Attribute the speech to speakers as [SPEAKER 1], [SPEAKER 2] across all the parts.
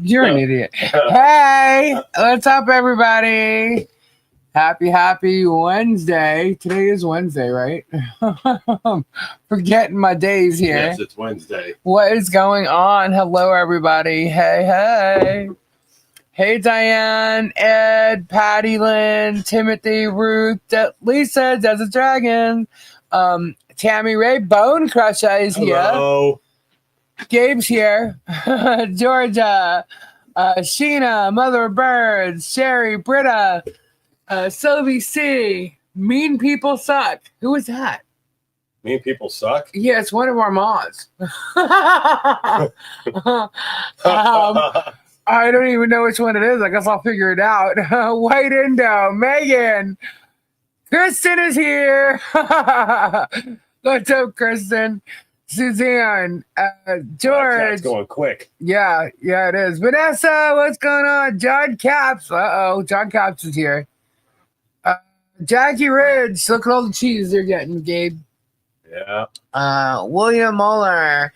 [SPEAKER 1] You're an idiot. Hey, what's up, everybody? Happy Wednesday. Today is Wednesday, right? Forgetting my days here.
[SPEAKER 2] Yes, it's Wednesday.
[SPEAKER 1] What is going on? Hello, everybody. Hey. Hey, Diane, Ed, Patty Lynn, Timothy, Ruth, Lisa, Desert Dragon, Tammy Ray, Bone Crusher is here.
[SPEAKER 2] Hello.
[SPEAKER 1] Gabe's here. Georgia, Sheena, Mother of Birds, Sherry, Britta, Sylvie C. Mean People Suck. Who is that?
[SPEAKER 2] Mean People Suck?
[SPEAKER 1] Yeah, it's one of our mods. I don't even know which one it is. I guess I'll figure it out. White Indo, Megan, Kristen is here. What's up, Kristen? Suzanne, George.
[SPEAKER 2] That's going quick.
[SPEAKER 1] Yeah, it is. Vanessa, what's going on? John Caps. John Caps is here. Jackie Ridge, look at all the cheese they're getting, Gabe.
[SPEAKER 2] Yeah.
[SPEAKER 1] William Muller.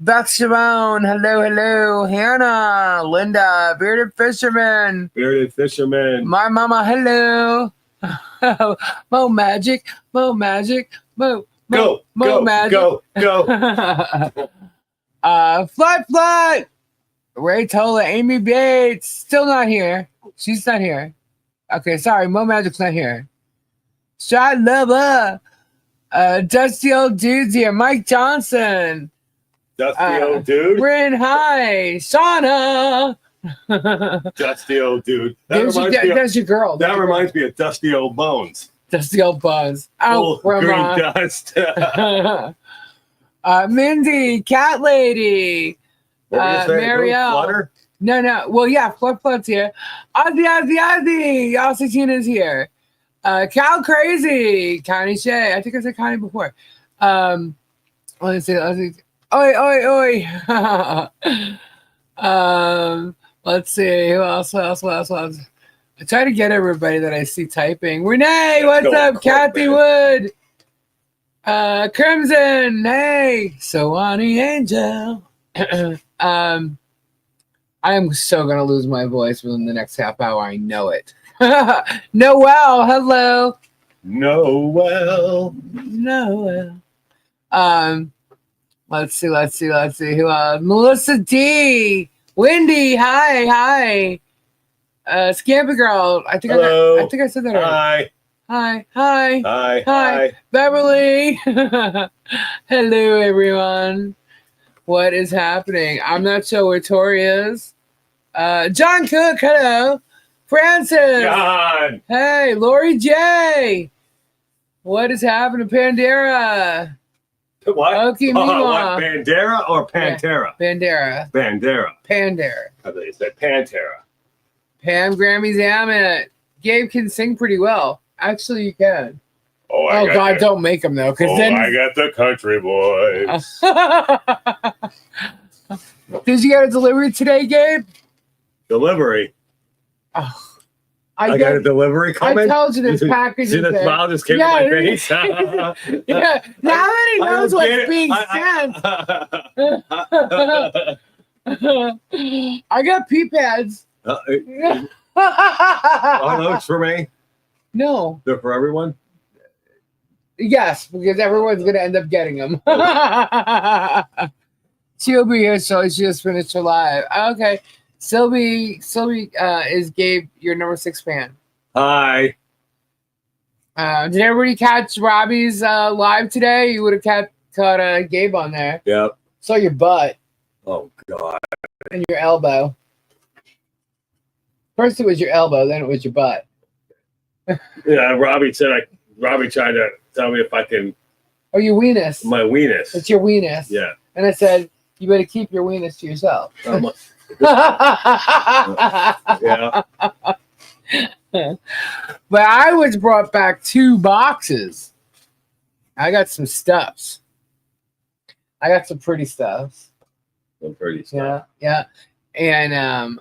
[SPEAKER 1] Beth Shabone, hello. Hannah, Linda, Bearded Fisherman. My mama, hello. Mo Magic. Go. Flat. Ray Tola, Amy Bates, still not here. She's not here. Okay, sorry, Mo Magic's not here. Shot Lover, Dusty Old Dudes here. Mike Johnson.
[SPEAKER 2] Dusty old dude.
[SPEAKER 1] Bryn, hi. Shauna.
[SPEAKER 2] Dusty old dude.
[SPEAKER 1] That's your girl.
[SPEAKER 2] That reminds me of Dusty Old Bones.
[SPEAKER 1] Dusty Old Bones. Oh,
[SPEAKER 2] green dust.
[SPEAKER 1] Mindy, Cat Lady. Marielle. No. Well, yeah, Flood's here. Ozzy. Y'all 16 is here. Cal Crazy. Connie Shay. I think I said Connie before. Let's see. Oi. Let's see. Who else? I try to get everybody that I see typing. Renee, what's up? Kathy Wood. Crimson. Hey. Sawani Angel. I am so going to lose my voice within the next half hour. I know it. Noel, hello.
[SPEAKER 2] Noel.
[SPEAKER 1] Let's see. Who Melissa D. Wendy, hi. Scampy Girl. I think I said that already. Hi. Beverly. Hello, everyone. What is happening? I'm not sure where Tori is. John Cook, hello. Francis.
[SPEAKER 2] John.
[SPEAKER 1] Hey, Lori J. What is happening? Pandera.
[SPEAKER 2] What?
[SPEAKER 1] Okay,
[SPEAKER 2] what? Bandera or Pantera?
[SPEAKER 1] Bandera.
[SPEAKER 2] I thought you said Pantera.
[SPEAKER 1] Pam Grammy Zamet. Gabe can sing pretty well. Actually, you can. Oh God, don't make him though, because then
[SPEAKER 2] I got the country boys.
[SPEAKER 1] Did you get a delivery today, Gabe?
[SPEAKER 2] Delivery.
[SPEAKER 1] Oh,
[SPEAKER 2] I got a delivery coming.
[SPEAKER 1] I told you this package.
[SPEAKER 2] See the smile just came to my face.
[SPEAKER 1] Yeah. Now that he knows what's being sent. I got pee pads.
[SPEAKER 2] Oh no, it's for me.
[SPEAKER 1] No,
[SPEAKER 2] they're for everyone.
[SPEAKER 1] Yes, because everyone's gonna end up getting them. She'll be here, so she just finished her live. Okay. Sylvie is Gabe, your number 6 fan.
[SPEAKER 2] Hi.
[SPEAKER 1] Did everybody catch Robbie's live today? You would have caught Gabe on there.
[SPEAKER 2] Yep.
[SPEAKER 1] Saw your butt.
[SPEAKER 2] Oh God.
[SPEAKER 1] And your elbow. First it was your elbow, then it was your butt.
[SPEAKER 2] Yeah, Robbie tried to tell me if I can.
[SPEAKER 1] Oh, your weenus.
[SPEAKER 2] My weenus.
[SPEAKER 1] It's your weenus.
[SPEAKER 2] Yeah.
[SPEAKER 1] And I said, you better keep your weenus to yourself.
[SPEAKER 2] Yeah.
[SPEAKER 1] But I was brought back 2 boxes. I got some stuffs. I got some pretty stuffs.
[SPEAKER 2] Some pretty stuff.
[SPEAKER 1] Yeah. And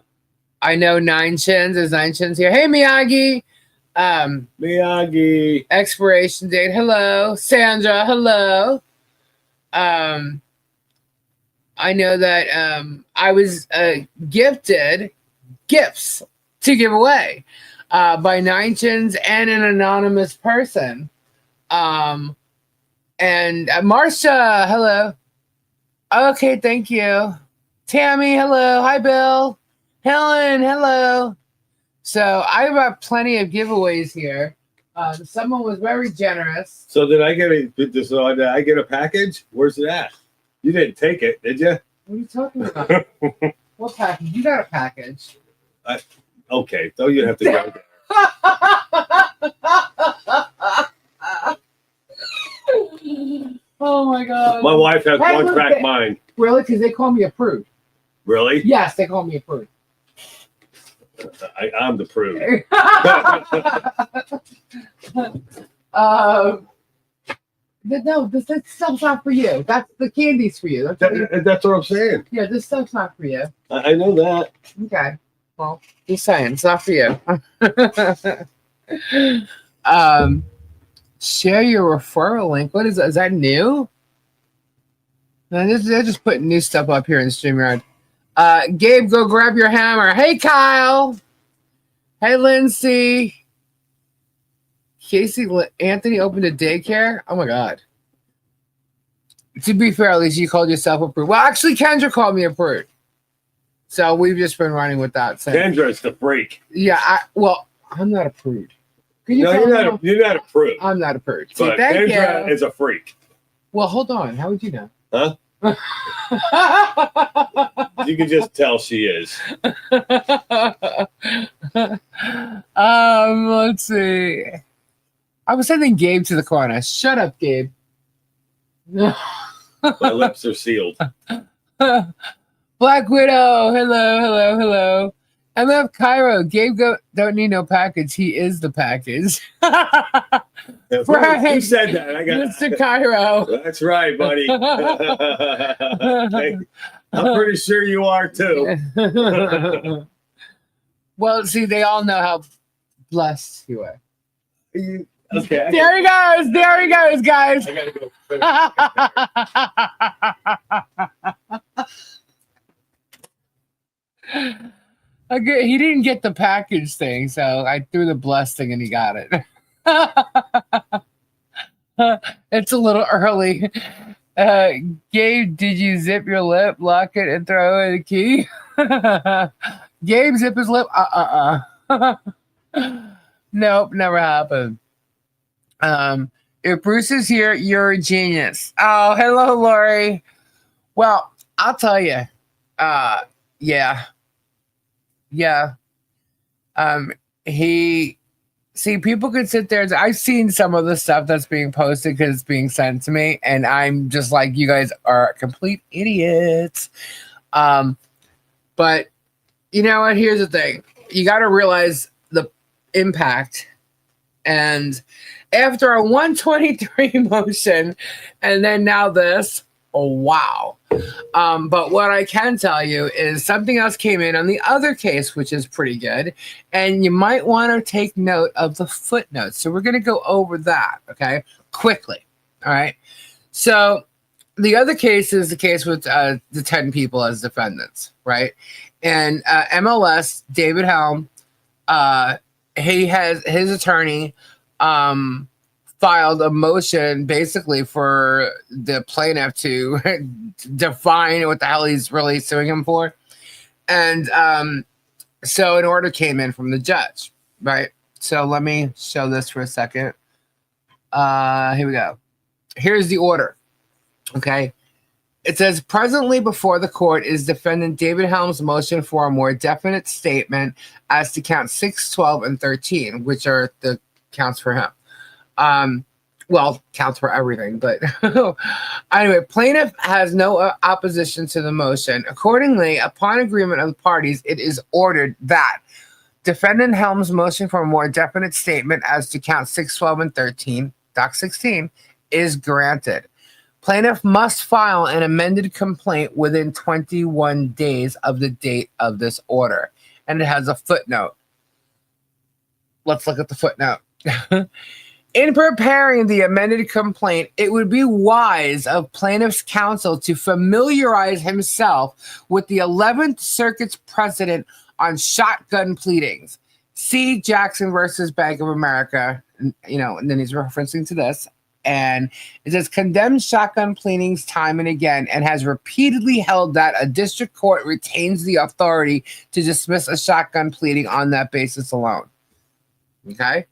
[SPEAKER 1] I know 9 Chins. There's 9 Chins here. Hey, Miyagi.
[SPEAKER 2] Miyagi.
[SPEAKER 1] Expiration date. Hello. Sandra. Hello. I know that I was gifted gifts to give away by Nine Chins and an anonymous person. And Marcia, hello. Okay, thank you. Tammy, hello. Hi, Bill. Helen, hello. So I have plenty of giveaways here. Someone was very generous.
[SPEAKER 2] So did I get a package? Where's it at? You didn't take it, did you?
[SPEAKER 1] What are you talking about? What package? You got a package.
[SPEAKER 2] Okay, so you have to go there.
[SPEAKER 1] Oh my God.
[SPEAKER 2] My wife has one track mind.
[SPEAKER 1] Really? Because they call me a prude.
[SPEAKER 2] Really?
[SPEAKER 1] Yes, they call me a prude.
[SPEAKER 2] I'm the prude.
[SPEAKER 1] No, this stuff's not for you. That's the candy's for you.
[SPEAKER 2] That's what I'm saying.
[SPEAKER 1] Yeah, this stuff's not for you.
[SPEAKER 2] I know that.
[SPEAKER 1] Okay. Well, just saying, it's not for you. Share your referral link. What is that? Is that new? No, they're just putting new stuff up here in StreamYard. Gabe, go grab your hammer. Hey, Kyle. Hey, Lindsay. Casey Anthony opened a daycare. Oh my God. To be fair, at least you called yourself a prude. Well, actually, Kendra called me a prude. So we've just been running with that.
[SPEAKER 2] Kendra's the freak.
[SPEAKER 1] Yeah, I'm not a prude.
[SPEAKER 2] You're not a prude.
[SPEAKER 1] I'm not a prude.
[SPEAKER 2] See, but Kendra is a freak.
[SPEAKER 1] Well, hold on. How would you know?
[SPEAKER 2] Huh? You can just tell she is.
[SPEAKER 1] Let's see. I was sending Gabe to the corner. Shut up, Gabe.
[SPEAKER 2] My lips are sealed.
[SPEAKER 1] Black Widow. Hello. MF Cairo. Gabe don't need no package. He is the package.
[SPEAKER 2] Who said that?
[SPEAKER 1] Mr. Cairo.
[SPEAKER 2] That's right, buddy. I'm pretty sure you are too.
[SPEAKER 1] Well, see, they all know how blessed you are.
[SPEAKER 2] Okay.
[SPEAKER 1] There he goes, guys.
[SPEAKER 2] I gotta go.
[SPEAKER 1] Okay, he didn't get the package thing, so I threw the blessed thing and he got it. It's a little early. Gabe, did you zip your lip, lock it, and throw in a key? Gabe, zip his lip? Nope, never happened. If Bruce is here, you're a genius. Oh, hello, Lori. Well, I'll tell you. Yeah. People could sit there. I've seen some of the stuff that's being posted because it's being sent to me, and I'm just like, you guys are complete idiots. But you know what? Here's the thing. You got to realize the impact. And after a 123 motion, and then now this, oh, wow. But what I can tell you is something else came in on the other case, which is pretty good. And you might want to take note of the footnotes. So we're going to go over that, okay, quickly. All right. So the other case is the case with the 10 people as defendants, right? And MLS, David Helm, he has his attorney filed a motion basically for the plaintiff to define what the hell he's really suing him for. And so an order came in from the judge, right? So let me show this for a second. Here we go. Here's the order. Okay. It says, presently before the court is defendant David Helm's motion for a more definite statement as to count 6, 12, and 13, which are the counts for him. Well, counts for everything, but anyway, plaintiff has no opposition to the motion. Accordingly, upon agreement of the parties, it is ordered that defendant Helm's motion for a more definite statement as to count 6, 12, and 13, Doc 16, is granted. Plaintiff must file an amended complaint within 21 days of the date of this order. And it has a footnote. Let's look at the footnote. In preparing the amended complaint, it would be wise of plaintiff's counsel to familiarize himself with the 11th Circuit's precedent on shotgun pleadings. See Jackson versus Bank of America, and then he's referencing to this. And it says, condemns shotgun pleadings time and again and has repeatedly held that a district court retains the authority to dismiss a shotgun pleading on that basis alone. Okay?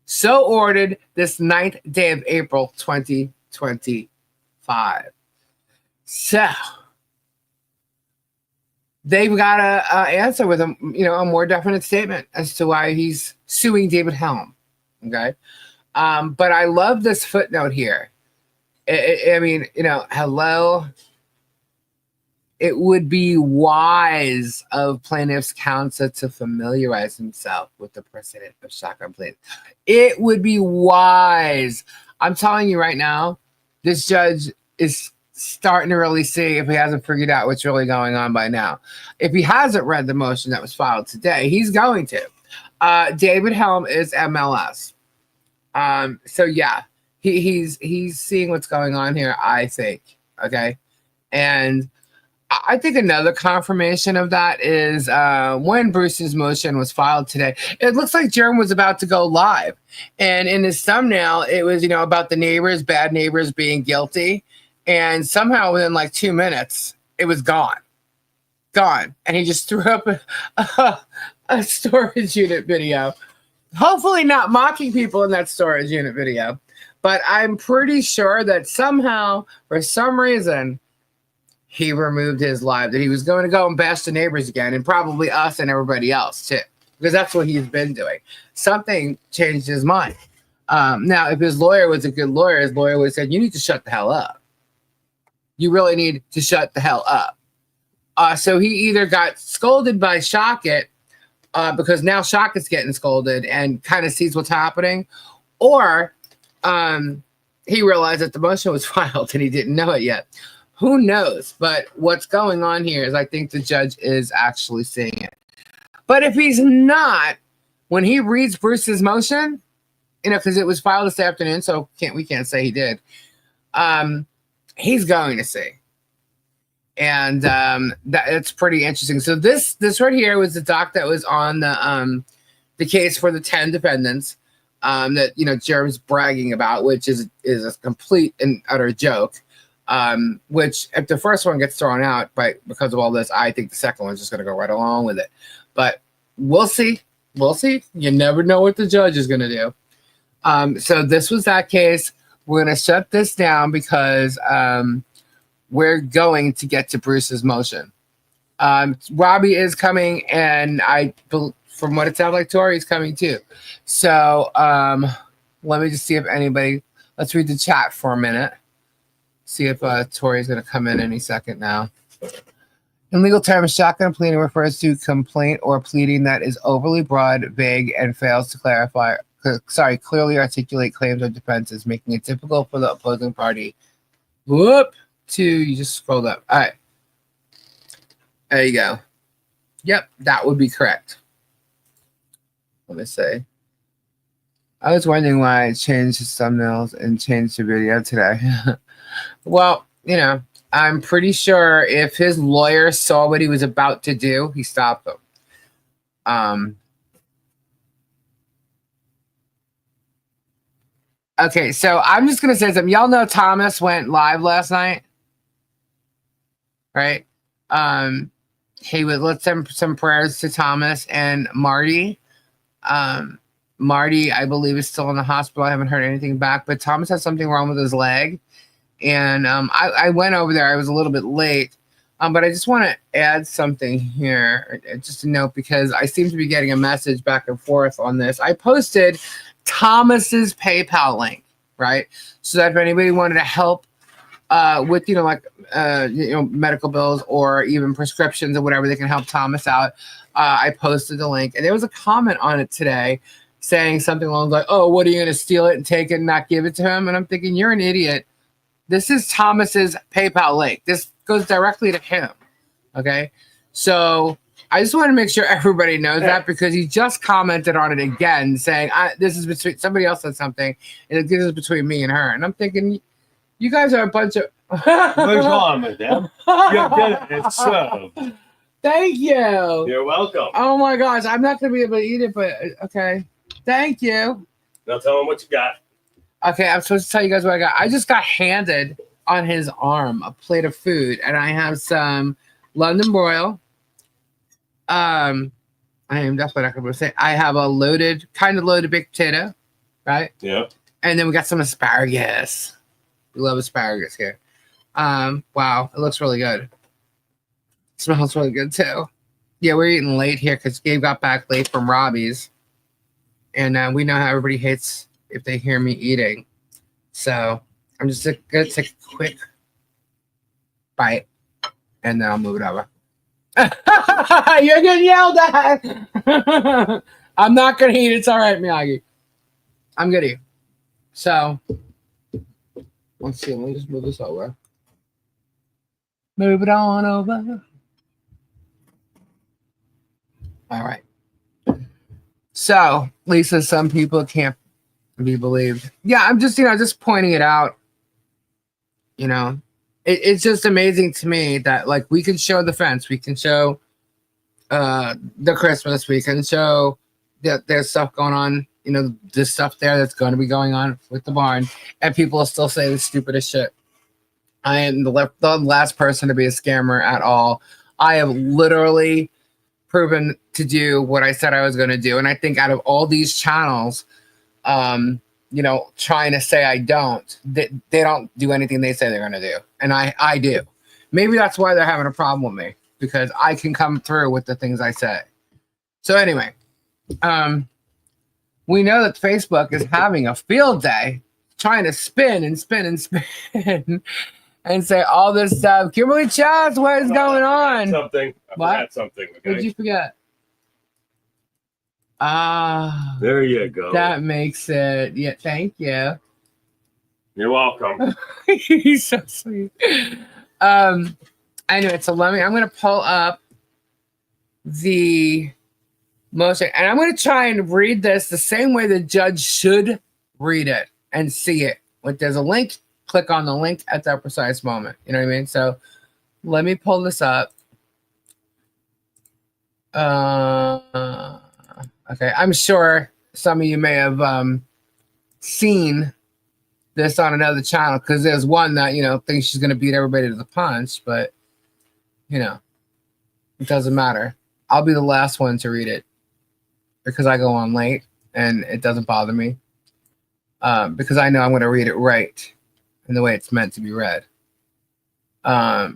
[SPEAKER 1] So ordered this 9th day of April, 2025. So they've got to answer with a more definite statement as to why he's suing David Helm. Okay. But I love this footnote here. Hello. It would be wise of plaintiff's counsel to familiarize himself with the precedent of shotgun pleading. It would be wise. I'm telling you right now, this judge is starting to really see, if he hasn't figured out what's really going on by now. If he hasn't read the motion that was filed today, he's going to. David Helm is MLS. So yeah, he's seeing what's going on here, I think. Okay. And I think another confirmation of that is when Bruce's motion was filed today, it looks like Jerem was about to go live. And in his thumbnail, it was, about the bad neighbors being guilty. And somehow within like 2 minutes, it was gone. And he just threw up a storage unit video. Hopefully not mocking people in that storage unit video. But I'm pretty sure that somehow, for some reason, he removed his live, that he was going to go and bash the neighbors again, and probably us and everybody else too, because that's what he's been doing. Something changed his mind. Now, if his lawyer was a good lawyer, his lawyer would have said, you need to shut the hell up. You really need to shut the hell up. So he either got scolded by Shockett, because now Shockett's getting scolded and kind of sees what's happening, or he realized that the motion was filed and he didn't know it yet. Who knows? But what's going on here is I think the judge is actually seeing it. But if he's not, when he reads Bruce's motion, because it was filed this afternoon, so we can't say he did. He's going to see. And it's pretty interesting. So this right here was the doc that was on the case for the 10 defendants that Jerem's bragging about, which is a complete and utter joke. Which if the first one gets thrown out because of all this, I think the second one's just going to go right along with it. But we'll see. You never know what the judge is going to do. So this was that case. We're going to shut this down because we're going to get to Bruce's motion. Robbie is coming, and from what it sounds like, Tori's coming too. So let me just see if anybody. Let's read the chat for a minute. See if Tori is going to come in any second now. In legal terms, shotgun pleading refers to complaint or pleading that is overly broad, vague, and fails to clearly articulate claims or defenses, making it difficult for the opposing party. You just scrolled up. All right. There you go. Yep, that would be correct. Let me see. I was wondering why I changed the thumbnails and changed the video today. Well, I'm pretty sure if his lawyer saw what he was about to do, he stopped him. Okay, so I'm just going to say something. Y'all know Thomas went live last night, right? He would let some prayers to Thomas and Marty. Marty, I believe, is still in the hospital. I haven't heard anything back, but Thomas has something wrong with his leg. And I went over there. I was a little bit late, but I just want to add something here, just a note, because I seem to be getting a message back and forth on this. I posted Thomas's PayPal link, right? So that if anybody wanted to help with, medical bills or even prescriptions or whatever, they can help Thomas out. I posted the link, and there was a comment on it today saying something along like, "Oh, what are you going to steal it and take it and not give it to him?" And I'm thinking, you're an idiot. This is Thomas's PayPal link. This goes directly to him. Okay. So I just want to make sure everybody knows that because he just commented on it again, saying this is between somebody else said something, and this is between me and her. And I'm thinking, you guys are a bunch of.
[SPEAKER 2] Where's on, madam? You did it. It's so.
[SPEAKER 1] Thank you.
[SPEAKER 2] You're welcome.
[SPEAKER 1] Oh my gosh, I'm not gonna be able to eat it, but okay. Thank you.
[SPEAKER 2] Now tell him what you got.
[SPEAKER 1] Okay, I'm supposed to tell you guys what I got. I just got handed on his arm a plate of food, and I have some London broil. I am definitely not gonna say. I have a kind of loaded baked potato, right?
[SPEAKER 2] Yeah. And
[SPEAKER 1] then we got some asparagus. We love asparagus here. Wow, it looks really good. It smells really good too. Yeah, we're eating late here because Gabe got back late from Robbie's, and we know how everybody hates if they hear me eating. So I'm just gonna take a quick bite, and then I'll move it over. You're getting yelled at. I'm not gonna eat. It's all right, Miyagi. I'm gonna eat. So let's see. Let me just move this over. Move it on over. All right. So, Lisa, some people can't be believed. Yeah, I'm just, just pointing it out. It's just amazing to me that, like, we can show the fence. We can show the Christmas. We can show that there's stuff going on, this stuff there that's going to be going on with the barn. And people will still say the stupidest shit. I am the last person to be a scammer at all. I have literally proven to do what I said I was going to do. And I think out of all these channels, trying to say I don't, they don't do anything they say they're going to do. And I do. Maybe that's why they're having a problem with me, because I can come through with the things I say. So anyway, we know that Facebook is having a field day trying to spin and spin and spin and say all this stuff. Kimberly Childs, what is going on?
[SPEAKER 2] Something. I forgot something. Okay?
[SPEAKER 1] What did you forget?
[SPEAKER 2] There you go.
[SPEAKER 1] That makes it. Yeah, thank you.
[SPEAKER 2] You're welcome.
[SPEAKER 1] He's so sweet. Anyway, so I'm going to pull up the motion, and I'm going to try and read this the same way the judge should read it and see it. Like, there's a link. Click on the link at that precise moment. You know what I mean? So let me pull this up. Okay, I'm sure some of you may have seen this on another channel, because there's one that, thinks she's going to beat everybody to the punch, but, it doesn't matter. I'll be the last one to read it because I go on late and it doesn't bother me, because I know I'm going to read it right in the way it's meant to be read. All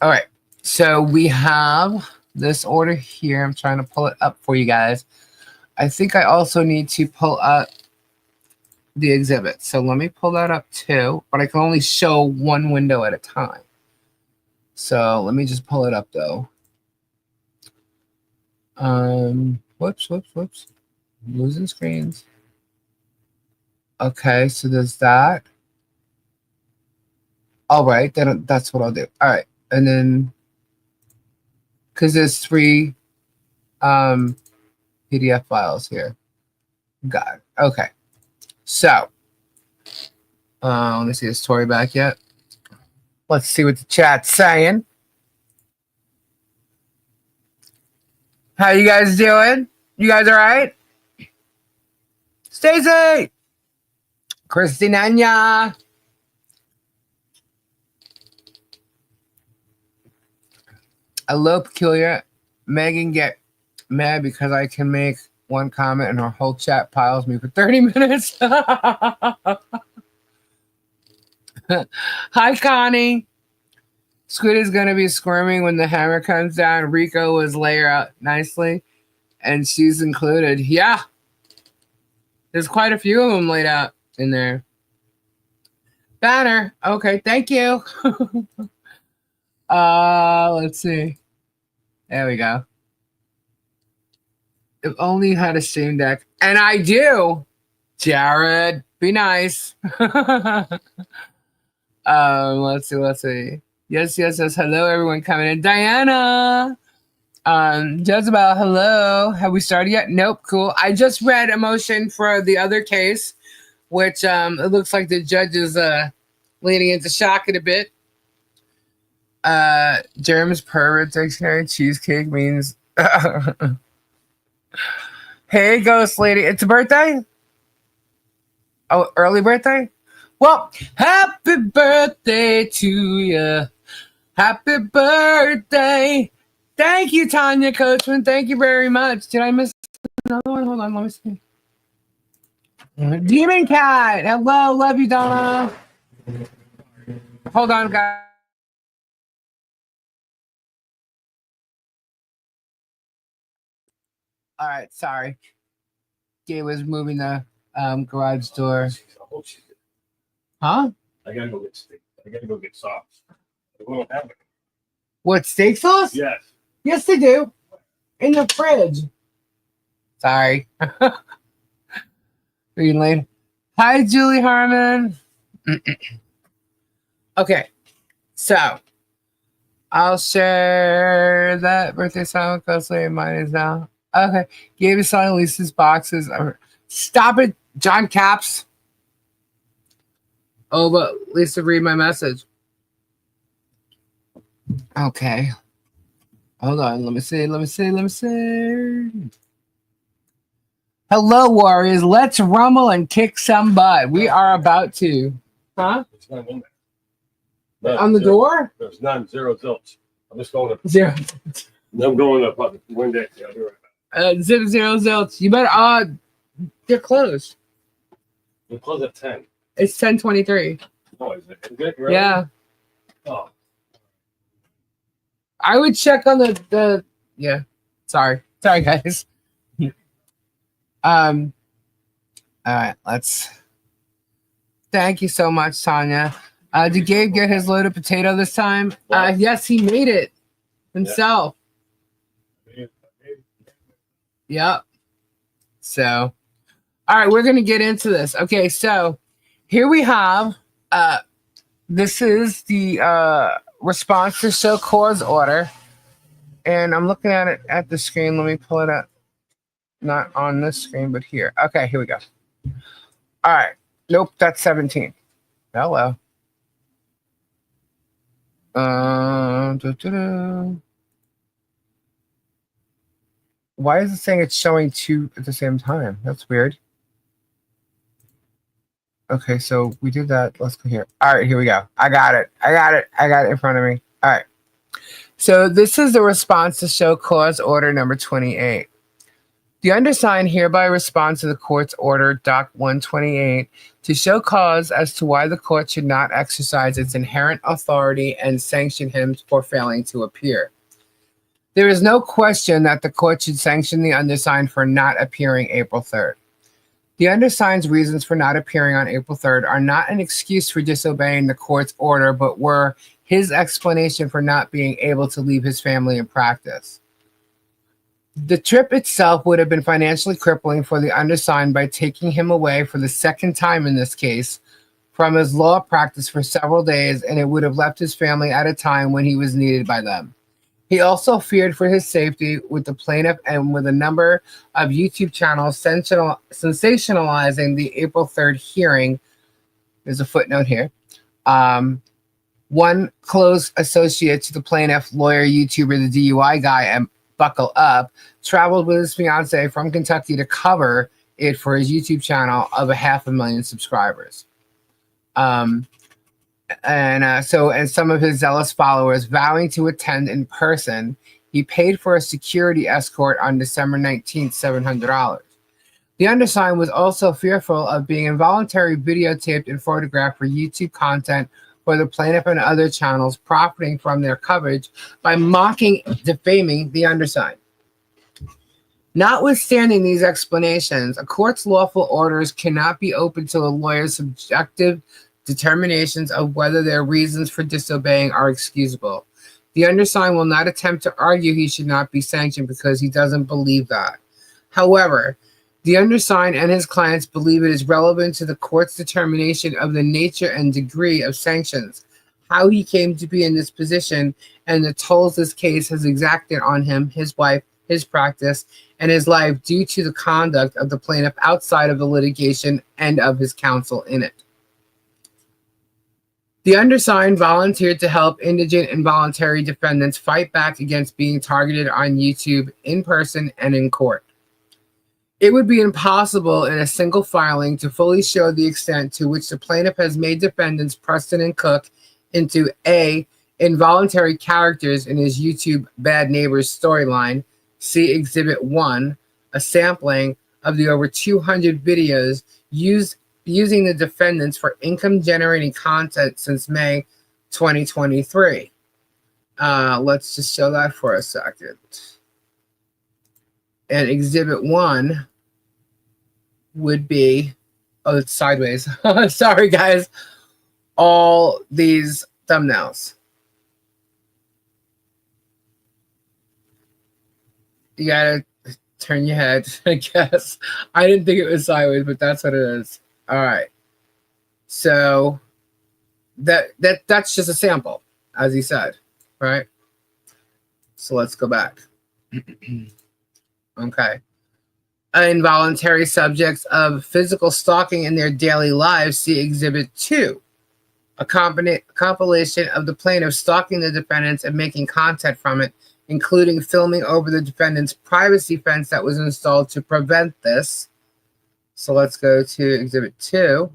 [SPEAKER 1] right, so we have this order here. I'm trying to pull it up for you guys. I think I also need to pull up the exhibit. So let me pull that up too, but I can only show one window at a time. So let me just pull it up though. Whoops. Losing screens. Okay, so there's that. All right, then that's what I'll do. All right, and then because there's 3 PDF files here. Got it. Okay. So let me see, is Tori back yet? Let's see what the chat's saying. How you guys doing? You guys all right? Stacy! Christina. Hello, Peculiar. Megan get mad because I can make one comment and her whole chat piles me for 30 minutes. Hi, Connie. Squid is going to be squirming when the hammer comes down. Rico was laid out nicely, and she's included. Yeah. There's quite a few of them laid out in there. Banner. Okay, thank you. Let's see. There we go. If only you had a Steam Deck. And I do. Jared, be nice. Let's see. Yes. Hello, everyone coming in. Diana. Jezebel, hello. Have we started yet? Nope. Cool. I just read a motion for the other case, which it looks like the judge is leaning into shock it a bit. Germs per dictionary, cheesecake means. Hey, ghost lady, it's a birthday? Oh, early birthday? Well, happy birthday to you. Happy birthday. Thank you, Tanya Coachman. Thank you very much. Did I miss another one? Hold on, let me see. Demon Cat. Hello, love you, Donna. Hold on, guys. All right, sorry. Gabe was moving the garage door. Huh?
[SPEAKER 2] I gotta go get steak. I gotta go get sauce. We don't have it.
[SPEAKER 1] What, steak sauce?
[SPEAKER 2] Yes.
[SPEAKER 1] Yes, they do. In the fridge. Sorry. Reading late. Hi, Julie Harmon. Okay. So, I'll share that birthday song. Ghostly, mine is now. Okay. Gabe is selling Lisa's boxes. Stop it, John Caps. Oh, but Lisa, read my message. Okay. Hold on. Let me see. Hello, Warriors. Let's rumble and kick some butt. We are about to. Huh?
[SPEAKER 2] It's not in there.
[SPEAKER 1] On the door?
[SPEAKER 2] There's none. Zero zilch. I'm just going to.
[SPEAKER 1] Zero.
[SPEAKER 2] I'm going up on the window. Yeah, I'll be right back.
[SPEAKER 1] Zero zilch. You better. They're closed.
[SPEAKER 2] We close at 10.
[SPEAKER 1] It's 10:23.
[SPEAKER 2] Oh, is it? Is it really?
[SPEAKER 1] Yeah.
[SPEAKER 2] Oh.
[SPEAKER 1] I would check on the. Yeah. Sorry, guys. All right. Let's. Thank you so much, Tanya. Did Gabe get his loaded potato this time? Yes, he made it himself.
[SPEAKER 2] Yeah.
[SPEAKER 1] Yep. So, all right, we're gonna get into this. Okay, so here we have. This is the response to show cause order, and I'm looking at it at the screen. Let me pull it up. Not on this screen, but here. Okay, here we go. All right. Nope, that's 17. Hello. Why is it saying it's showing two at the same time? That's weird. Okay, so we did that. Let's go here. All right, here we go. I got it in front of me. All right. So this is the response to show cause order number 28. The undersigned hereby responds to the court's order, Doc 128, to show cause as to why the court should not exercise its inherent authority and sanction him for failing to appear. There is no question that the court should sanction the undersigned for not appearing April 3rd. The undersigned's reasons for not appearing on April 3rd are not an excuse for disobeying the court's order, but were his explanation for not being able to leave his family and practice. The trip itself would have been financially crippling for the undersigned by taking him away for the second time in this case from his law practice for several days, and it would have left his family at a time when he was needed by them. He also feared for his safety with the plaintiff and with a number of YouTube channels sensationalizing the April 3rd hearing. There's a footnote here. One close associate to the plaintiff, lawyer, YouTuber, the DUI guy, and Buckle Up, traveled with his fiance from Kentucky to cover it for his YouTube channel of 500,000 subscribers. And some of his zealous followers vowing to attend in person, he paid for a security escort on December 19th, $700. The undersigned was also fearful of being involuntarily videotaped and photographed for YouTube content for the plaintiff and other channels profiting from their coverage by mocking, defaming the undersigned. Notwithstanding these explanations, a court's lawful orders cannot be open to a lawyer's subjective determinations of whether their reasons for disobeying are excusable. The undersigned will not attempt to argue he should not be sanctioned because he doesn't believe that. However, the undersigned and his clients believe it is relevant to the court's determination of the nature and degree of sanctions how he came to be in this position and the tolls this case has exacted on him, his wife, his practice, and his life due to the conduct of the plaintiff outside of the litigation and of his counsel in it. The undersigned volunteered to help indigent and voluntary defendants fight back against being targeted on YouTube in person and in court. It would be impossible in a single filing to fully show the extent to which the plaintiff has made defendants Preston and Cook into A, involuntary characters in his YouTube Bad Neighbors storyline, see Exhibit 1, a sampling of the over 200 videos using the defendants for income-generating content since May 2023. Let's just show that for a second. And Exhibit 1 would be, oh, it's sideways. Sorry, guys. All these thumbnails. You gotta turn your head, I guess. I didn't think it was sideways, but that's what it is. All right. So that's just a sample, as he said, right? So let's go back. Okay. Involuntary subjects of physical stalking in their daily lives, see Exhibit 2. A compilation of the plaintiff stalking the defendants and making content from it, including filming over the defendant's privacy fence that was installed to prevent this. So let's go to Exhibit 2.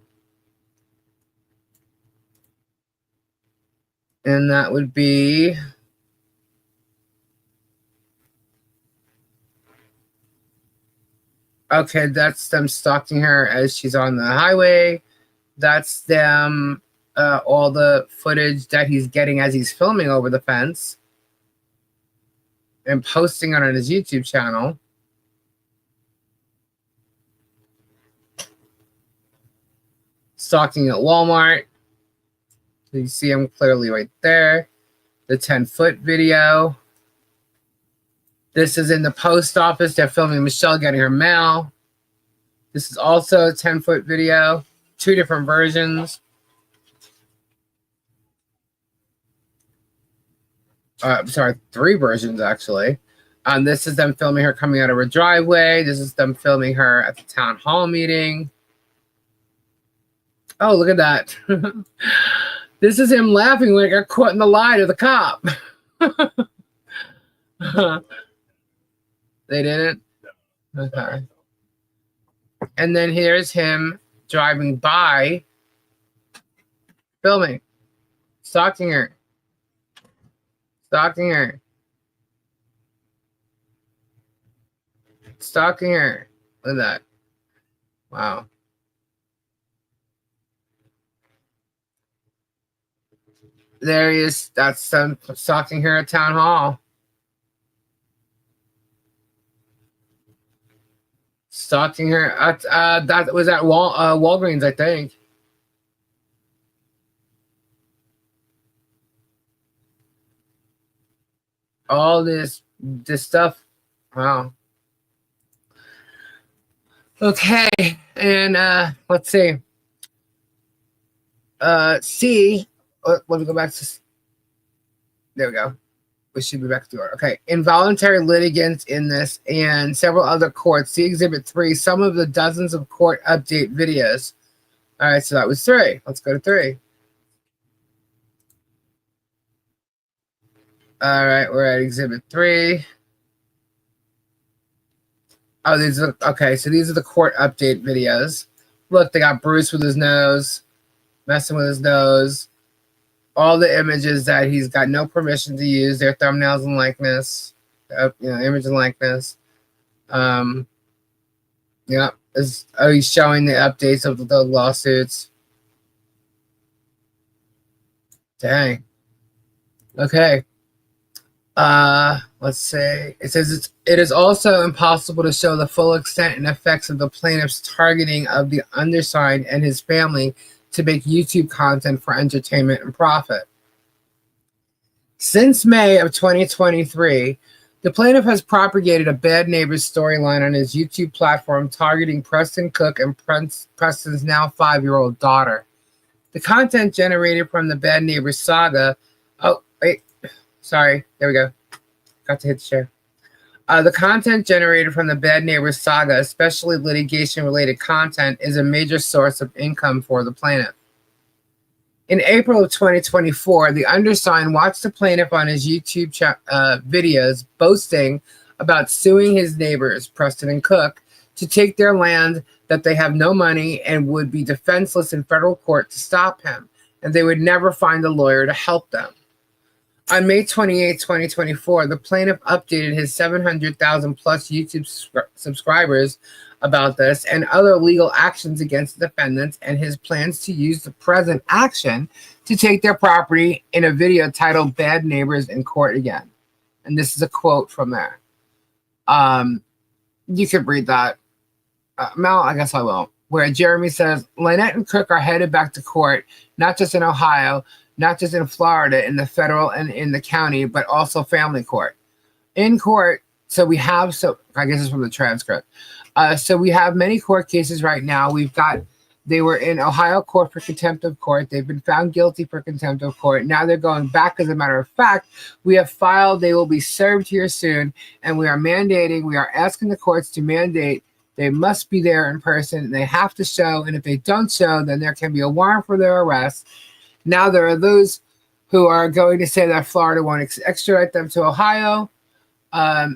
[SPEAKER 1] And that would be... Okay, that's them stalking her as she's on the highway. That's them, all the footage that he's getting as he's filming over the fence and posting it on his YouTube channel. Stalking at Walmart. You see him clearly right there. The 10-foot video. This is in the post office. They're filming Michelle getting her mail. This is also a 10-foot video. 2 different versions. I'm sorry, 3 versions, actually. This is them filming her coming out of her driveway. This is them filming her at the town hall meeting. Oh, look at that. This is him laughing when he got caught in the lie to the cop. They didn't? Okay. And then here's him driving by, filming, stalking her. Stalking her. Stalking her. Look at that. Wow. There he is. That's them stalking her at town hall. Stalking her at that was at Walgreens, I think. All this stuff. Wow. Okay, and let's see. C. Let me go back to. There we go. We should be back to order. Okay. Involuntary litigants in this and several other courts. See Exhibit 3, some of the dozens of court update videos. All right, so that was 3. Let's go to 3. All right, we're at Exhibit 3. Oh, these are okay. So these are the court update videos. Look, they got Bruce with his nose, messing with his nose. All the images that he's got no permission to use, their thumbnails and likeness, image and likeness. Yeah, he's showing the updates of the lawsuits. Dang. Okay. Let's see. It says it is also impossible to show the full extent and effects of the plaintiff's targeting of the undersigned and his family to make YouTube content for entertainment and profit. Since May of 2023, the plaintiff has propagated a Bad Neighbors storyline on his YouTube platform targeting Preston Cook and Preston's now 5-year-old daughter. The content generated from the Bad Neighbors saga. Oh, wait. Sorry. There we go. Got to hit the share. The content generated from the Bad Neighbors saga, especially litigation-related content, is a major source of income for the plaintiff. In April of 2024, the undersigned watched the plaintiff on his YouTube videos boasting about suing his neighbors, Preston and Cook, to take their land, that they have no money and would be defenseless in federal court to stop him, and they would never find a lawyer to help them. On May 28, 2024, the plaintiff updated his 700,000 plus YouTube subscribers about this and other legal actions against the defendants and his plans to use the present action to take their property in a video titled Bad Neighbors in Court Again. And this is a quote from there. You could read that. Mel, I guess I will. Where Jeremy says, Lynette and Cook are headed back to court, not just in Ohio, not just in Florida, in the federal and in the county, but also family court. In court, I guess it's from the transcript. So we have many court cases right now. They were in Ohio court for contempt of court. They've been found guilty for contempt of court. Now they're going back. As a matter of fact, we have filed, they will be served here soon. And we are asking the courts to mandate they must be there in person. They have to show. And if they don't show, then there can be a warrant for their arrest. Now there are those who are going to say that Florida won't extradite them to Ohio.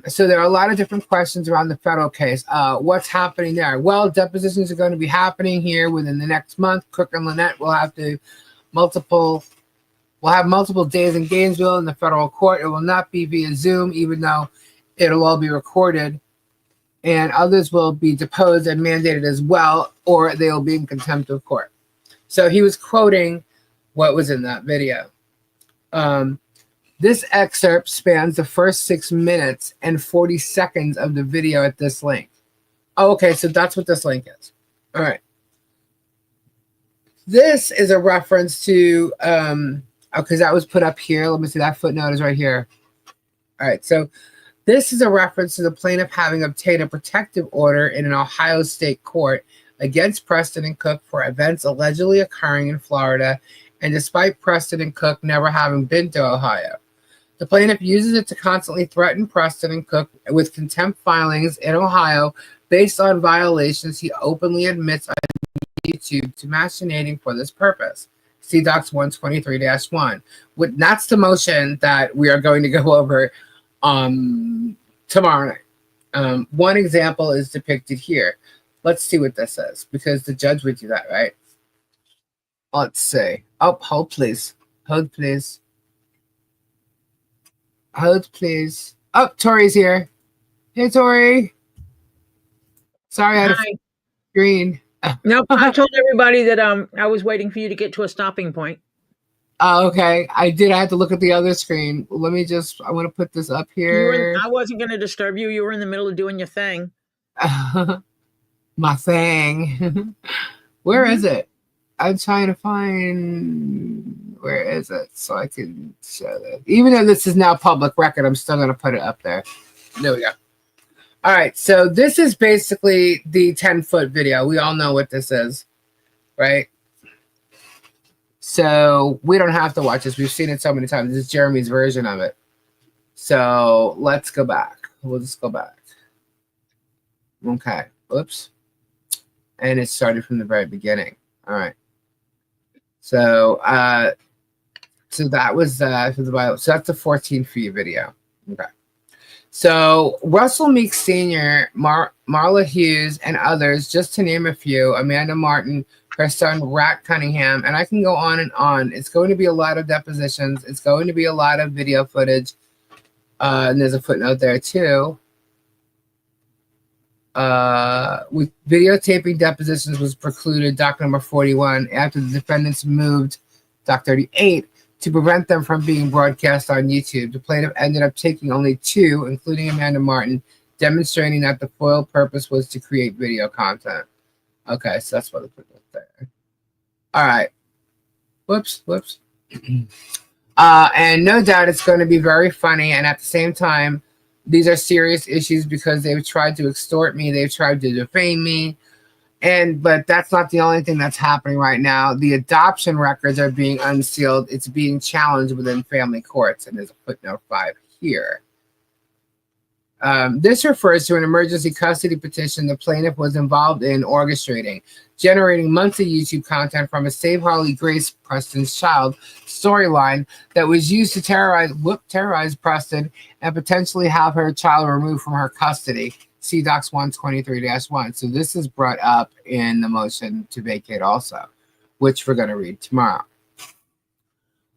[SPEAKER 1] So there are a lot of different questions around the federal case. What's happening there? Well, depositions are going to be happening here within the next month. Cook and Lynette will have multiple days in Gainesville in the federal court. It will not be via Zoom, even though it'll all be recorded. And others will be deposed and mandated as well, or they will be in contempt of court. So he was quoting what was in that video. This excerpt spans the first 6 minutes and 40 seconds of the video at this link. Oh, okay, so that's what this link is. All right. This is a reference to, because that was put up here. Let me see, that footnote is right here. All right, so this is a reference to the plaintiff having obtained a protective order in an Ohio state court against Preston and Cook for events allegedly occurring in Florida, and despite Preston and Cook never having been to Ohio. The plaintiff uses it to constantly threaten Preston and Cook with contempt filings in Ohio based on violations he openly admits on YouTube to machinating for this purpose. See Docs 123-1. That's the motion that we are going to go over tomorrow night. One example is depicted here. Let's see what this says, because the judge would do that, right? Let's see. Oh, hold please. Hold please. Hold please. Oh, Tori's here. Hey, Tori. Sorry, I had a screen.
[SPEAKER 3] Nope, I told everybody that I was waiting for you to get to a stopping point.
[SPEAKER 1] Oh, okay. I did. I had to look at the other screen. Let me I want to put this up here.
[SPEAKER 3] I wasn't going to disturb you. You were in the middle of doing your thing.
[SPEAKER 1] My thing. Where is it? I'm trying to find, where is it? So I can show that. Even though this is now public record, I'm still going to put it up there. There we go. All right. So this is basically the 10-foot video. We all know what this is, right? So we don't have to watch this. We've seen it so many times. This is Jeremy's version of it. So let's go back. We'll just go back. Okay. Oops. And it started from the very beginning. All right. So that was for the Bible. So that's a 14 feet video. Okay. So Russell Meeks Sr., Marla Hughes, and others, just to name a few, Amanda Martin, her son Rat Cunningham, and I can go on and on. It's going to be a lot of depositions. It's going to be a lot of video footage. And there's a footnote there too. With videotaping depositions was precluded, doc number 41, after the defendants moved, doc 38, to prevent them from being broadcast on YouTube. The plaintiff ended up taking only 2, including Amanda Martin, demonstrating that the FOIL purpose was to create video content. Okay, so that's what I put up there. All right. Whoops. And no doubt it's going to be very funny, and at the same time, these are serious issues because they've tried to extort me. They've tried to defame me. But that's not the only thing that's happening right now. The adoption records are being unsealed. It's being challenged within family courts, and there's a footnote 5 here. This refers to an emergency custody petition the plaintiff was involved in orchestrating, generating monthly YouTube content from a Save Harley Grace Preston's Child storyline that was used to terrorize Preston and potentially have her child removed from her custody. See Docs 123-1. So this is brought up in the motion to vacate also, which we're going to read tomorrow.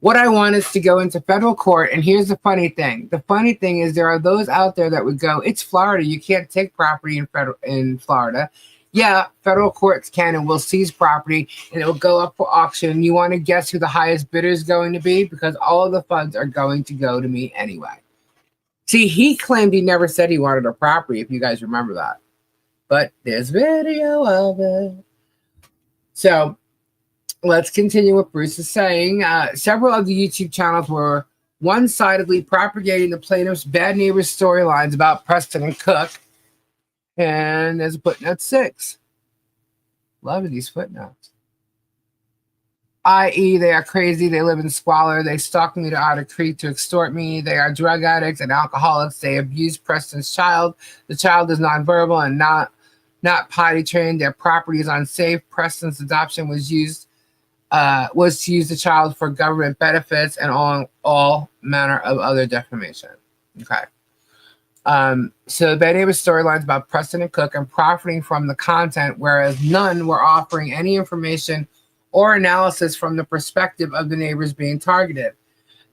[SPEAKER 1] What I want is to go into federal court, and here's the funny thing. The funny thing is there are those out there that would go, it's Florida, you can't take property in Florida. Yeah, federal courts can and will seize property, and it will go up for auction. You want to guess who the highest bidder is going to be? Because all of the funds are going to go to me anyway. See, he claimed he never said he wanted a property, if you guys remember that. But there's video of it. So let's continue what Bruce is saying. Several of the YouTube channels were one-sidedly propagating the plaintiff's bad neighbors storylines about Preston and Cook. And there's a footnote 6. Love these footnotes. I.e., they are crazy, they live in squalor, they stalk me to Otter Creek to extort me, they are drug addicts and alcoholics, they abuse Preston's child, the child is nonverbal and not potty trained, their property is unsafe, Preston's adoption was to use the child for government benefits and all manner of other defamation. Okay. So Bad Neighbors storylines about Preston and Cook and profiting from the content, whereas none were offering any information or analysis from the perspective of the neighbors being targeted.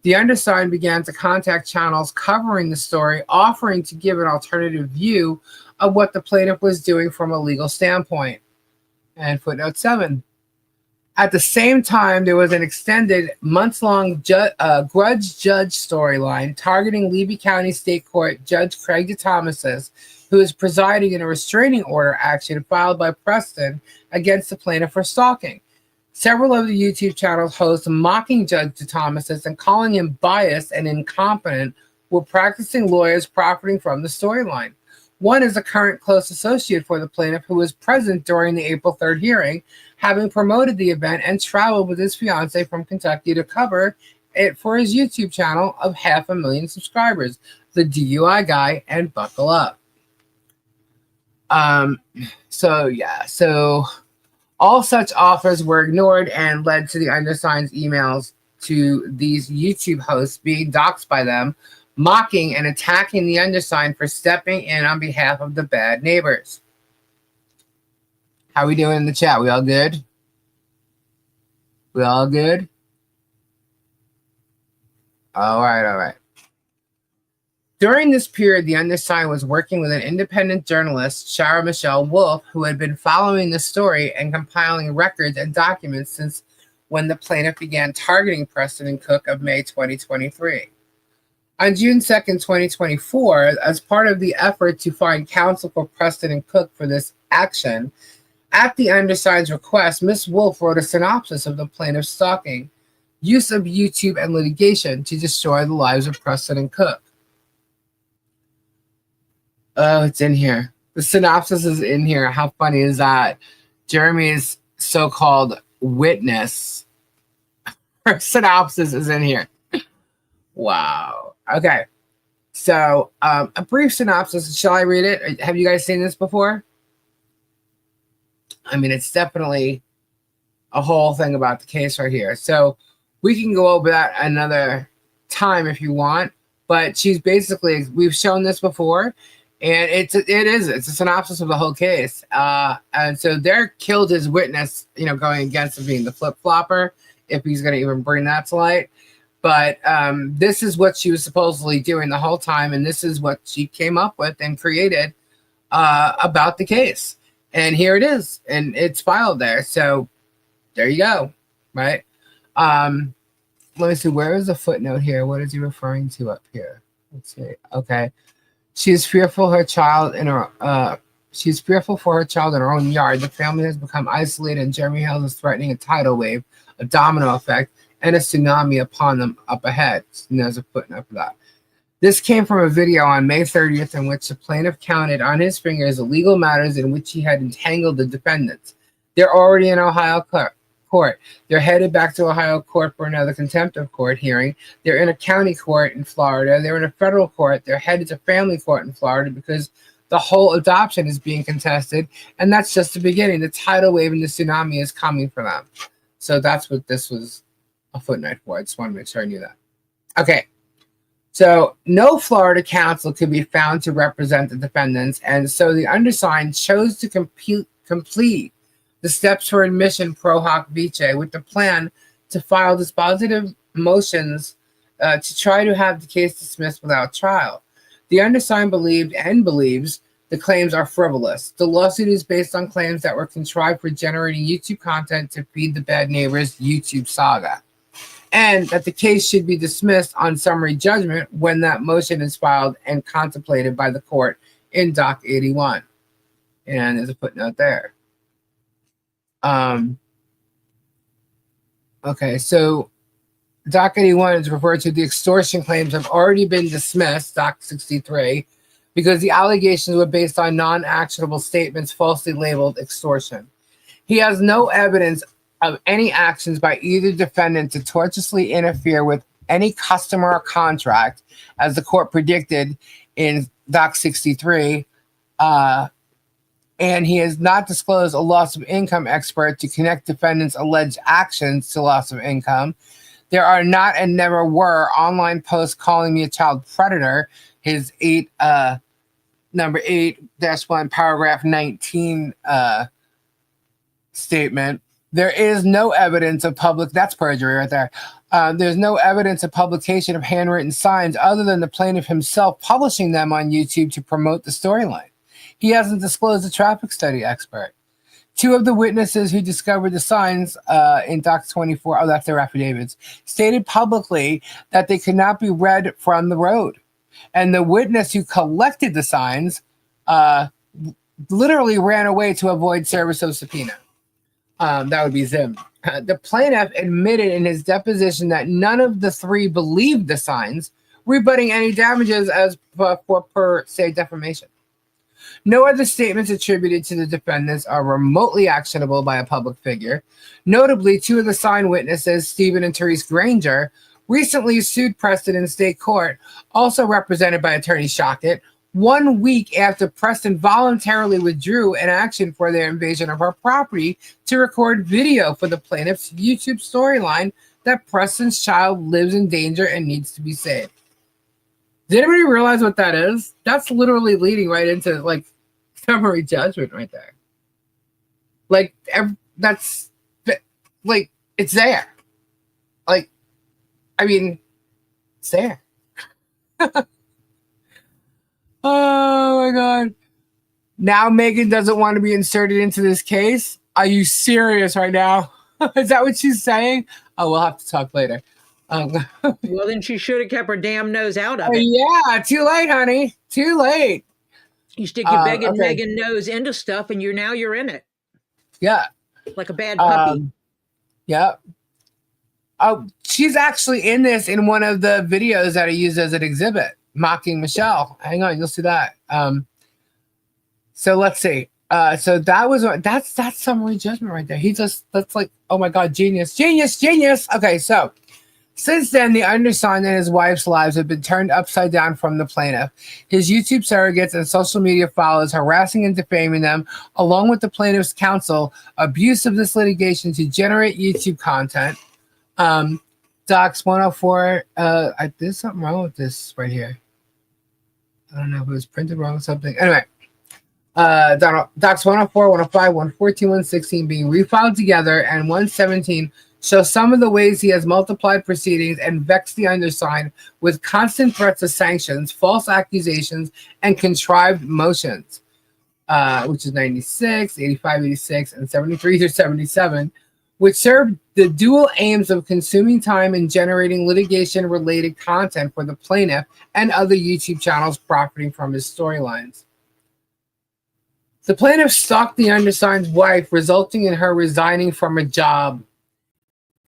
[SPEAKER 1] The undersigned began to contact channels covering the story, offering to give an alternative view of what the plaintiff was doing from a legal standpoint. And footnote 7. At the same time, there was an extended months-long grudge judge storyline targeting Levy County State Court Judge Craig DeThomas, who is presiding in a restraining order action filed by Preston against the plaintiff for stalking. Several of the YouTube channels hosts mocking Judge DeThomas and calling him biased and incompetent were practicing lawyers profiting from the storyline. One is a current close associate for the plaintiff who was present during the April 3rd hearing, having promoted the event and traveled with his fiance from Kentucky to cover it for his YouTube channel of 500,000 subscribers, The DUI Guy and Buckle Up. So all such offers were ignored and led to the undersigned's emails to these YouTube hosts being doxxed by them, mocking and attacking the undersigned for stepping in on behalf of the bad neighbors. How we doing in the chat? We all good? We all good? All right. During this period, the undersigned was working with an independent journalist, Shara Michelle Wolf, who had been following the story and compiling records and documents since when the plaintiff began targeting Preston and Cook of May 2023. On June 2nd, 2024, as part of the effort to find counsel for Preston and Cook for this action, at the undersigned's request, Ms. Wolf wrote a synopsis of the plaintiff's stalking, use of YouTube and litigation to destroy the lives of Preston and Cook. Oh, it's in here. The synopsis is in here. How funny is that? Jeremy's so-called witness. Her synopsis is in here. Wow. Okay. So, a brief synopsis. Shall I read it? Have you guys seen this before? I mean, it's definitely a whole thing about the case right here. So, we can go over that another time if you want. But she's basically, we've shown this before. And it's a synopsis of the whole case. And so they're killed his witness, going against him being the flip-flopper, if he's going to even bring that to light. But this is what she was supposedly doing the whole time, and this is what she came up with and created about the case. And here it is, and it's filed there. So there you go, right? Let me see, where is the footnote here? What is he referring to up here? Let's see. Okay. She's fearful for her child in her own yard. The family has become isolated, and Jeremy Hales is threatening a tidal wave, a domino effect, and a tsunami upon them up ahead. And there's a footnote for that. This came from a video on May 30th in which the plaintiff counted on his fingers the legal matters in which he had entangled the defendants. They're already in Ohio court. They're headed back to Ohio court for another contempt of court hearing. They're in a county court in Florida. They're in a federal court. They're headed to family court in Florida because the whole adoption is being contested, and that's just the beginning. The tidal wave and the tsunami is coming for them. So that's what this was a footnote for. I just want to make sure I knew that. Okay. So no Florida counsel could be found to represent the defendants, and so the undersigned chose to complete the steps for admission pro hoc vice with the plan to file dispositive motions to try to have the case dismissed without trial. The undersigned believed and believes the claims are frivolous. The lawsuit is based on claims that were contrived for generating YouTube content to feed the bad neighbors YouTube saga, and that the case should be dismissed on summary judgment when that motion is filed and contemplated by the court in Doc 81. And there's a footnote there. Okay, so Doc 81 is referred to the extortion claims have already been dismissed, Doc 63, because the allegations were based on non-actionable statements falsely labeled extortion. He has no evidence of any actions by either defendant to tortiously interfere with any customer or contract, as the court predicted in Doc 63, and he has not disclosed a loss of income expert to connect defendants' alleged actions to loss of income. There are not and never were online posts calling me a child predator, his number 8-1, paragraph 19 statement. There is no evidence of that's perjury right there. There's no evidence of publication of handwritten signs other than the plaintiff himself publishing them on YouTube to promote the storyline. He hasn't disclosed a traffic study expert. Two of the witnesses who discovered the signs in Doc 24, that's their affidavits, stated publicly that they could not be read from the road. And the witness who collected the signs literally ran away to avoid service of subpoena. That would be Zim. The plaintiff admitted in his deposition that none of the three believed the signs, rebutting any damages as for per se defamation. No other statements attributed to the defendants are remotely actionable by a public figure. Notably, two of the sign witnesses, Stephen and Therese Granger, recently sued Preston in state court, also represented by attorney Shockett, 1 week after Preston voluntarily withdrew an action for their invasion of her property to record video for the plaintiff's YouTube storyline that Preston's child lives in danger and needs to be saved. Did anybody realize what that is? That's literally leading right into like summary judgment right there. Like that's like it's there. Like, I mean, it's there. Oh my God. Now Megan doesn't want to be inserted into this case. Are you serious right now? Is that what she's saying? Oh, we'll have to talk later.
[SPEAKER 3] Well, then she should have kept her damn nose out of it.
[SPEAKER 1] Yeah, too late, honey. Too late.
[SPEAKER 3] You stick your Megan nose into stuff, and you're in it.
[SPEAKER 1] Yeah.
[SPEAKER 3] Like a bad puppy.
[SPEAKER 1] Yeah. Oh, she's actually in this in one of the videos that I used as an exhibit, mocking Michelle. Hang on, you'll see that. So let's see. So that's summary judgment right there. That's like, oh my God, genius. Okay, so since then, the undersigned and his wife's lives have been turned upside down from the plaintiff. His YouTube surrogates and social media followers harassing and defaming them, along with the plaintiff's counsel, abuse of this litigation to generate YouTube content. Docs 104, there's something wrong with this right here. I don't know if it was printed wrong or something. Anyway, Docs 104, 105, 114, 116 being refiled together, and 117 show some of the ways he has multiplied proceedings and vexed the undersigned with constant threats of sanctions, false accusations, and contrived motions, which is 96, 85, 86, and 73 through 77, which serve the dual aims of consuming time and generating litigation-related content for the plaintiff and other YouTube channels profiting from his storylines. The plaintiff stalked the undersigned's wife, resulting in her resigning from a job,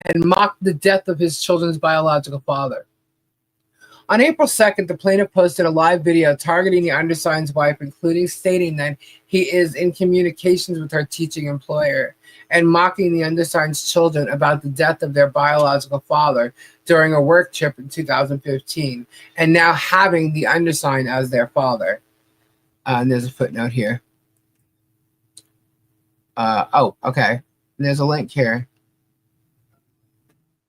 [SPEAKER 1] and mocked the death of his children's biological father. On April 2nd, the plaintiff posted a live video targeting the undersigned's wife, including stating that he is in communications with her teaching employer and mocking the undersigned's children about the death of their biological father during a work trip in 2015, and now having the undersigned as their father. And there's a footnote here. Okay. And there's a link here.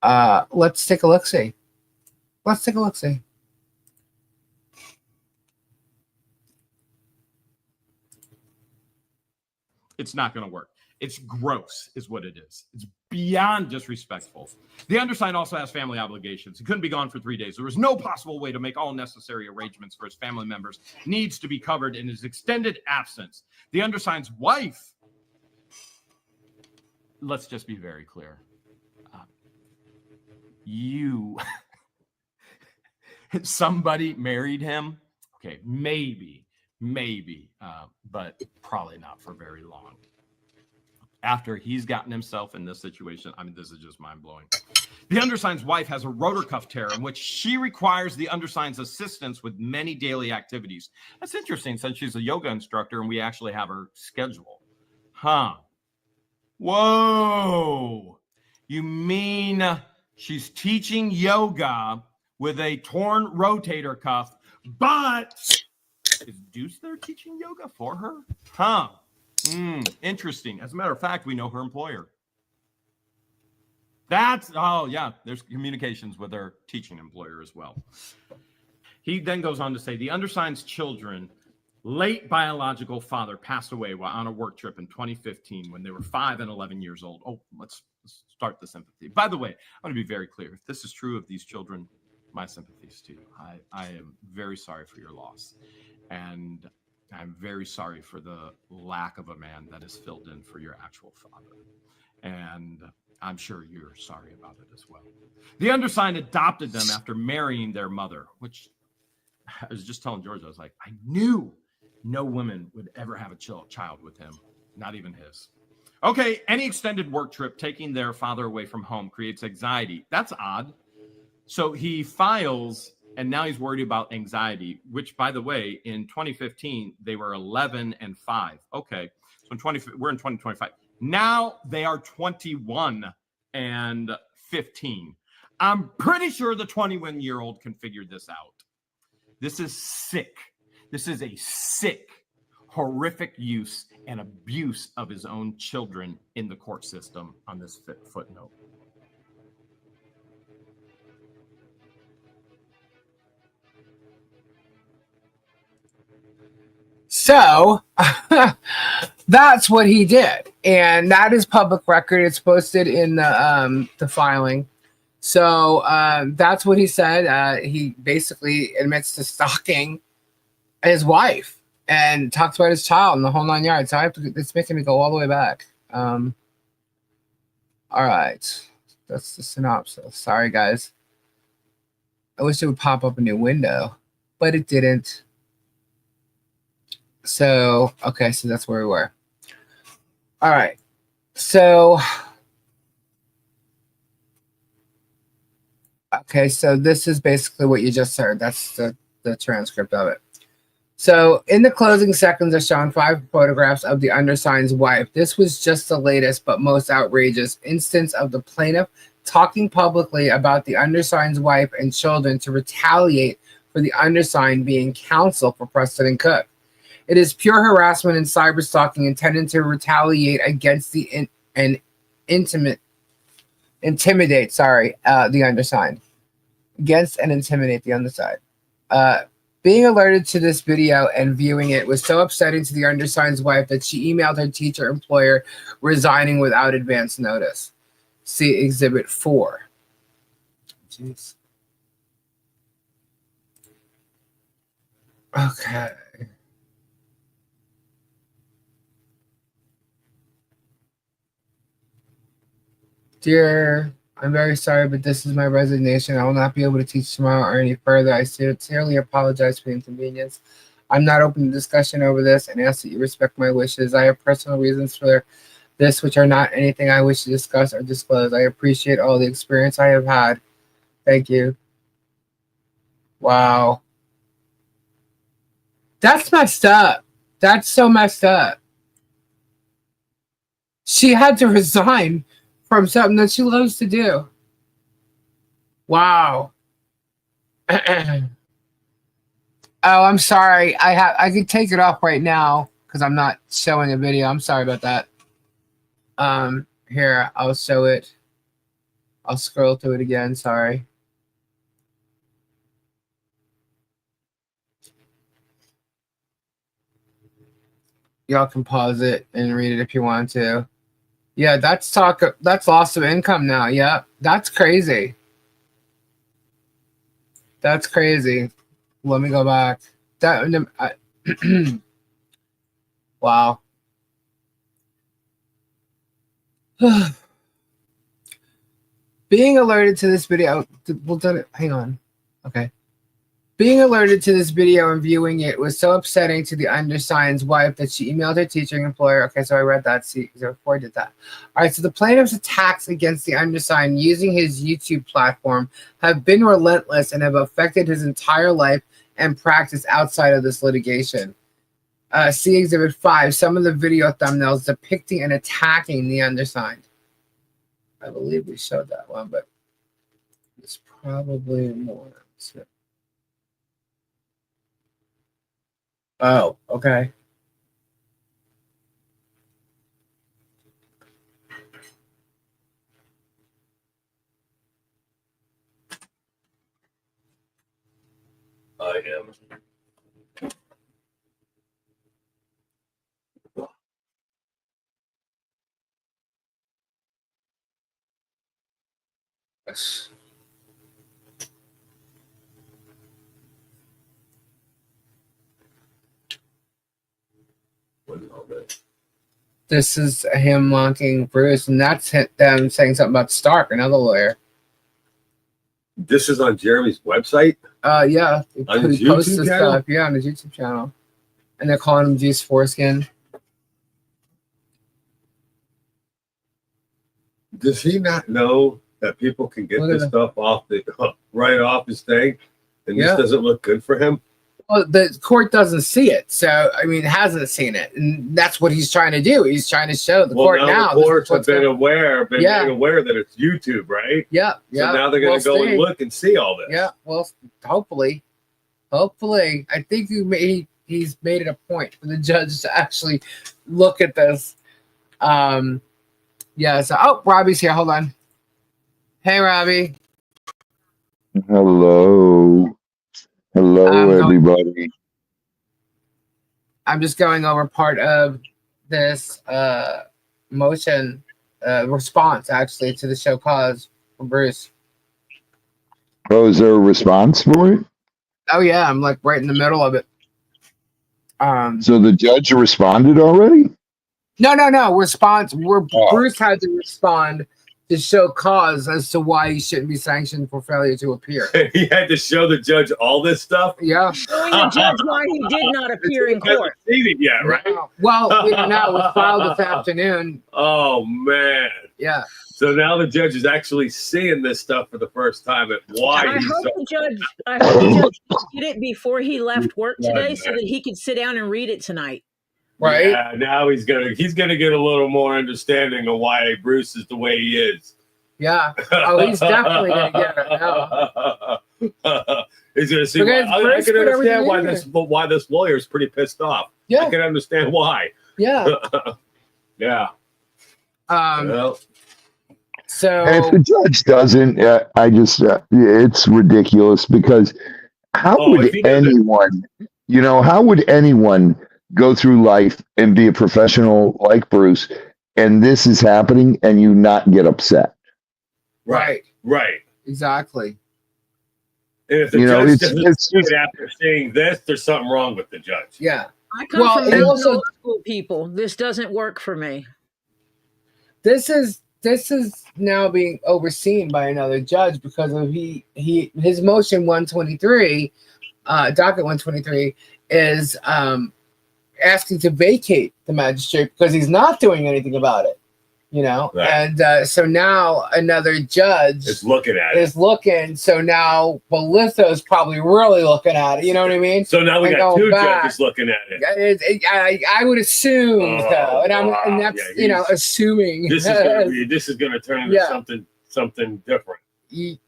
[SPEAKER 1] Let's take a look-see.
[SPEAKER 4] It's not going to work. It's gross, is what it is. It's beyond disrespectful. The undersigned also has family obligations. He couldn't be gone for 3 days. There was no possible way to make all necessary arrangements for his family members. Needs to be covered in his extended absence. The undersigned's wife, let's just be very clear. Somebody married him. Okay, maybe, but probably not for very long. After he's gotten himself in this situation, I mean, this is just mind-blowing. The undersigned's wife has a rotor cuff tear in which she requires the undersigned's assistance with many daily activities. That's interesting since she's a yoga instructor and we actually have her schedule. Huh. Whoa. You mean she's teaching yoga with a torn rotator cuff, but is Deuce there teaching yoga for her? Huh. Interesting. As a matter of fact, we know her employer. There's communications with her teaching employer as well. He then goes on to say, the undersigned's children, late biological father passed away while on a work trip in 2015 when they were 5 and 11 years old. Oh, let's start the sympathy. By the way, I want to be very clear. If this is true of these children, my sympathies to you. I am very sorry for your loss. And I'm very sorry for the lack of a man that is filled in for your actual father. And I'm sure you're sorry about it as well. The undersigned adopted them after marrying their mother, which I was just telling George, I was like, I knew no woman would ever have a child with him, not even his. Okay, any extended work trip taking their father away from home creates anxiety. That's odd. So he files, and now he's worried about anxiety, which, by the way, in 2015, they were 11 and 5. Okay, so we're in 2025. Now they are 21 and 15. I'm pretty sure the 21-year-old can figure this out. This is sick. This is a sick, horrific use and abuse of his own children in the court system on this footnote.
[SPEAKER 1] So that's what he did, and that is public record. It's posted in the filing. So that's what he said. He basically admits to stalking his wife and talks about his child and the whole 9 yards. So it's making me go all the way back. All right, that's the synopsis. Sorry, guys. I wish it would pop up a new window, but it didn't. So, okay, so that's where we were. All right. So, okay, so this is basically what you just heard. That's the transcript of it. So, in the closing seconds are shown 5 photographs of the undersigned's wife. This was just the latest but most outrageous instance of the plaintiff talking publicly about the undersigned's wife and children to retaliate for the undersigned being counsel for Preston and Cook. It is pure harassment and cyberstalking intended to retaliate against the intimidate the undersigned. Against and intimidate the undersigned. Being alerted to this video and viewing it was so upsetting to the undersigned's wife that she emailed her teacher employer resigning without advance notice. See Exhibit 4. Jeez. Okay. Dear, I'm very sorry, but this is my resignation. I will not be able to teach tomorrow or any further. I sincerely apologize for the inconvenience. I'm not open to discussion over this and ask that you respect my wishes. I have personal reasons for this, which are not anything I wish to discuss or disclose. I appreciate all the experience I have had. Thank you. Wow. That's messed up. That's so messed up. She had to resign from something that she loves to do. Wow. Oh, I'm sorry. I could take it off right now because I'm not showing a video. I'm sorry about that. Here, I'll show it. I'll scroll through it again. Sorry. Y'all can pause it and read it if you want to. Yeah, that's loss of income now. Yeah, that's crazy. That's crazy. Let me go back. Wow. Being alerted to this video. Hang on. Okay. Being alerted to this video and viewing it was so upsetting to the undersigned's wife that she emailed her teaching employer. Okay, so I read that. See, before I did that. All right, so the plaintiff's attacks against the undersigned using his YouTube platform have been relentless and have affected his entire life and practice outside of this litigation. See Exhibit 5, some of the video thumbnails depicting and attacking the undersigned. I believe we showed that one, but there's probably more. Oh, okay.
[SPEAKER 2] I am.
[SPEAKER 1] Yes. This is him mocking Bruce, and that's them saying something about Stark, another lawyer.
[SPEAKER 2] This is on Jeremy's website?
[SPEAKER 1] Yeah.
[SPEAKER 2] On his
[SPEAKER 1] He posts
[SPEAKER 2] YouTube
[SPEAKER 1] this
[SPEAKER 2] channel?
[SPEAKER 1] stuff. Yeah, on his YouTube channel. And they're calling him Juice Foreskin.
[SPEAKER 2] Does he not know that people can get this stuff off right off his thing? And this doesn't look good for him?
[SPEAKER 1] Well, the court doesn't see it, so I mean, hasn't seen it, and that's what he's trying to do. He's trying to show the court now.
[SPEAKER 2] The courts have been aware that it's YouTube, right?
[SPEAKER 1] Yeah,
[SPEAKER 2] yeah. So now they're going to go and look and see all this.
[SPEAKER 1] Yeah, well, hopefully, I think he's made it a point for the judge to actually look at this. Yeah. So, Robbie's here. Hold on. Hey, Robbie.
[SPEAKER 5] Hello. Everybody.
[SPEAKER 1] I'm just going over part of this motion response, actually, to the show cause from Bruce.
[SPEAKER 5] Oh, is there a response for it?
[SPEAKER 1] Oh, yeah. I'm like right in the middle of it.
[SPEAKER 5] So the judge responded already?
[SPEAKER 1] No. Response. Bruce had to respond to show cause as to why he shouldn't be sanctioned for failure to appear.
[SPEAKER 2] He had to show the judge all this stuff?
[SPEAKER 1] Yeah.
[SPEAKER 3] Showing the judge why he did not appear in court.
[SPEAKER 2] Seen it yet, right?
[SPEAKER 1] Well, we don't know. It was filed this afternoon.
[SPEAKER 2] Oh, man.
[SPEAKER 1] Yeah.
[SPEAKER 2] So now the judge is actually seeing this stuff for the first time. I hope
[SPEAKER 3] the judge did it before he left work today so that he could sit down and read it tonight.
[SPEAKER 1] Right.
[SPEAKER 2] Yeah, now he's gonna get a little more understanding of why Bruce is the way he is.
[SPEAKER 1] Yeah. Oh, he's definitely gonna get it now.
[SPEAKER 2] He's gonna see. I can understand why this lawyer is pretty pissed off.
[SPEAKER 1] Yeah.
[SPEAKER 2] I can understand why.
[SPEAKER 1] Yeah.
[SPEAKER 2] Yeah.
[SPEAKER 5] So if the judge doesn't, it's ridiculous because how would anyone go through life and be a professional like Bruce, and this is happening, and you not get upset?
[SPEAKER 2] Right.
[SPEAKER 1] Exactly.
[SPEAKER 2] And if the judge doesn't see it after seeing this, there's something wrong with the judge.
[SPEAKER 1] Yeah.
[SPEAKER 3] I come from middle school people. This doesn't work for me.
[SPEAKER 1] This is now being overseen by another judge because of his motion 123, docket 123 is asking to vacate the magistrate because he's not doing anything about it.
[SPEAKER 2] Right.
[SPEAKER 1] And so now another judge
[SPEAKER 2] is looking at it.
[SPEAKER 1] So now Belitho's probably really looking at it. You know what I mean?
[SPEAKER 2] So now we got two judges looking at it.
[SPEAKER 1] I would assume so, and that's assuming
[SPEAKER 2] this is going to turn into something different.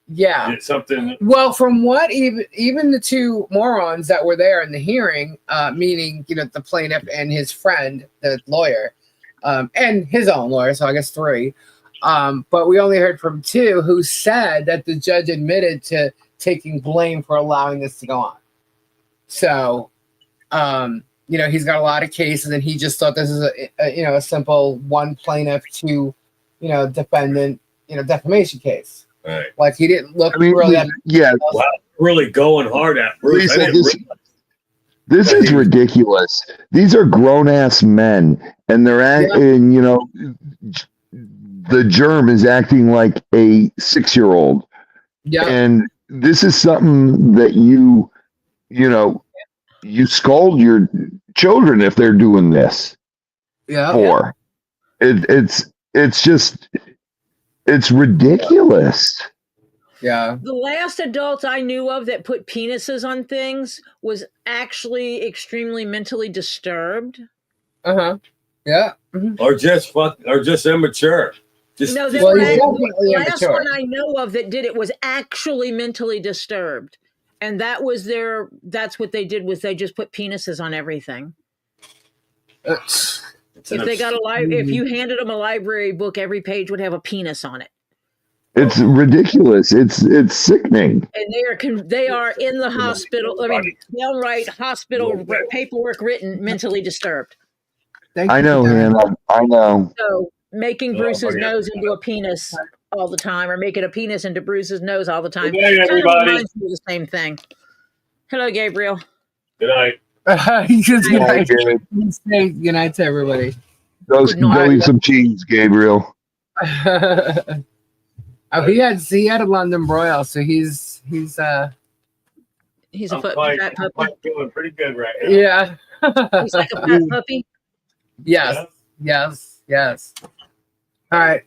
[SPEAKER 1] Yeah,
[SPEAKER 2] something.
[SPEAKER 1] Well, from what even the two morons that were there in the hearing, meaning the plaintiff and his friend, the lawyer, and his own lawyer, so I guess three. But we only heard from two who said that the judge admitted to taking blame for allowing this to go on. So, he's got a lot of cases, and he just thought this is a simple one plaintiff, two, defendant,
[SPEAKER 2] defamation case.
[SPEAKER 1] Right. Like he didn't look really at
[SPEAKER 2] wow, really going hard at Bruce.
[SPEAKER 5] This is ridiculous. These are grown ass men, and they're acting. The germ is acting like a 6-year-old.
[SPEAKER 1] Yeah,
[SPEAKER 5] and this is something that you scold your children if they're doing this.
[SPEAKER 1] Yeah,
[SPEAKER 5] for it's ridiculous.
[SPEAKER 1] Yeah.
[SPEAKER 3] The last adult I knew of that put penises on things was actually extremely mentally disturbed.
[SPEAKER 1] Yeah. Mm-hmm.
[SPEAKER 2] Or just immature.
[SPEAKER 3] The last one I know of that did it was actually mentally disturbed, and that's what they did, was they just put penises on everything. If you handed them a library book, every page would have a penis on it.
[SPEAKER 5] It's ridiculous. It's sickening.
[SPEAKER 3] And they are in the hospital. I mean, downright hospital paperwork written, mentally disturbed.
[SPEAKER 5] I know, Hannah. I know.
[SPEAKER 3] So making Bruce's nose into a penis all the time, or making a penis into Bruce's nose all the time.
[SPEAKER 2] Good night, everybody.
[SPEAKER 3] Kind of the same thing. Hello, Gabriel.
[SPEAKER 2] Good night.
[SPEAKER 1] Good night to everybody.
[SPEAKER 5] Go eat some cheese, Gabriel.
[SPEAKER 1] He had a London broil, so he's a
[SPEAKER 3] fat puppy.
[SPEAKER 2] I'm feeling pretty good right now.
[SPEAKER 1] Yeah.
[SPEAKER 3] He's like a fat puppy.
[SPEAKER 1] Yes. All right.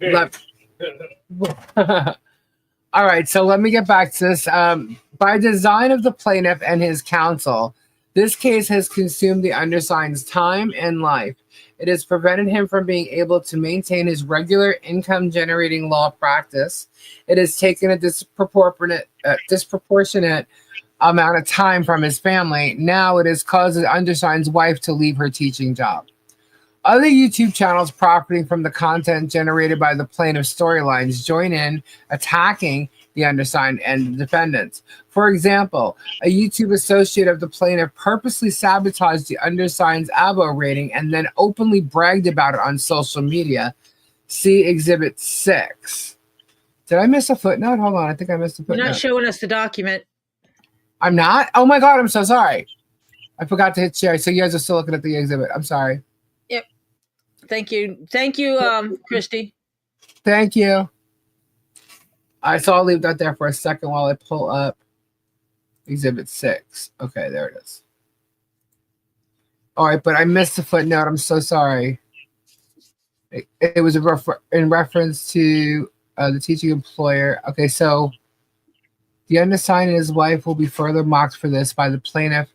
[SPEAKER 1] All right. So let me get back to this. By design of the plaintiff and his counsel, this case has consumed the undersigned's time and life. It has prevented him from being able to maintain his regular income-generating law practice. It has taken a disproportionate amount of time from his family. Now it has caused the undersigned's wife to leave her teaching job. Other YouTube channels profiting from the content generated by the plaintiff's storylines join in attacking the undersigned and the defendants. For example, a YouTube associate of the plaintiff purposely sabotaged the undersigned's ABO rating and then openly bragged about it on social media. See Exhibit 6. Did I miss a footnote? Hold on, I think I missed a footnote.
[SPEAKER 3] You're not showing us the document.
[SPEAKER 1] I'm not? Oh my God, I'm so sorry. I forgot to hit share. So you guys are still looking at the exhibit. I'm sorry.
[SPEAKER 3] Yep. Thank you, Christy.
[SPEAKER 1] Thank you. So I'll leave that there for a second while I pull up Exhibit 6. Okay, there it is. All right, but I missed the footnote. I'm so sorry. It was in reference to the teaching employer. Okay, so the undersigned and his wife will be further mocked for this by the plaintiff.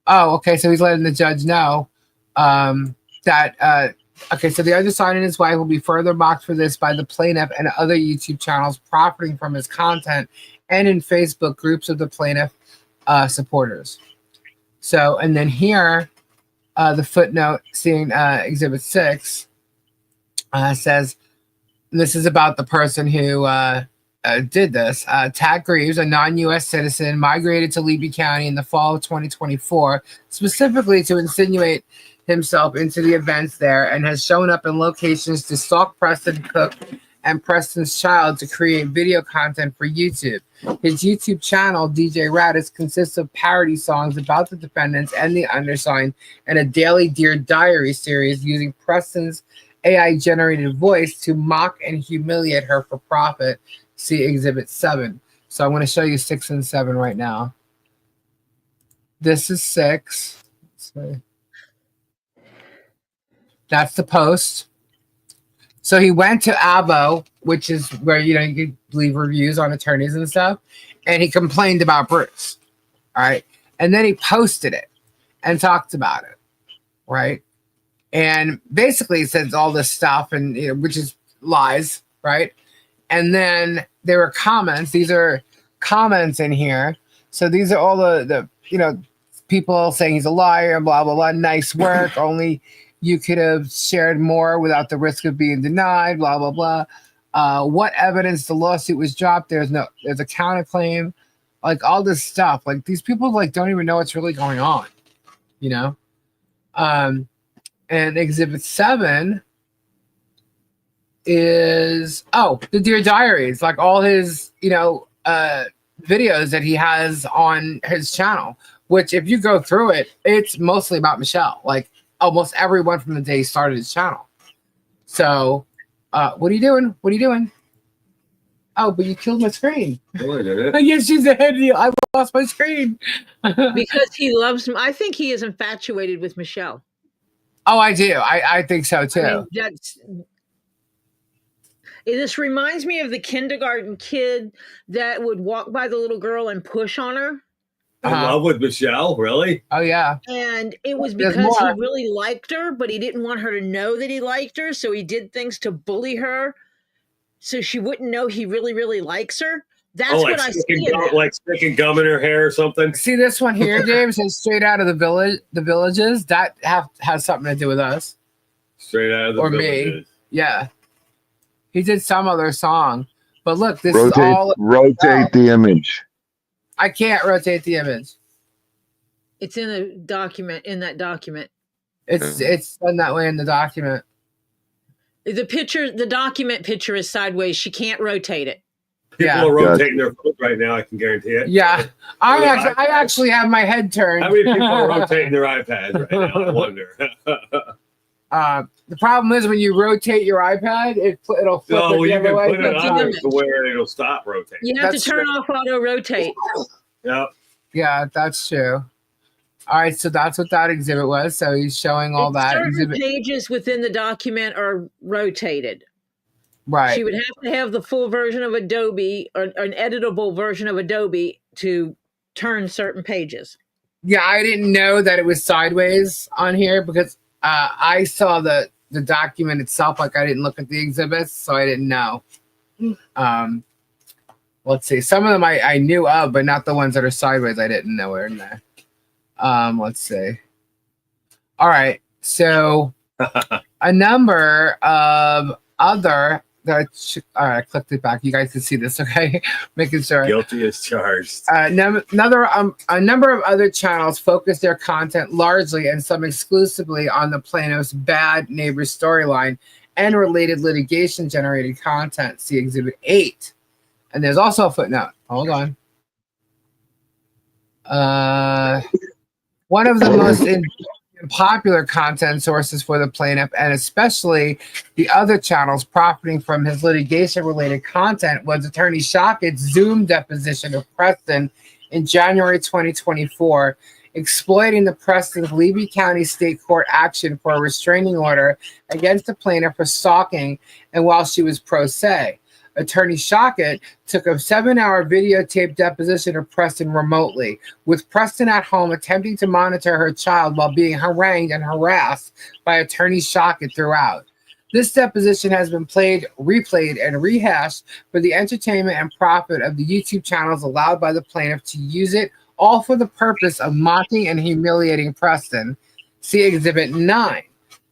[SPEAKER 1] Oh, okay, so he's letting the judge know that okay, so the undersigned and his wife will be further mocked for this by the plaintiff and other YouTube channels profiting from his content, and in Facebook groups of the plaintiff supporters. So, and then here, the footnote, seeing Exhibit 6, says, this is about the person who did this. Tad Greaves, a non-U.S. citizen, migrated to Levy County in the fall of 2024, specifically to insinuate himself into the events there, and has shown up in locations to stalk Preston Cook and Preston's child to create video content for YouTube. His YouTube channel, DJ Radis, consists of parody songs about the defendants and the undersigned, and a daily Dear Diary series using Preston's AI-generated voice to mock and humiliate her for profit. See Exhibit 7. So I'm going to show you 6 and 7 right now. This is 6. Let's see. That's the post. So he went to Avo, which is where you can leave reviews on attorneys and stuff, and he complained about Bruce. All right, and then he posted it and talked about it, right? And basically says all this stuff, and which is lies, right? And then there were comments. These are comments in here. So these are all the people saying he's a liar, blah blah blah. Nice work. Only you could have shared more without the risk of being denied. Blah blah blah. What evidence the lawsuit was dropped? There's a counterclaim. Like all this stuff. Like these people don't even know what's really going on. And Exhibit 7 is the Dear Diaries, like all his videos that he has on his channel, which if you go through it, it's mostly about Michelle, like almost everyone from the day he started his channel. So what are you doing? Oh, but you killed my screen.
[SPEAKER 2] Oh, I did it.
[SPEAKER 1] Yes, she's ahead of you. I lost my screen.
[SPEAKER 3] Because he loves him. I think he is infatuated with Michelle.
[SPEAKER 1] Oh, I do. I think so too.
[SPEAKER 3] This reminds me of the kindergarten kid that would walk by the little girl and push on her.
[SPEAKER 2] In love with Michelle, really?
[SPEAKER 1] Oh yeah.
[SPEAKER 3] And it was because he really liked her, but he didn't want her to know that he liked her, so he did things to bully her, so she wouldn't know he really, really likes her. That's what I see.
[SPEAKER 2] Like sticking gum in her hair or something.
[SPEAKER 1] See this one here, James, says straight out of the villages. That has something to do with us.
[SPEAKER 2] Straight out of the villages.
[SPEAKER 1] Me. Yeah. He did some other song. But look, this
[SPEAKER 5] is all rotate the image.
[SPEAKER 1] I can't rotate the image.
[SPEAKER 3] It's in a document, that document.
[SPEAKER 1] It's done that way in the document.
[SPEAKER 3] The document picture is sideways. She can't rotate it.
[SPEAKER 2] People are rotating their foot right now, I can guarantee it.
[SPEAKER 1] Yeah. I actually have my head turned.
[SPEAKER 2] How many people are rotating their iPads right now? I wonder.
[SPEAKER 1] The problem is when you rotate your iPad, it'll flip the other way.
[SPEAKER 2] Put it on to where it'll stop rotating.
[SPEAKER 3] You have to turn off auto rotate.
[SPEAKER 2] Yeah.
[SPEAKER 1] Yeah, that's true. All right, so that's what that exhibit was. So he's showing all that.
[SPEAKER 3] Certain pages within the document are rotated.
[SPEAKER 1] Right.
[SPEAKER 3] She would have to have the full version of Adobe or an editable version of Adobe to turn certain pages.
[SPEAKER 1] Yeah, I didn't know that it was sideways on here because I saw the document itself. Like I didn't look at the exhibits, so I didn't know. Let's see. Some of them I knew of, but not the ones that are sideways. I didn't know were in there. Let's see. All right. So a number of other all right, I clicked it back. You guys can see this, okay? Making sure.
[SPEAKER 2] Guilty as charged.
[SPEAKER 1] A number of other channels focus their content largely and some exclusively on the plaintiff's bad neighbor storyline and related litigation-generated content. See Exhibit 8. And there's also a footnote. Hold on. One of the most popular content sources for the plaintiff, and especially the other channels profiting from his litigation-related content, was attorney Shockett's Zoom deposition of Preston in January 2024, exploiting the Preston's Levy County State Court action for a restraining order against the plaintiff for stalking, and while she was pro se. Attorney Shockett took a 7-hour videotape deposition of Preston remotely, with Preston at home attempting to monitor her child while being harangued and harassed by Attorney Shockett throughout. This deposition has been played, replayed, and rehashed for the entertainment and profit of the YouTube channels allowed by the plaintiff to use it, all for the purpose of mocking and humiliating Preston. See Exhibit 9.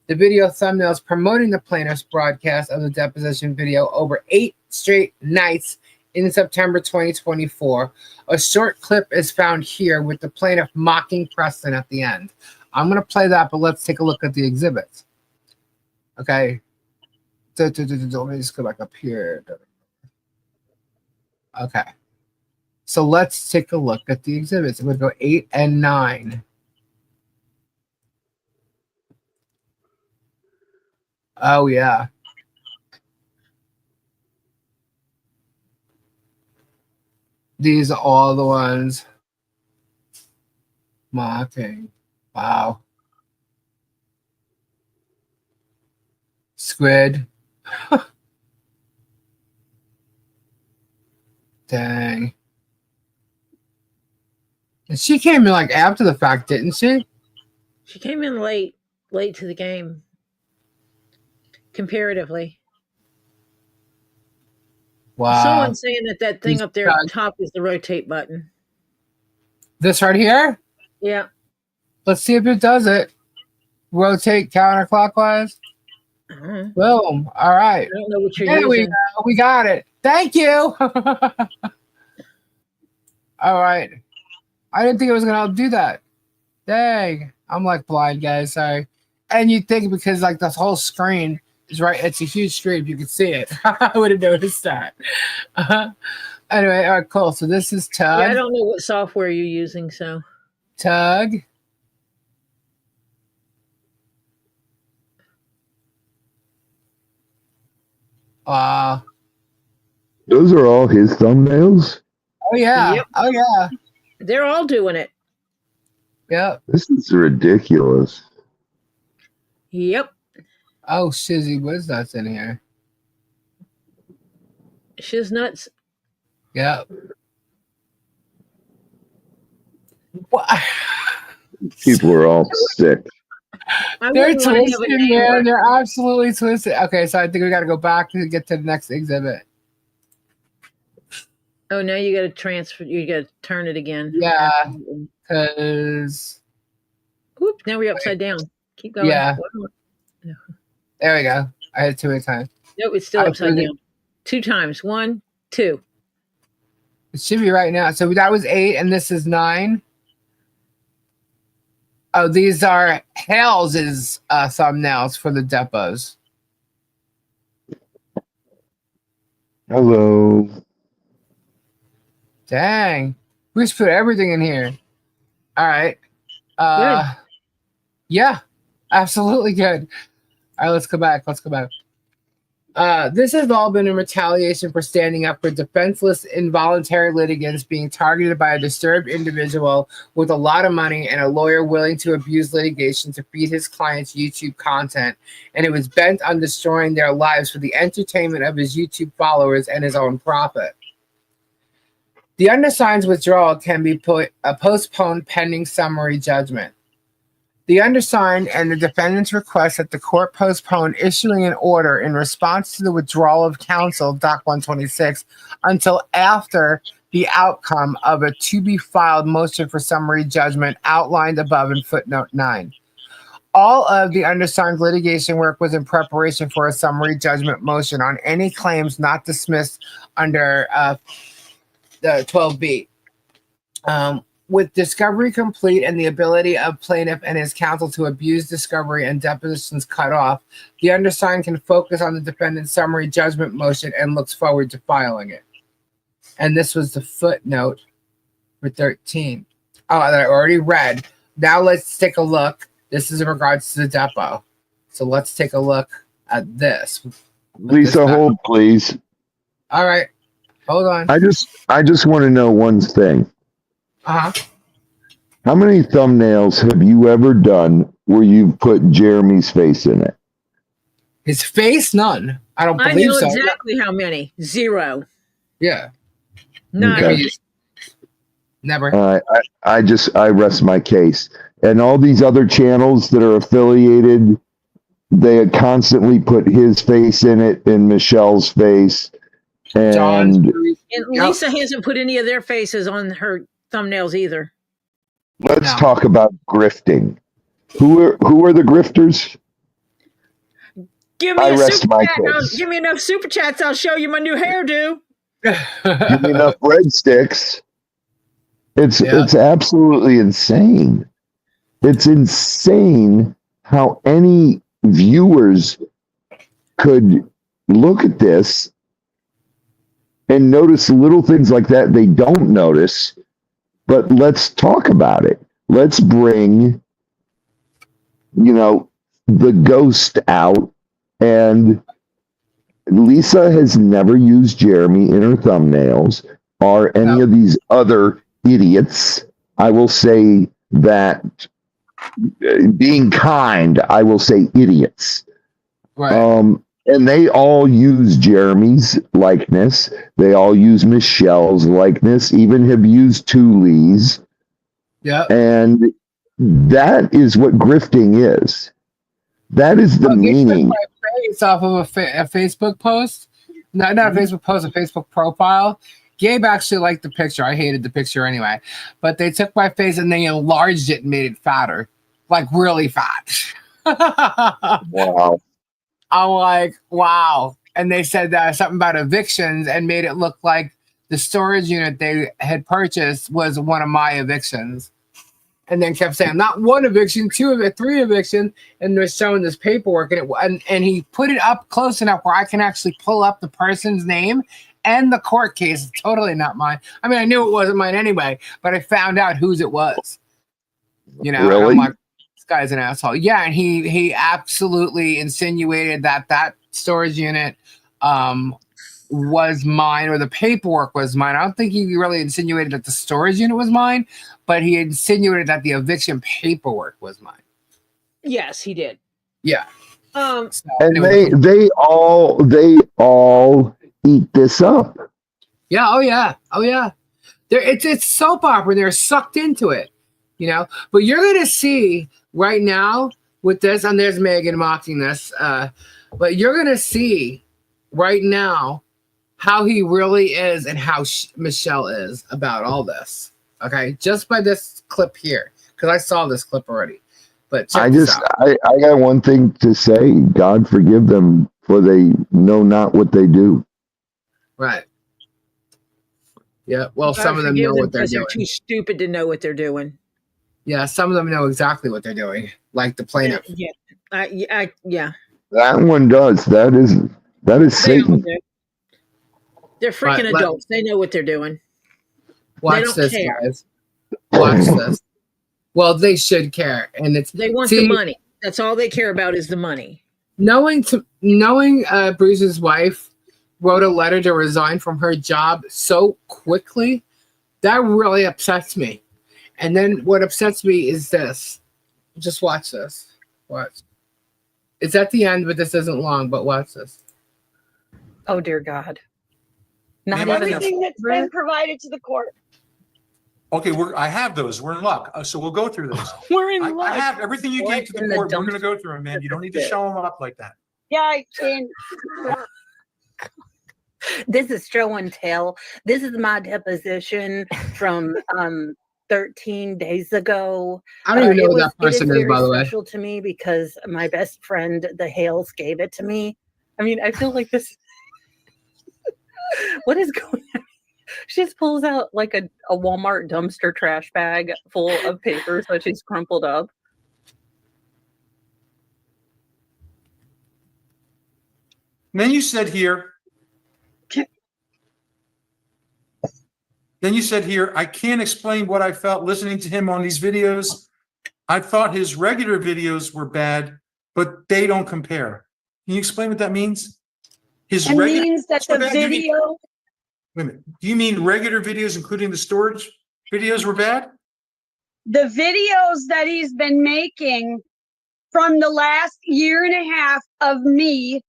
[SPEAKER 1] The video thumbnails promoting the plaintiff's broadcast of the deposition video over 8 straight nights in September 2024. A short clip is found here with the plaintiff mocking Preston at the end. I'm going to play that, but let's take a look at the exhibits. Okay. Let me just go back up here. Okay. So let's take a look at the exhibits. I'm going to go 8 and 9. Oh, yeah. These are all the ones mocking. Wow. Squid. Dang. And she came in like after the fact, didn't she?
[SPEAKER 3] She came in late to the game, comparatively.
[SPEAKER 1] Wow.
[SPEAKER 3] Someone's saying that thing up there at the top is the rotate button.
[SPEAKER 1] This right here?
[SPEAKER 3] Yeah.
[SPEAKER 1] Let's see if it does it. Rotate counterclockwise. Boom. All right.
[SPEAKER 3] I don't know what you're
[SPEAKER 1] there
[SPEAKER 3] using.
[SPEAKER 1] We got it. Thank you. All right. I didn't think it was going to do that. Dang. I'm like blind, guys. Sorry. And you'd think because like this whole screen is right. It's a huge screen. If you could see it. I would have noticed that. Anyway, all right, cool. So this is Tug.
[SPEAKER 3] Yeah, I don't know what software you're using, so.
[SPEAKER 1] Tug.
[SPEAKER 5] Those are all his thumbnails?
[SPEAKER 1] Oh, yeah.
[SPEAKER 3] Yep.
[SPEAKER 1] Oh, yeah.
[SPEAKER 3] They're all doing it.
[SPEAKER 1] Yep.
[SPEAKER 5] This is ridiculous.
[SPEAKER 3] Yep.
[SPEAKER 1] Oh, Shizzy, what is that in here?
[SPEAKER 3] Shiz nuts.
[SPEAKER 1] Yep. What?
[SPEAKER 5] People are all sick.
[SPEAKER 1] They're twisted, man. They're absolutely twisted. Okay, so I think we got to go back to get to the next exhibit.
[SPEAKER 3] Oh, now you got to transfer. You got to turn it again.
[SPEAKER 1] Yeah, because.
[SPEAKER 3] Oop! Now we're upside down. Keep going.
[SPEAKER 1] Yeah. There we go. I had 2 times.
[SPEAKER 3] Nope, it's still upside down. 2 times. 1, 2.
[SPEAKER 1] It should be right now. So that was 8, and this is 9. Oh, these are Hales' thumbnails for the depots.
[SPEAKER 5] Hello.
[SPEAKER 1] Dang. We just put everything in here. All right.
[SPEAKER 3] Good.
[SPEAKER 1] Yeah, absolutely good. All right, let's go back. This has all been in retaliation for standing up for defenseless, involuntary litigants being targeted by a disturbed individual with a lot of money and a lawyer willing to abuse litigation to feed his clients' YouTube content. And it was bent on destroying their lives for the entertainment of his YouTube followers and his own profit. The undersigned's withdrawal can be postponed pending summary judgment. The undersigned and the defendants request that the court postpone issuing an order in response to the withdrawal of counsel, Doc 126, until after the outcome of a to-be-filed motion for summary judgment outlined above in footnote 9. All of the undersigned litigation work was in preparation for a summary judgment motion on any claims not dismissed under the 12B. With discovery complete and the ability of plaintiff and his counsel to abuse discovery and depositions cut off, the undersigned can focus on the defendant's summary judgment motion and looks forward to filing it. And this was the footnote for 13. Oh, that I already read. Now let's take a look. This is in regards to the depot. So let's take a look at this.
[SPEAKER 5] Lisa, hold, please.
[SPEAKER 1] All right. Hold on.
[SPEAKER 5] I just want to know one thing.
[SPEAKER 1] Uh-huh.
[SPEAKER 5] How many thumbnails have you ever done where you put Jeremy's face in it?
[SPEAKER 1] His face? None. I don't believe so.
[SPEAKER 3] I know exactly how many. 0.
[SPEAKER 1] Yeah.
[SPEAKER 3] None.
[SPEAKER 5] Okay.
[SPEAKER 1] Never.
[SPEAKER 5] I rest my case. And all these other channels that are affiliated, they constantly put his face in it and Michelle's face. And
[SPEAKER 3] Lisa hasn't put any of their faces on her thumbnails either.
[SPEAKER 5] Let's talk about grifting. Who are the grifters?
[SPEAKER 3] Give me give me enough super chats, I'll show you my new hairdo.
[SPEAKER 5] Give me enough breadsticks. It's absolutely insane. It's insane how any viewers could look at this and notice little things like that they don't notice. But let's talk about it. Let's bring, the ghost out. And Lisa has never used Jeremy in her thumbnails or any of these other idiots. I will say that, being kind, I will say idiots.
[SPEAKER 1] Right.
[SPEAKER 5] And they all use Jeremy's likeness. They all use Michelle's likeness, even have used Tulee's.
[SPEAKER 1] Yeah.
[SPEAKER 5] And that is what grifting is. That is the meaning.
[SPEAKER 1] They took my face off of a Facebook post. Not a Facebook post, a Facebook profile. Gabe actually liked the picture. I hated the picture anyway. But they took my face and they enlarged it and made it fatter. Like really fat.
[SPEAKER 5] Wow.
[SPEAKER 1] I'm like, wow. And they said something about evictions and made it look like the storage unit they had purchased was one of my evictions. And then kept saying, not one eviction, three evictions. And they're showing this paperwork. And he put it up close enough where I can actually pull up the person's name and the court case. It's totally not mine. I mean, I knew it wasn't mine anyway, but I found out whose it was. You know,
[SPEAKER 5] really?
[SPEAKER 1] I'm like, this guy's an asshole. Yeah, and he absolutely insinuated that storage unit was mine, or the paperwork was mine. I don't think he really insinuated that the storage unit was mine, but he insinuated that the eviction paperwork was mine.
[SPEAKER 3] Yes, he did.
[SPEAKER 1] Yeah.
[SPEAKER 5] And they all eat this up.
[SPEAKER 1] Yeah. Oh yeah. It's soap opera. They're sucked into it, you know. But you're gonna see right now with this, and there's Megan mocking this. But you're gonna see right now how he really is and how Michelle is about all this. Okay, just by this clip here, because I saw this clip already. But I
[SPEAKER 5] got one thing to say. God forgive them, for they know not what they do.
[SPEAKER 1] Right. Yeah. Well, some of them know what they're doing.
[SPEAKER 3] They're too stupid to know what they're doing.
[SPEAKER 1] Yeah, some of them know exactly what they're doing, like the plaintiff.
[SPEAKER 3] Yeah.
[SPEAKER 5] That one does. That is Satan.
[SPEAKER 3] They're freaking adults. They know what they're doing.
[SPEAKER 1] Watch this, guys. Watch this. Well, they should care, and
[SPEAKER 3] they want the money. That's all they care about is the money.
[SPEAKER 1] Knowing Bruce's wife wrote a letter to resign from her job so quickly, that really upsets me. And then what upsets me is this. Just watch this. Watch. It's at the end, but this isn't long. But watch this.
[SPEAKER 6] Oh dear God.
[SPEAKER 7] Not everything that's been provided to the court. Okay, I have those. We're in luck. So we'll go through this.
[SPEAKER 3] We're in luck.
[SPEAKER 7] I have everything you gave to the court. We're going to go through them, man. You don't need to show them up like that.
[SPEAKER 6] Yeah, I can. This is show and tell. This is my deposition from 13 days ago.
[SPEAKER 1] I don't even know who that person is, by the way.
[SPEAKER 6] It's special to me because my best friend, the Hales, gave it to me. I mean, I feel like this. What is going on? She just pulls out like a Walmart dumpster trash bag full of papers that she's crumpled up.
[SPEAKER 7] And then you said here, I can't explain what I felt listening to him on these videos. I thought his regular videos were bad, but they don't compare. Can you explain what that means?
[SPEAKER 6] It means that the video...
[SPEAKER 7] Wait a minute. Do you mean regular videos, including the storage videos, were bad?
[SPEAKER 6] The videos that he's been making from the last year and a half of me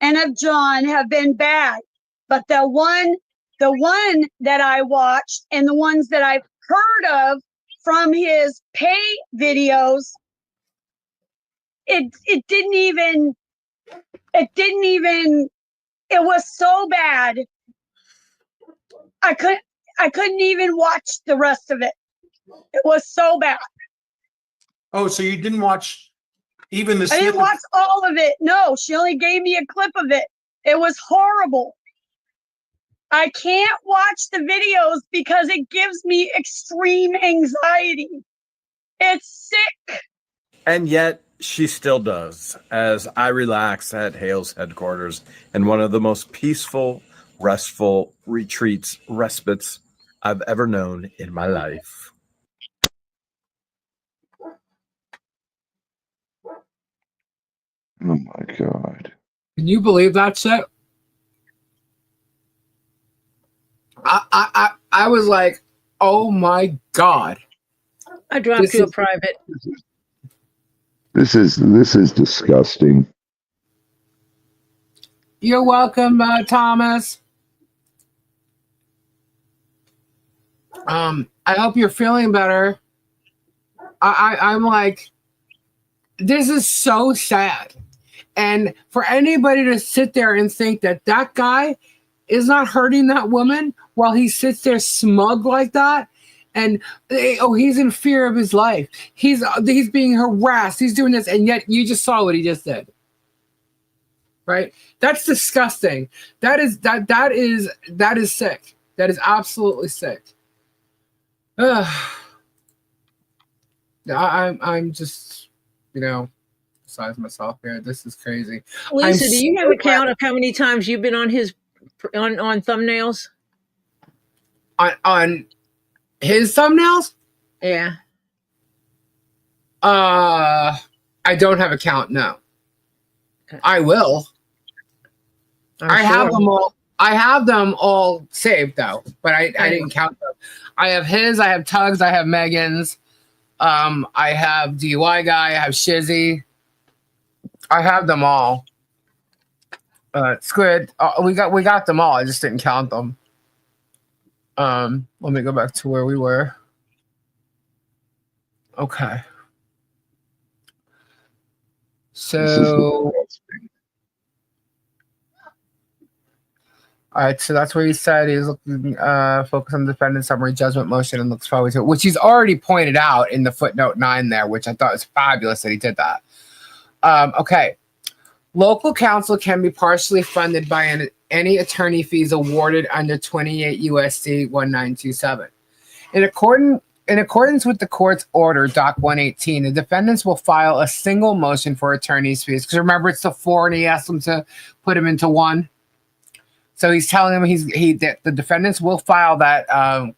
[SPEAKER 6] and of John have been bad. But the one that I watched and the ones that I've heard of from his pay videos, it was so bad. I couldn't even watch the rest of it. It was so bad.
[SPEAKER 7] Oh, so you didn't watch even the...
[SPEAKER 6] I didn't watch all of it. No, she only gave me a clip of it. It was horrible. I can't watch the videos because it gives me extreme anxiety. It's sick.
[SPEAKER 8] And yet she still does, as I relax at Hales headquarters in one of the most peaceful, restful respites I've ever known in my life.
[SPEAKER 5] Oh my God.
[SPEAKER 1] Can you believe that shit? I was like, oh my God.
[SPEAKER 3] I dropped you a private.
[SPEAKER 5] This is disgusting.
[SPEAKER 1] You're welcome, Thomas. I hope you're feeling better. I'm like, this is so sad. And for anybody to sit there and think that that guy is not hurting that woman while he sits there smug like that, and he's in fear of his life. He's being harassed. He's doing this, and yet you just saw what he just did. Right? That's disgusting. That is sick. That is absolutely sick. I'm just, besides myself here. This is crazy.
[SPEAKER 3] Lisa, do you have a count of how many times you've been on his on thumbnails?
[SPEAKER 1] On his thumbnails?
[SPEAKER 3] Yeah.
[SPEAKER 1] I don't have a count. No. Okay. I will. I have them all. I have them all saved though, but I didn't count them. I have his. I have Tugs. I have Megan's. I have DUI guy. I have Shizzy. I have them all. Squid. We got them all. I just didn't count them. Let me go back to where we were. Okay. So. All right, so that's where he said he's looking focus on the defendant's summary judgment motion and looks forward to it, which he's already pointed out in the footnote 9 there, which I thought was fabulous that he did that. Okay. Local counsel can be partially funded by any attorney fees awarded under 28 U.S.C. 1927. In accordance with the court's order, Doc 118, the defendants will file a single motion for attorney's fees. Because remember, it's the 4, and he asked them to put them into 1. So he's telling them that the defendants will file that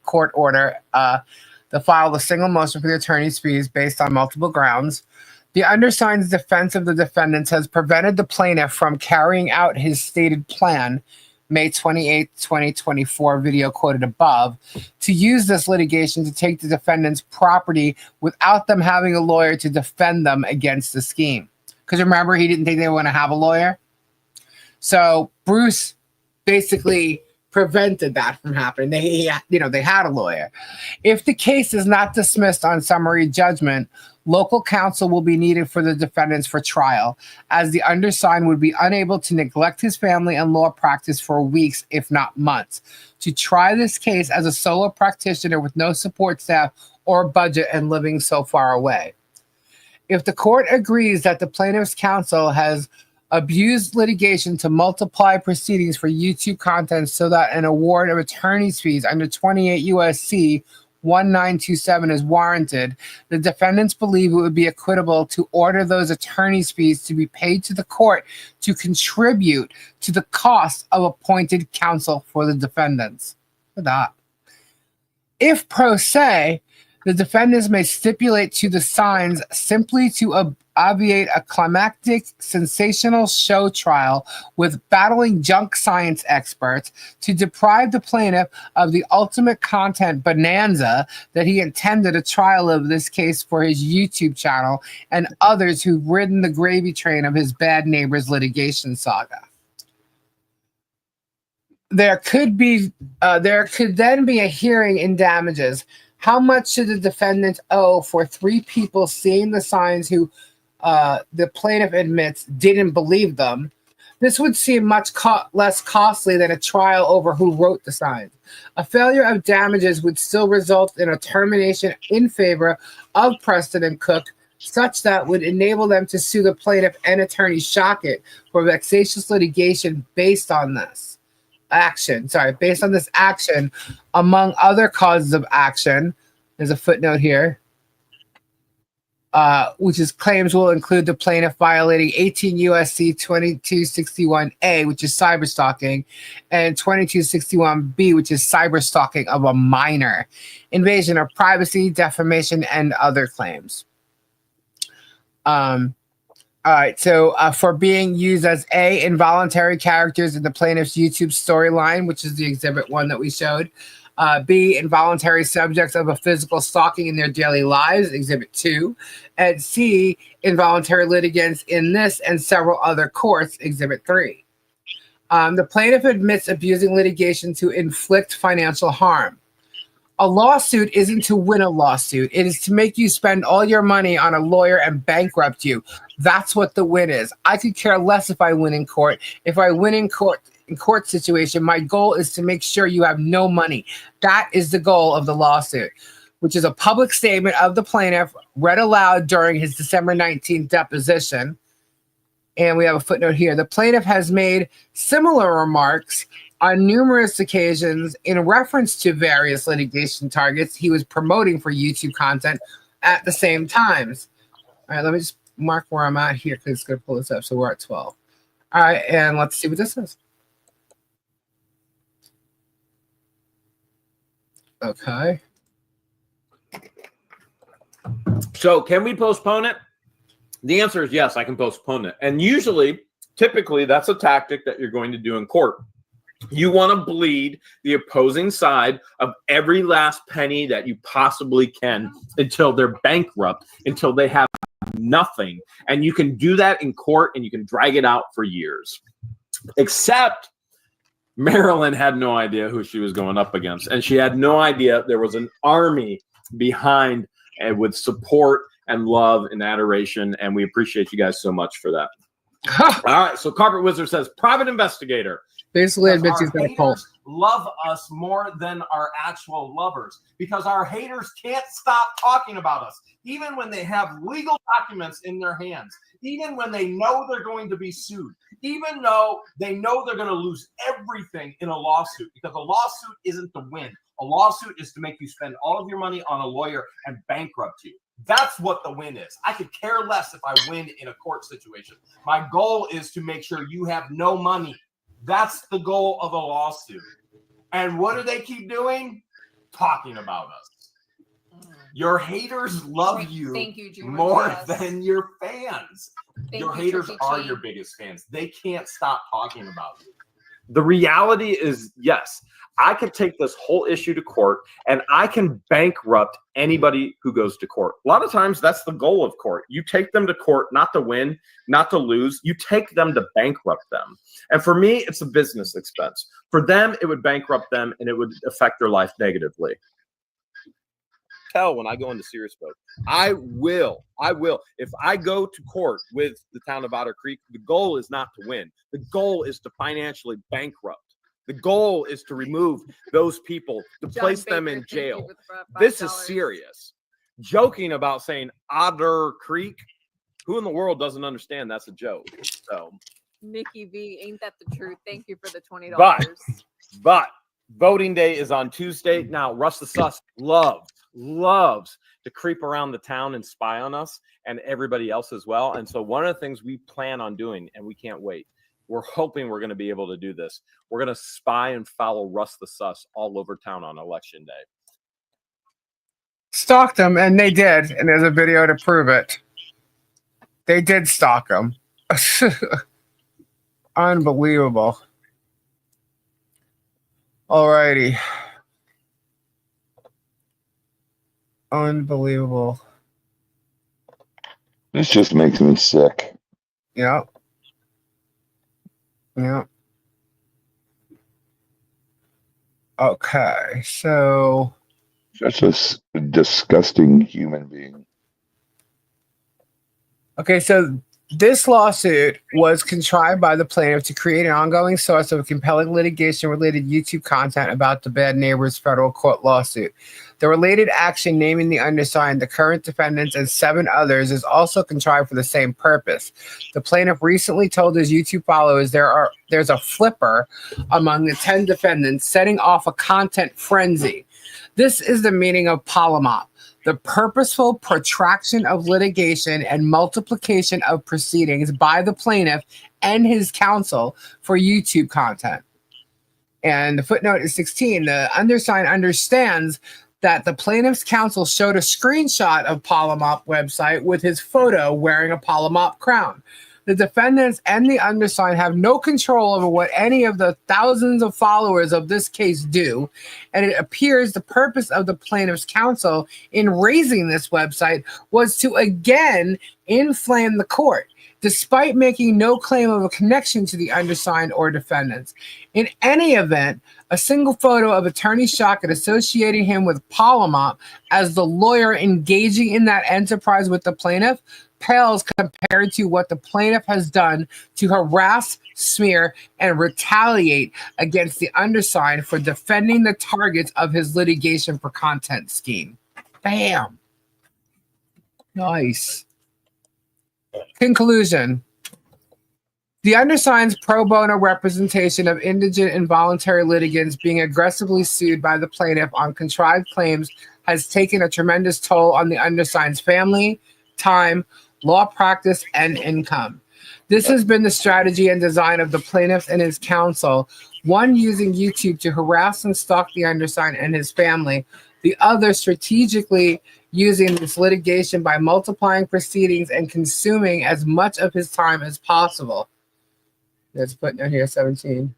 [SPEAKER 1] court order. They'll file the single motion for the attorney's fees based on multiple grounds. The undersigned's defense of the defendants has prevented the plaintiff from carrying out his stated plan, May 28, 2024 video quoted above, to use this litigation to take the defendant's property without them having a lawyer to defend them against the scheme. Because remember, he didn't think they were going to have a lawyer. So Bruce basically prevented that from happening. They had a lawyer. If the case is not dismissed on summary judgment, local counsel will be needed for the defendants for trial, as the undersigned would be unable to neglect his family and law practice for weeks, if not months, to try this case as a solo practitioner with no support staff or budget and living so far away. If the court agrees that the plaintiff's counsel has abused litigation to multiply proceedings for YouTube content so that an award of attorney's fees under 28 U.S.C. 1927 is warranted, the defendants believe it would be equitable to order those attorney's fees to be paid to the court to contribute to the cost of appointed counsel for the defendants. For that. If pro se, the defendants may stipulate to the signs simply to obviate a climactic, sensational show trial with battling junk science experts to deprive the plaintiff of the ultimate content bonanza that he intended a trial of this case for his YouTube channel and others who've ridden the gravy train of his bad neighbors litigation saga. There could then be a hearing in damages. How much should the defendant owe for 3 people seeing the signs who the plaintiff admits didn't believe them? This would seem much less costly than a trial over who wrote the signs. A failure of damages would still result in a termination in favor of Preston and Cook, such that would enable them to sue the plaintiff and attorney Shockett for vexatious litigation based on this action, among other causes of action. There's a footnote here, which is claims will include the plaintiff violating 18 U.S.C. 2261A, which is cyberstalking, and 2261B, which is cyberstalking of a minor, invasion of privacy, defamation, and other claims. All right, so for being used as A, involuntary characters in the plaintiff's YouTube storyline, which is the exhibit 1 that we showed. B, involuntary subjects of a physical stalking in their daily lives, exhibit 2. And C, involuntary litigants in this and several other courts, exhibit 3. The plaintiff admits abusing litigation to inflict financial harm. A lawsuit isn't to win a lawsuit. It is to make you spend all your money on a lawyer and bankrupt you. That's what the win is. I could care less if I win in court. If I win in court situation, my goal is to make sure you have no money. That is the goal of the lawsuit, which is a public statement of the plaintiff read aloud during his December 19th deposition. And we have a footnote here. The plaintiff has made similar remarks on numerous occasions in reference to various litigation targets he was promoting for YouTube content at the same times. All right, let me just mark where I'm at here because it's going to pull this up. So we're at 12. All right, and let's see what this is. Okay.
[SPEAKER 4] So can we postpone it? The answer is yes, I can postpone it. And usually, typically, that's a tactic that you're going to do in court. You want to bleed the opposing side of every last penny that you possibly can until they're bankrupt, until they have nothing. And you can do that in court and you can drag it out for years. Except Marilyn had no idea who she was going up against. And she had no idea there was an army behind and with support and love and adoration. And we appreciate you guys so much for that. All right. So Carpet Wizard says, private investigator.
[SPEAKER 1] Basically admits he's got a cult.
[SPEAKER 4] Love us more than our actual lovers because our haters can't stop talking about us, even when they have legal documents in their hands, even when they know they're going to be sued, even though they know they're going to lose everything in a lawsuit, because a lawsuit isn't to win. A lawsuit is to make you spend all of your money on a lawyer and bankrupt you. That's what the win is. I could care less if I win in a court situation. My goal is to make sure you have no money. That's the goal of a lawsuit. And what do they keep doing? Talking about us. Your haters love you, more than your fans. Your haters are your biggest fans. They can't stop talking about you. The reality is, yes, I could take this whole issue to court and I can bankrupt anybody who goes to court. A lot of times that's the goal of court. You take them to court, not to win, not to lose. You take them to bankrupt them. And for me, it's a business expense. For them, it would bankrupt them and it would affect their life negatively. When I go into serious mode, I will. If I go to court with the town of Otter Creek, the goal is not to win. The goal is to financially bankrupt. The goal is to remove those people, to place them in jail. This is serious. Joking about saying Otter Creek, who in the world doesn't understand that's a joke? So,
[SPEAKER 9] Nikki V, ain't that the truth? Thank you for the $20.
[SPEAKER 4] But voting day is on Tuesday. Now, Russ the Sus loves to creep around the town and spy on us and everybody else as well. And so one of the things we plan on doing, and we can't wait, we're hoping we're going to be able to do this. We're going to spy and follow Russ the Sus all over town on election day.
[SPEAKER 1] Stalked them, and they did. And there's a video to prove it. They did stalk them. Unbelievable. Alrighty. Unbelievable.
[SPEAKER 5] This just makes me sick.
[SPEAKER 1] Yeah. Yeah. Okay, so
[SPEAKER 5] Such a disgusting human being.
[SPEAKER 1] Okay, so this lawsuit was contrived by the plaintiff to create an ongoing source of compelling litigation-related YouTube content about the Bad Neighbors federal court lawsuit. The related action naming the undersigned, the current defendants, and 7 others is also contrived for the same purpose. The plaintiff recently told his YouTube followers there's a flipper among the 10 defendants setting off a content frenzy. This is the meaning of polymop, the purposeful protraction of litigation and multiplication of proceedings by the plaintiff and his counsel for YouTube content. And the footnote is 16. The undersigned understands that the plaintiff's counsel showed a screenshot of Polymop website with his photo wearing a Polymop crown. The defendants and the undersigned have no control over what any of the thousands of followers of this case do, and it appears the purpose of the plaintiff's counsel in raising this website was to again inflame the court, despite making no claim of a connection to the undersigned or defendants. In any event, a single photo of Attorney Shockett associating him with Palomont as the lawyer engaging in that enterprise with the plaintiff pales compared to what the plaintiff has done to harass, smear, and retaliate against the undersigned for defending the targets of his litigation for content scheme. Bam. Nice. Conclusion. The undersigned's pro bono representation of indigent involuntary litigants being aggressively sued by the plaintiff on contrived claims has taken a tremendous toll on the undersigned's family, time, law practice, and income. This has been the strategy and design of the plaintiff and his counsel, one using YouTube to harass and stalk the undersigned and his family, the other strategically using this litigation by multiplying proceedings and consuming as much of his time as possible. Let's put down here 17.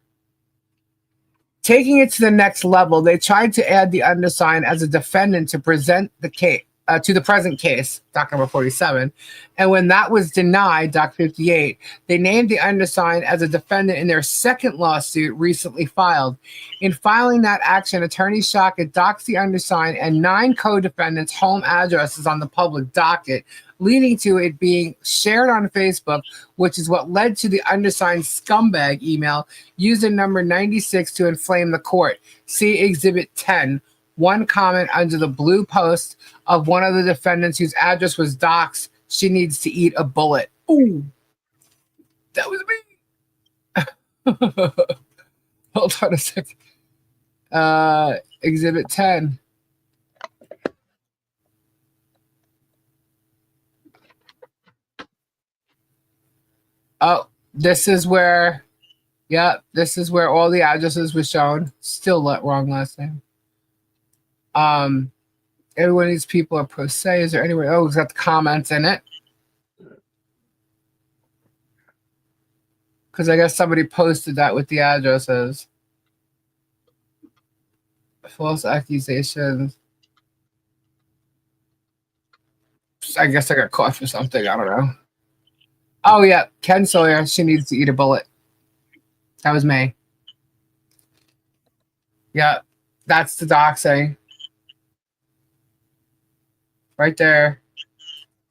[SPEAKER 1] Taking it to the next level, they tried to add the undersigned as a defendant to present the case to the present case, doc number 47. And when that was denied, doc 58, they named the undersigned as a defendant in their second lawsuit recently filed. In filing that action, Attorney Shockett doxed the undersigned and 9 co-defendants' home addresses on the public docket, leading to it being shared on Facebook, which is what led to the undersigned scumbag email, user number 96, to inflame the court. See Exhibit 10. One comment under the blue post of one of the defendants whose address was doxed. She needs to eat a bullet. Ooh, that was me. Hold on a second. Exhibit 10. Oh, this is where, this is where all the addresses were shown. Still wrong last name. Every one of these people are pro se. Is there anywhere? Oh, it's got the comments in it. Because I guess somebody posted that with the addresses. False accusations. I guess I got caught for something. I don't know. Oh, yeah. Ken Sawyer. She needs to eat a bullet. That was May. Yeah. That's the doxing. Right there.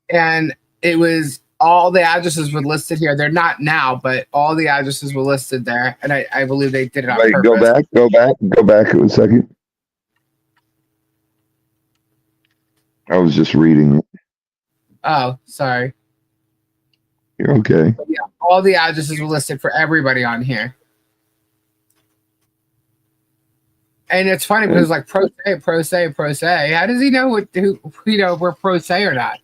[SPEAKER 1] And it was all the addresses were listed here. They're not now, but all the addresses were listed there. And I believe they did it on purpose.
[SPEAKER 5] Go back a second. I was just reading it.
[SPEAKER 1] Oh, sorry.
[SPEAKER 5] You're okay.
[SPEAKER 1] But yeah, all the addresses were listed for everybody on here. And it's funny because it's like pro se. How does he know who we're pro se or not?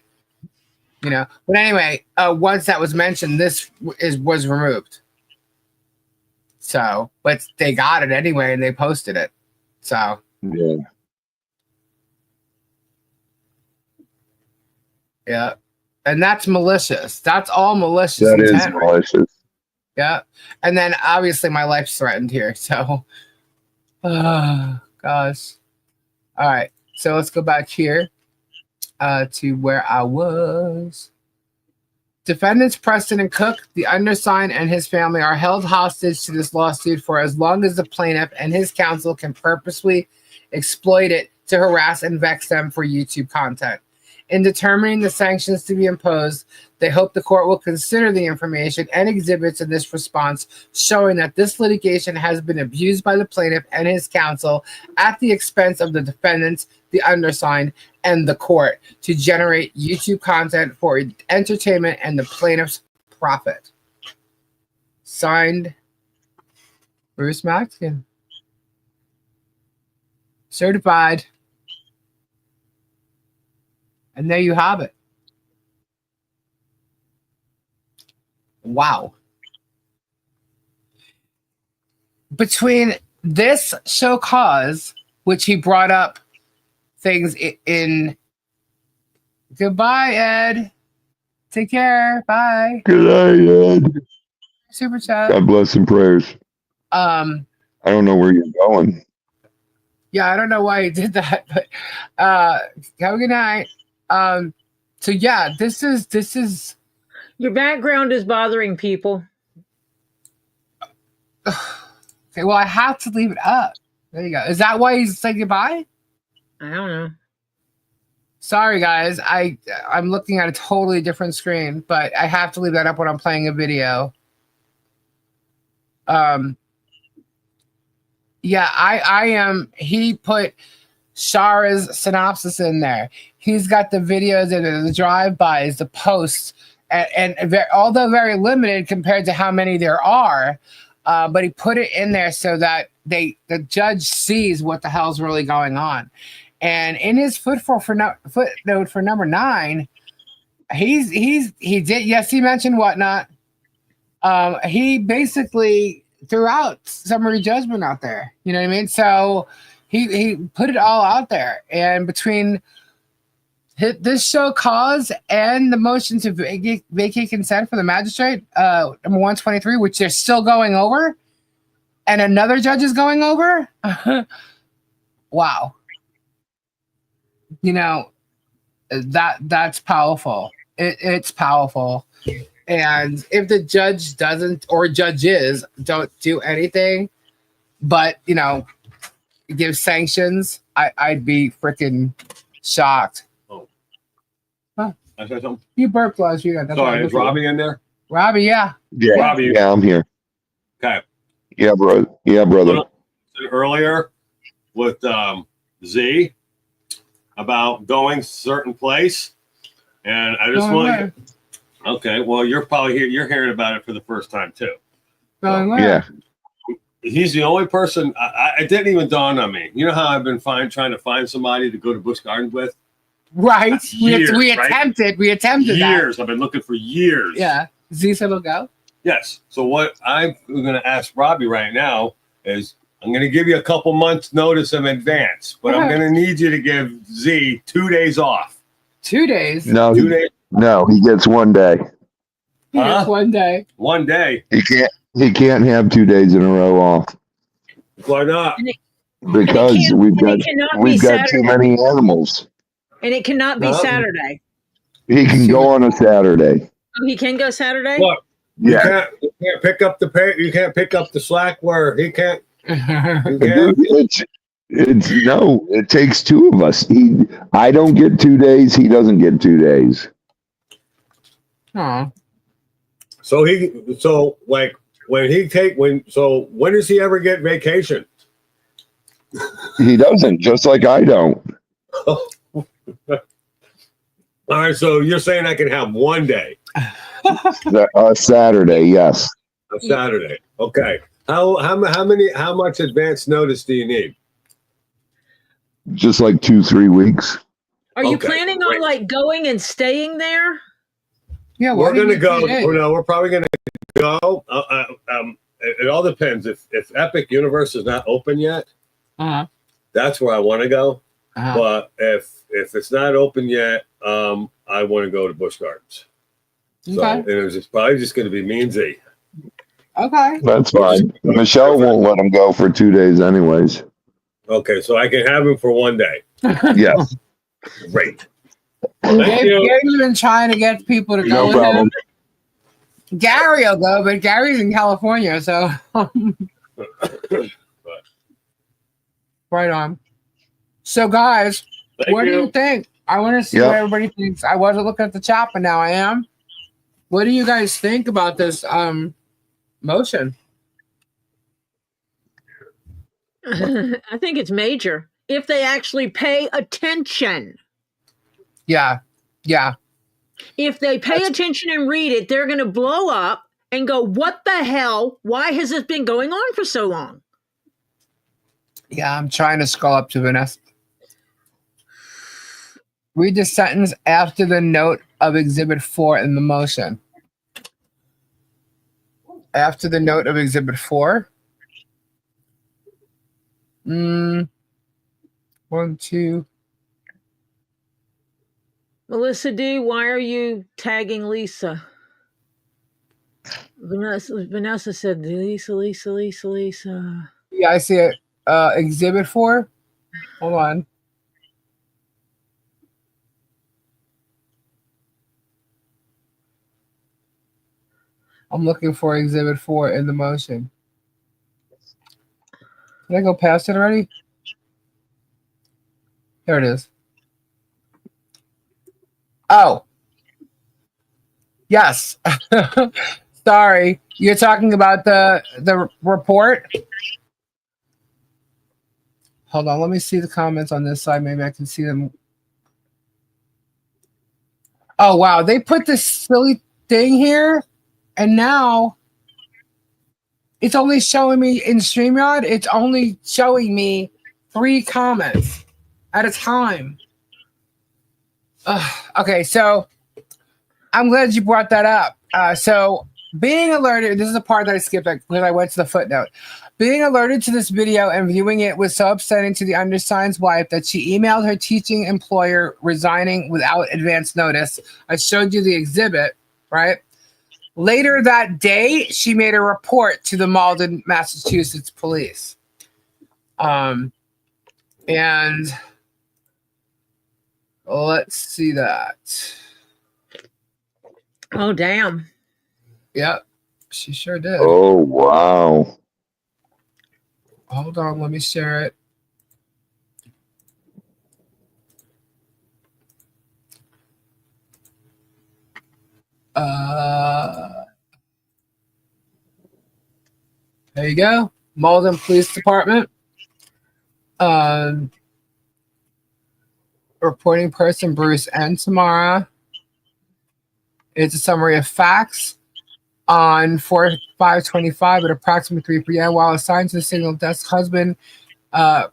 [SPEAKER 1] But anyway, once that was mentioned, this was removed. So, but they got it anyway and they posted it. So yeah, and that's malicious. That's all malicious.
[SPEAKER 5] That is malicious.
[SPEAKER 1] Yeah, and then obviously my life's threatened here. So. Oh, gosh. All right. So let's go back here to where I was. Defendants Preston and Cook, the undersigned, and his family are held hostage to this lawsuit for as long as the plaintiff and his counsel can purposely exploit it to harass and vex them for YouTube content. In determining the sanctions to be imposed, they hope the court will consider the information and exhibits in this response showing that this litigation has been abused by the plaintiff and his counsel at the expense of the defendants, the undersigned, and the court to generate YouTube content for entertainment and the plaintiff's profit. Signed, Bruce Matzkin. Certified. And there you have it. Wow. Between this show cause, which he brought up things in. Goodbye, Ed. Take care. Bye.
[SPEAKER 5] Good night, Ed.
[SPEAKER 1] Super chat.
[SPEAKER 5] God bless and prayers. I don't know where you're going.
[SPEAKER 1] Yeah, I don't know why he did that, but have a good night. So yeah, this is
[SPEAKER 3] Your background is bothering people.
[SPEAKER 1] okay. Well, I have to leave it up. There you go. Is that why he's saying goodbye?
[SPEAKER 3] I don't know.
[SPEAKER 1] Sorry, guys. I'm looking at a totally different screen, but I have to leave that up when I'm playing a video. Yeah, I am. He put Shara's synopsis in there. He's got the videos and the drive-bys, the posts, and although very limited compared to how many there are, but he put it in there so that the judge sees what the hell's really going on. And in his footnote for number 9, he did, yes, he mentioned whatnot. He basically threw out summary judgment out there. You know what I mean? So he put it all out there. And between this show cause and the motion to vacate consent for the magistrate, number 123, which they're still going over, and another judge is going over. Wow. You know, that's powerful. It's powerful. And if the judge doesn't, or judges don't do anything but, you know, give sanctions, I'd be freaking shocked.
[SPEAKER 2] Oh.
[SPEAKER 1] Huh.
[SPEAKER 2] I said something?
[SPEAKER 1] You burped last year.
[SPEAKER 2] Sorry, is Robbie in there?
[SPEAKER 1] Robbie, yeah.
[SPEAKER 5] Yeah,
[SPEAKER 2] Robbie.
[SPEAKER 5] yeah, I'm here.
[SPEAKER 2] Okay.
[SPEAKER 5] Yeah, bro. Yeah, brother.
[SPEAKER 2] Earlier with Z about going certain place, and I just want to. Okay, well, you're probably here. You're hearing about it for the first time too.
[SPEAKER 5] Yeah.
[SPEAKER 2] He's the only person. It didn't even dawn on me. You know how I've been trying to find somebody to go to Busch Gardens with.
[SPEAKER 1] Right.
[SPEAKER 2] Years,
[SPEAKER 1] we
[SPEAKER 2] right?
[SPEAKER 1] attempted
[SPEAKER 2] Years.
[SPEAKER 1] that.
[SPEAKER 2] I've been looking for years.
[SPEAKER 1] Yeah. Z said it'll go.
[SPEAKER 2] Yes. So what I'm going to ask Robbie right now is, I'm going to give you a couple months notice in advance, but I'm going to need you to give Z 2 days off.
[SPEAKER 1] 2 days.
[SPEAKER 5] No,
[SPEAKER 2] 2 days.
[SPEAKER 5] No, he gets 1 day.
[SPEAKER 1] He gets 1 day.
[SPEAKER 2] 1 day.
[SPEAKER 5] He can't have 2 days in a row off.
[SPEAKER 2] Why not?
[SPEAKER 5] Because we've got too many animals.
[SPEAKER 3] And it cannot be Saturday.
[SPEAKER 5] He can go on a Saturday.
[SPEAKER 3] Oh, he can go Saturday?
[SPEAKER 2] What?
[SPEAKER 5] Yeah.
[SPEAKER 2] You can't pick up the pay. You can't pick up the slack where he can't.
[SPEAKER 5] It takes 2 of us. I don't get 2 days. He doesn't get 2 days.
[SPEAKER 1] Oh.
[SPEAKER 2] So when does he ever get vacation?
[SPEAKER 5] He doesn't, just like I don't.
[SPEAKER 2] All right, so you're saying I can have 1 day?
[SPEAKER 5] A Saturday, yes.
[SPEAKER 2] A Saturday. Okay. How much advance notice do you need?
[SPEAKER 5] Just like 2-3 weeks.
[SPEAKER 3] Are you planning on like going and staying there?
[SPEAKER 1] Yeah,
[SPEAKER 2] we're gonna go. No, we're probably gonna go. It all depends. If Epic Universe is not open yet, that's where I want to go. But if it's not open yet, I want to go to Busch Gardens. So and it's probably just going to be me and Z.
[SPEAKER 1] Okay,
[SPEAKER 5] that's fine. Michelle won't let him go for 2 days, anyways.
[SPEAKER 2] Okay, so I can have him for 1 day.
[SPEAKER 5] Yes.
[SPEAKER 2] Great.
[SPEAKER 1] Gary's been trying to get people to go with him. Gary will go, but Gary's in California, so right on. So, guys, what do you think? I want to see what everybody thinks. I wasn't looking at the chat, but now I am. What do you guys think about this motion?
[SPEAKER 3] I think it's major if they actually pay attention.
[SPEAKER 1] Yeah.
[SPEAKER 3] If they pay attention and read it, they're going to blow up and go, what the hell? Why has this been going on for so long?
[SPEAKER 1] Yeah, I'm trying to scroll up to Vanessa. Read the sentence after the note of Exhibit 4 in the motion. After the note of Exhibit 4. 1, 2.
[SPEAKER 3] Melissa D, why are you tagging Lisa? Vanessa said, Lisa.
[SPEAKER 1] Yeah, I see it. Exhibit 4. Hold on. I'm looking for Exhibit 4 in the motion. Did I go past it already? There it is. Oh. Yes. Sorry. You're talking about the report? Hold on. Let me see the comments on this side. Maybe I can see them. Oh, wow. They put this silly thing here, and now it's only showing me in StreamYard. It's only showing me 3 comments at a time. Okay, so I'm glad you brought that up. So being alerted, this is the part that I skipped because I went to the footnote. Being alerted to this video and viewing it was so upsetting to the undersigned's wife that she emailed her teaching employer resigning without advance notice. I showed you the exhibit, right? Later that day, she made a report to the Malden, Massachusetts police. And let's see that.
[SPEAKER 3] Oh, damn.
[SPEAKER 1] Yep, she sure did.
[SPEAKER 5] Oh, wow.
[SPEAKER 1] Hold on, let me share it. There you go. Malden Police Department. Reporting person Bruce and Tamara. It's a summary of facts on 4/5/25 at approximately 3 p.m. while assigned to the single desk husband,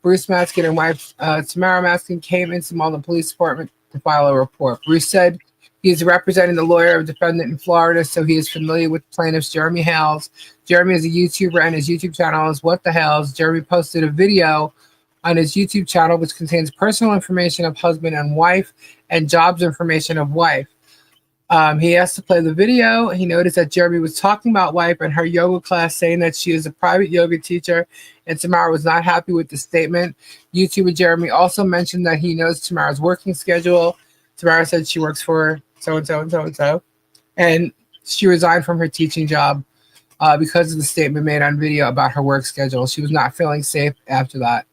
[SPEAKER 1] Bruce Matzkin, and wife Tamara Matzkin came into Malden Police Department to file a report. Bruce said he is representing the lawyer of defendant in Florida, so he is familiar with plaintiffs Jeremy Hales. Jeremy is a YouTuber, and his YouTube channel is What the Hales. Jeremy posted a video on his YouTube channel which contains personal information of husband and wife and jobs information of wife. He asked to play the video. He noticed that Jeremy was talking about wife and her yoga class, saying that she is a private yoga teacher, and Tamara was not happy with the statement. YouTuber Jeremy also mentioned that he knows Tamara's working schedule. Tamara said she works for so-and-so and so-and-so, and she resigned from her teaching job because of the statement made on video about her work schedule. She was not feeling safe after that.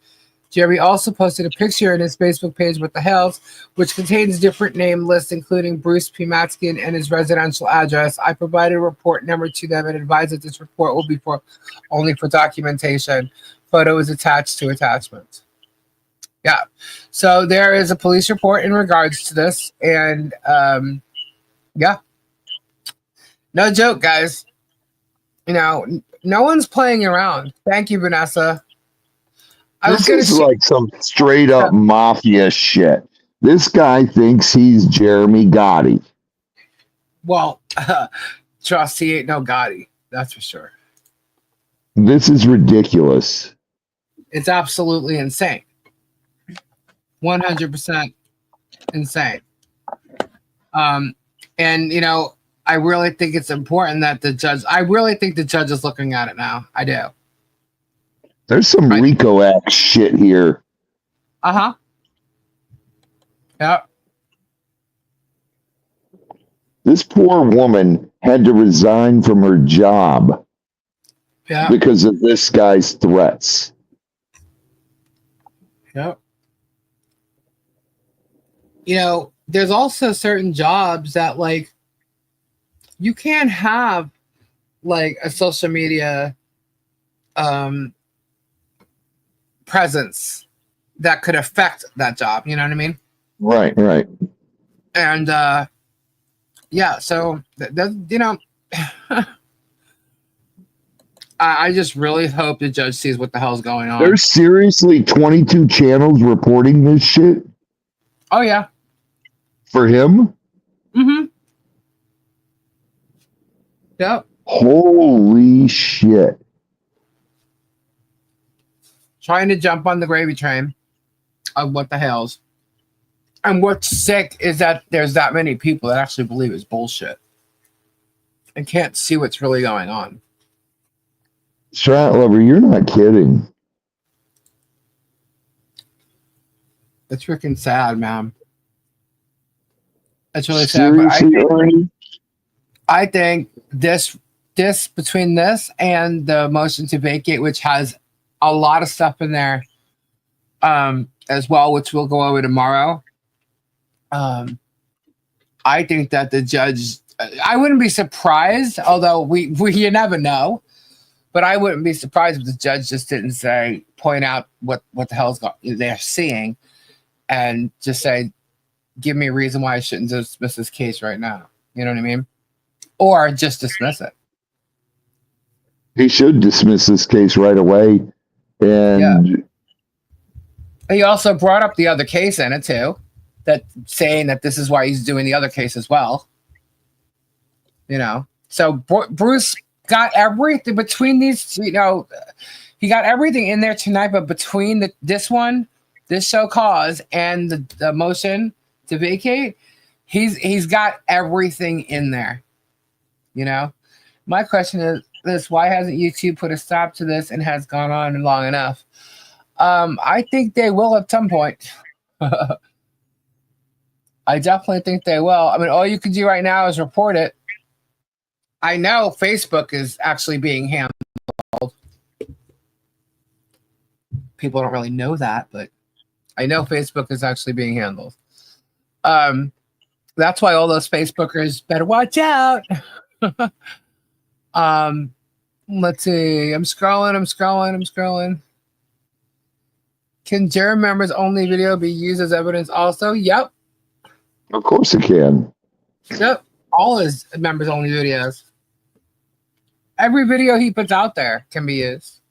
[SPEAKER 1] Jeremy also posted a picture in his Facebook page with the Hales, which contains different name lists, including Bruce P. Matzkin and his residential address. I provided a report number to them and advised that this report will be only for documentation. Photo is attached to attachment. Yeah. So there is a police report in regards to this. And yeah. No joke, guys. You know, no one's playing around. Thank you, Vanessa.
[SPEAKER 5] This is like some straight up mafia shit. This guy thinks he's Jeremy Gotti.
[SPEAKER 1] Well, trust he ain't no Gotti. That's for sure.
[SPEAKER 5] This is ridiculous.
[SPEAKER 1] It's absolutely insane. 100% insane. And you know, I really think it's important that the judge is looking at it now. I do.
[SPEAKER 5] There's some RICO Act shit here.
[SPEAKER 1] Uh-huh. Yep.
[SPEAKER 5] This poor woman had to resign from her job because of this guy's threats.
[SPEAKER 1] Yep. You know, there's also certain jobs that, like, you can't have, like, a social media presence that could affect that job. You know what I mean?
[SPEAKER 5] Right, right.
[SPEAKER 1] And yeah, so you know, I just really hope the judge sees what the hell's going on.
[SPEAKER 5] There's seriously 22 channels reporting this shit.
[SPEAKER 1] Oh yeah.
[SPEAKER 5] For him?
[SPEAKER 1] Mm-hmm. Yep.
[SPEAKER 5] Holy shit.
[SPEAKER 1] Trying to jump on the gravy train of what the hell's. And what's sick is that there's that many people that actually believe it's bullshit and can't see what's really going on.
[SPEAKER 5] Stratlover, you're not kidding.
[SPEAKER 1] It's freaking sad, man. It's really
[SPEAKER 5] Seriously,
[SPEAKER 1] sad. But
[SPEAKER 5] Ernie?
[SPEAKER 1] I think this between this and the motion to vacate, which has a lot of stuff in there, as well, which we'll go over tomorrow. I think that the judge, I wouldn't be surprised, although we you never know, but I wouldn't be surprised if the judge just didn't point out what the hell's they're seeing, and just say, give me a reason why I shouldn't dismiss this case right now. You know what I mean? Or just dismiss it.
[SPEAKER 5] He should dismiss this case right away. And
[SPEAKER 1] he also brought up the other case in it too, that saying that this is why he's doing the other case as well. You know, so Bruce got everything between these. You know, he got everything in there tonight. But between this show cause, and the motion to vacate, he's got everything in there. You know, my question is this: why hasn't YouTube put a stop to this and has gone on long enough? I think they will at some point. I definitely think they will. I mean, all you can do right now is report it. I know Facebook is actually being handled. People don't really know that, but I know Facebook is actually being handled. That's why all those Facebookers better watch out. Let's see. I'm scrolling. Can jury members only video be used as evidence also? Yep.
[SPEAKER 5] of course it can.
[SPEAKER 1] Yep. All his members only videos. Every video he puts out there can be used.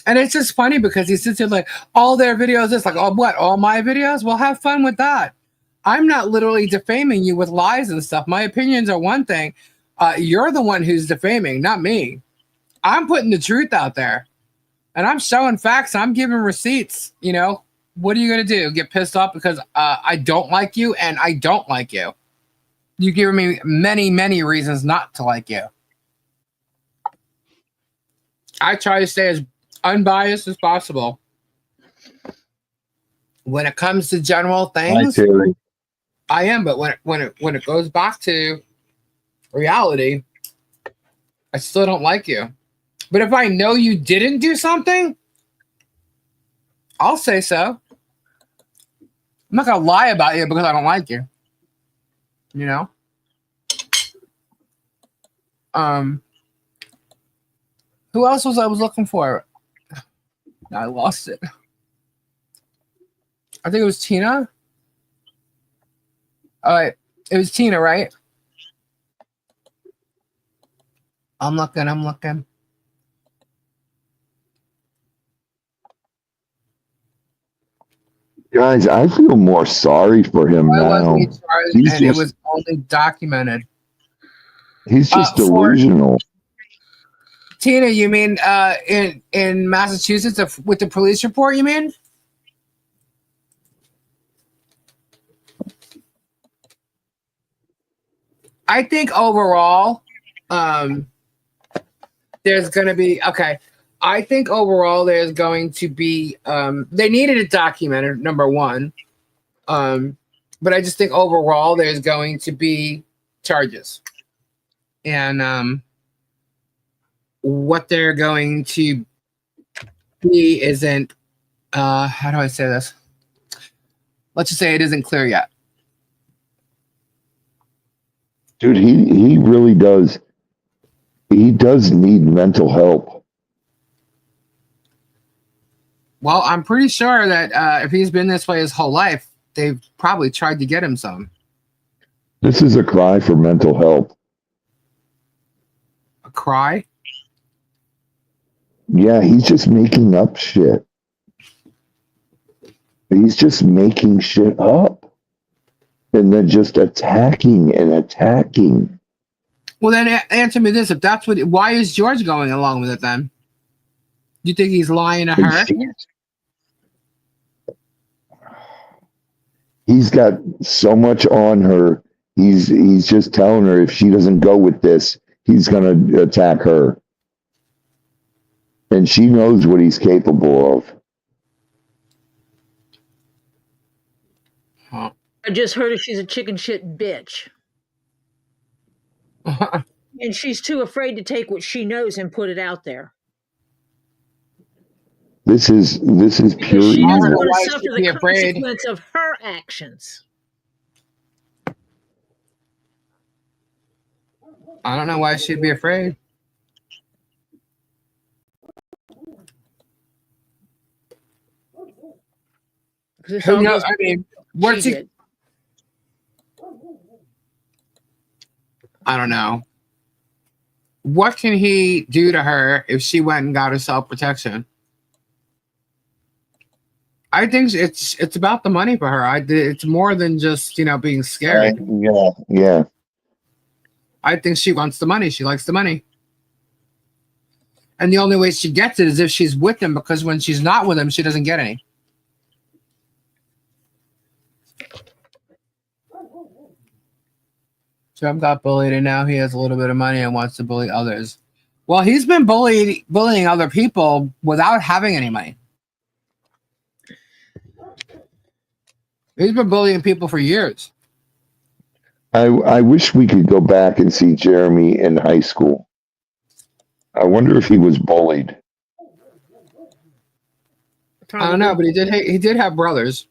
[SPEAKER 1] And it's just funny because he sits here like, all their videos is like, oh, what? All my videos? Well, have fun with that. I'm not literally defaming you with lies and stuff. My opinions are one thing. You're the one who's defaming, not me. I'm putting the truth out there. And I'm showing facts. I'm giving receipts. You know, what are you going to do? Get pissed off because I don't like you and I don't like you. You give me many, many reasons not to like you. I try to stay as unbiased as possible. When it comes to general things, I am. But when it goes back to reality, I still don't like you. But if I know you didn't do something, I'll say so. I'm not gonna lie about you because I don't like you. You know? Who else was I looking for? I lost it. I think it was Tina. All right. It was Tina, right? I'm looking.
[SPEAKER 5] Guys, I feel more sorry for him now.
[SPEAKER 1] It was only documented.
[SPEAKER 5] He's just delusional.
[SPEAKER 1] Tina, you mean in Massachusetts with the police report, you mean? I think overall, there's going to be, okay. I think overall there's going to be, they needed it documented, number one. But I just think overall there's going to be charges. And what they're going to be isn't, how do I say this? Let's just say it isn't clear yet.
[SPEAKER 5] Dude, he really does. He does need mental help.
[SPEAKER 1] Well, I'm pretty sure that if he's been this way his whole life, they've probably tried to get him some.
[SPEAKER 5] This is a cry for mental help.
[SPEAKER 1] A cry?
[SPEAKER 5] Yeah, he's just making up shit. He's just making shit up. And then just attacking and attacking.
[SPEAKER 1] Well, then answer me this. If that's what, why is George going along with it then? Do you think he's lying to her?
[SPEAKER 5] He's got so much on her. He's just telling her if she doesn't go with this, he's going to attack her. And she knows what he's capable of.
[SPEAKER 3] I just heard her. She's a chicken shit bitch. And she's too afraid to take what she knows and put it out there.
[SPEAKER 5] This is pure
[SPEAKER 3] She doesn't
[SPEAKER 5] evil.
[SPEAKER 3] want to suffer the consequence of her actions.
[SPEAKER 1] I don't know why she'd be afraid. Who knows? I mean, what's he? I don't know. What can he do to her if she went and got her self-protection? I think it's about the money for her. It's more than just, being scared.
[SPEAKER 5] Yeah.
[SPEAKER 1] I think she wants the money. She likes the money. And the only way she gets it is if she's with him, because when she's not with him, she doesn't get any. Trump got bullied, and now he has a little bit of money and wants to bully others. Well, he's been bullying other people without having any money. He's been bullying people for years.
[SPEAKER 5] I wish we could go back and see Jeremy in high school. I wonder if he was bullied.
[SPEAKER 1] I don't know, but he did have brothers.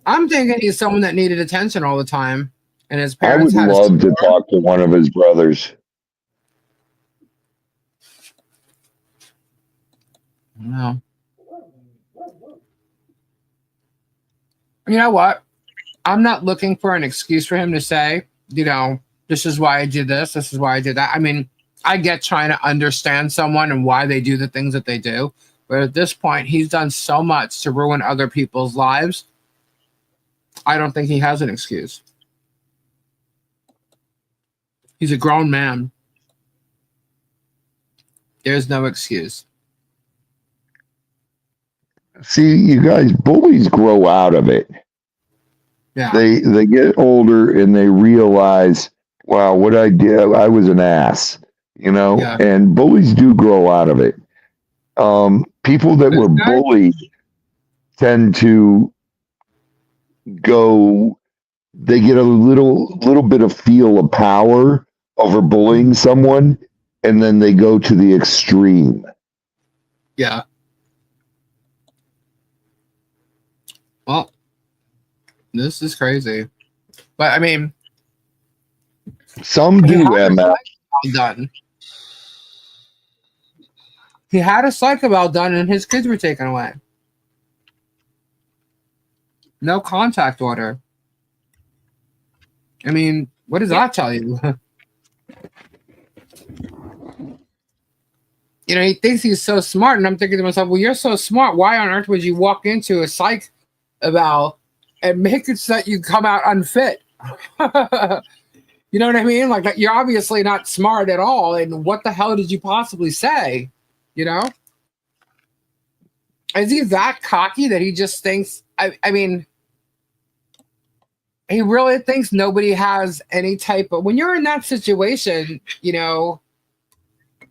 [SPEAKER 1] I'm thinking he's someone that needed attention all the time, and his parents.
[SPEAKER 5] I would love to talk to one of his brothers.
[SPEAKER 1] No. You know what? I'm not looking for an excuse for him to say, this is why I did this. This is why I did that. I mean, I get trying to understand someone and why they do the things that they do. But at this point, he's done so much to ruin other people's lives. I don't think he has an excuse. He's a grown man. There's no excuse.
[SPEAKER 5] See, you guys, bullies grow out of it.
[SPEAKER 1] Yeah.
[SPEAKER 5] They get older and they realize, wow, what I did, I was an ass,
[SPEAKER 1] Yeah.
[SPEAKER 5] And bullies do grow out of it. People that were bullied tend to they get a little bit of feel of power over bullying someone, and then they go to the extreme.
[SPEAKER 1] Yeah. Well, this is crazy. But I mean,
[SPEAKER 5] some do, Emma.
[SPEAKER 1] Done. He had a psych eval done and his kids were taken away. No contact order. I mean, what does that tell you? He thinks he's so smart, and I'm thinking to myself, well, you're so smart. Why on earth would you walk into a psych eval and make it so that you come out unfit? You know what I mean? Like, you're obviously not smart at all, and what the hell did you possibly say? Is he that cocky that he just thinks, I mean, he really thinks nobody has any type of, when you're in that situation, you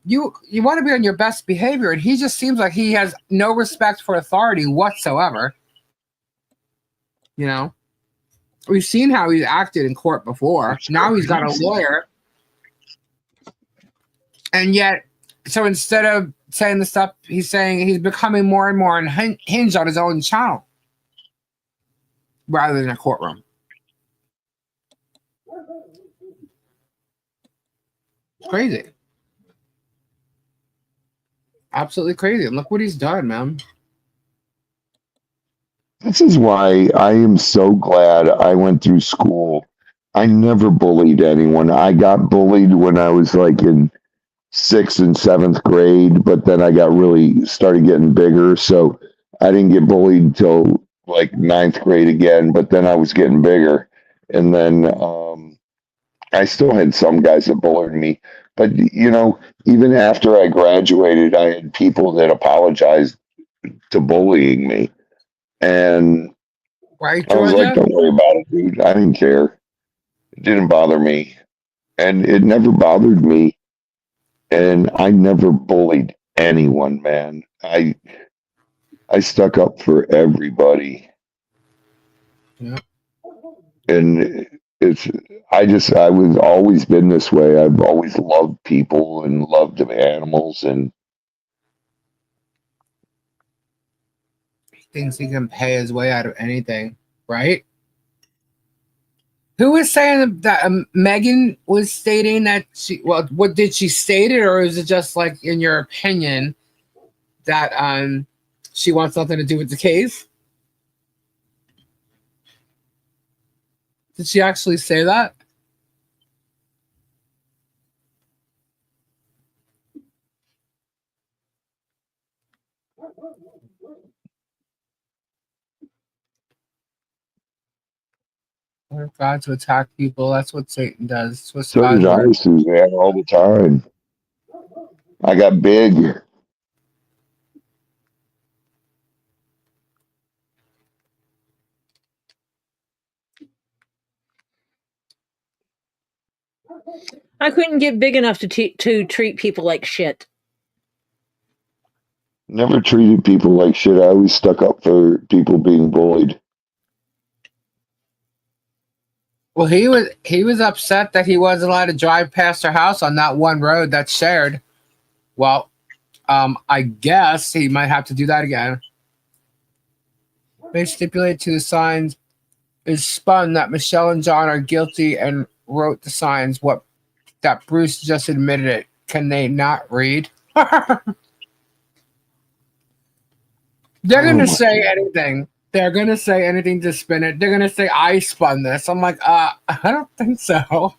[SPEAKER 1] want to be on your best behavior, and he just seems like he has no respect for authority whatsoever. We've seen how he's acted in court before. Now he's got a lawyer. And yet, so instead of saying the stuff he's saying, he's becoming more and more unhinged on his own channel rather than a courtroom. It's crazy. Absolutely crazy. And look what he's done, man.
[SPEAKER 5] This is why I am so glad I went through school. I never bullied anyone. I got bullied when I was like in 6th and 7th grade, but then I started getting bigger. So I didn't get bullied till like 9th grade again, but then I was getting bigger. And then I still had some guys that bullied me. But, even after I graduated, I had people that apologized to bullying me. And
[SPEAKER 1] Right,
[SPEAKER 5] I was like,
[SPEAKER 1] Georgia?
[SPEAKER 5] don't worry about it, dude. I didn't care. It didn't bother me. And it never bothered me. And I never bullied anyone, man. I stuck up for everybody.
[SPEAKER 1] Yeah.
[SPEAKER 5] And I was always been this way. I've always loved people and loved animals, and
[SPEAKER 1] He thinks he can pay his way out of anything, right? Who was saying that Megan was stating that what did she state it, or is it just like in your opinion that she wants nothing to do with the case? Did she actually say that? God to attack people. That's what Satan does. That's
[SPEAKER 5] so did I, Suzanne, all the time. I got big.
[SPEAKER 3] I couldn't get big enough to treat people like shit.
[SPEAKER 5] Never treated people like shit. I always stuck up for people being bullied.
[SPEAKER 1] Well, he was upset that he wasn't allowed to drive past her house on that one road that's shared. Well, I guess he might have to do that again. They stipulate to the signs is spun that Michelle and John are guilty and wrote the signs. What that Bruce just admitted it. Can they not read? They're gonna say anything. They're gonna say anything to spin it. They're gonna say I spun this. I'm like, I don't think so.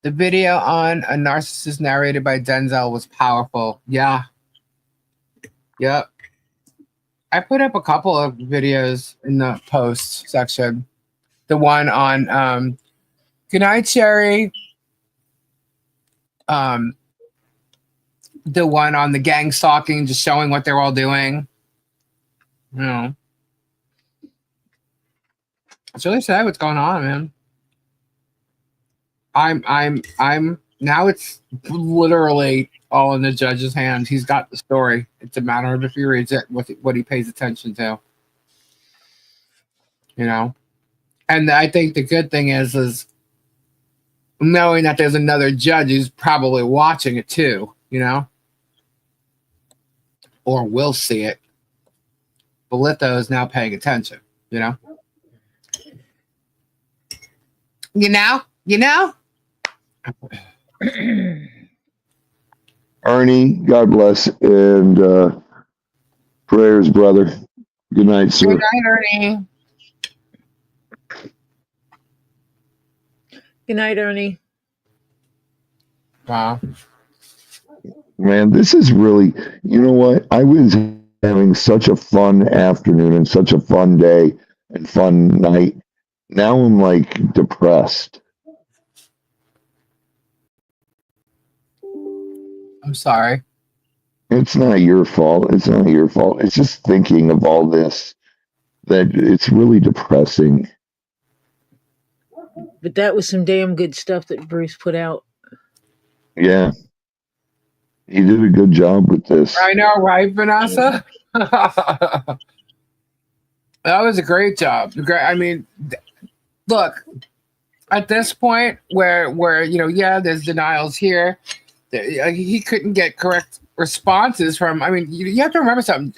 [SPEAKER 1] The video on a narcissist narrated by Denzel was powerful. Yeah. Yep. I put up a couple of videos in the post section. The one on Good Night, Cherry. The one on the gang stalking, just showing what they're all doing. You know. It's really sad what's going on, man. I'm now it's literally all in the judge's hands. He's got the story. It's a matter of if he reads it, what he pays attention to. You know? And I think the good thing is knowing that there's another judge who's probably watching it too, you know? Or will see it. Bolitho is now paying attention, you know? You know?
[SPEAKER 5] Ernie, God bless, and prayers, brother. Good night, sir.
[SPEAKER 1] Good night, Ernie.
[SPEAKER 3] Good night, Ernie.
[SPEAKER 1] Wow.
[SPEAKER 5] Man, this is really, you know what? I was having such a fun afternoon and such a fun day and fun night. Now I'm like depressed.
[SPEAKER 1] I'm sorry.
[SPEAKER 5] It's not your fault. It's not your fault. It's just thinking of all this that it's really depressing.
[SPEAKER 3] But that was some damn good stuff that Bruce put out.
[SPEAKER 5] Yeah. He did a good job with this.
[SPEAKER 1] I know, right, Vanessa? That was a great job. I mean, look, at this point where you know, yeah, there's denials here. He couldn't get correct responses from. I mean, you have to remember something.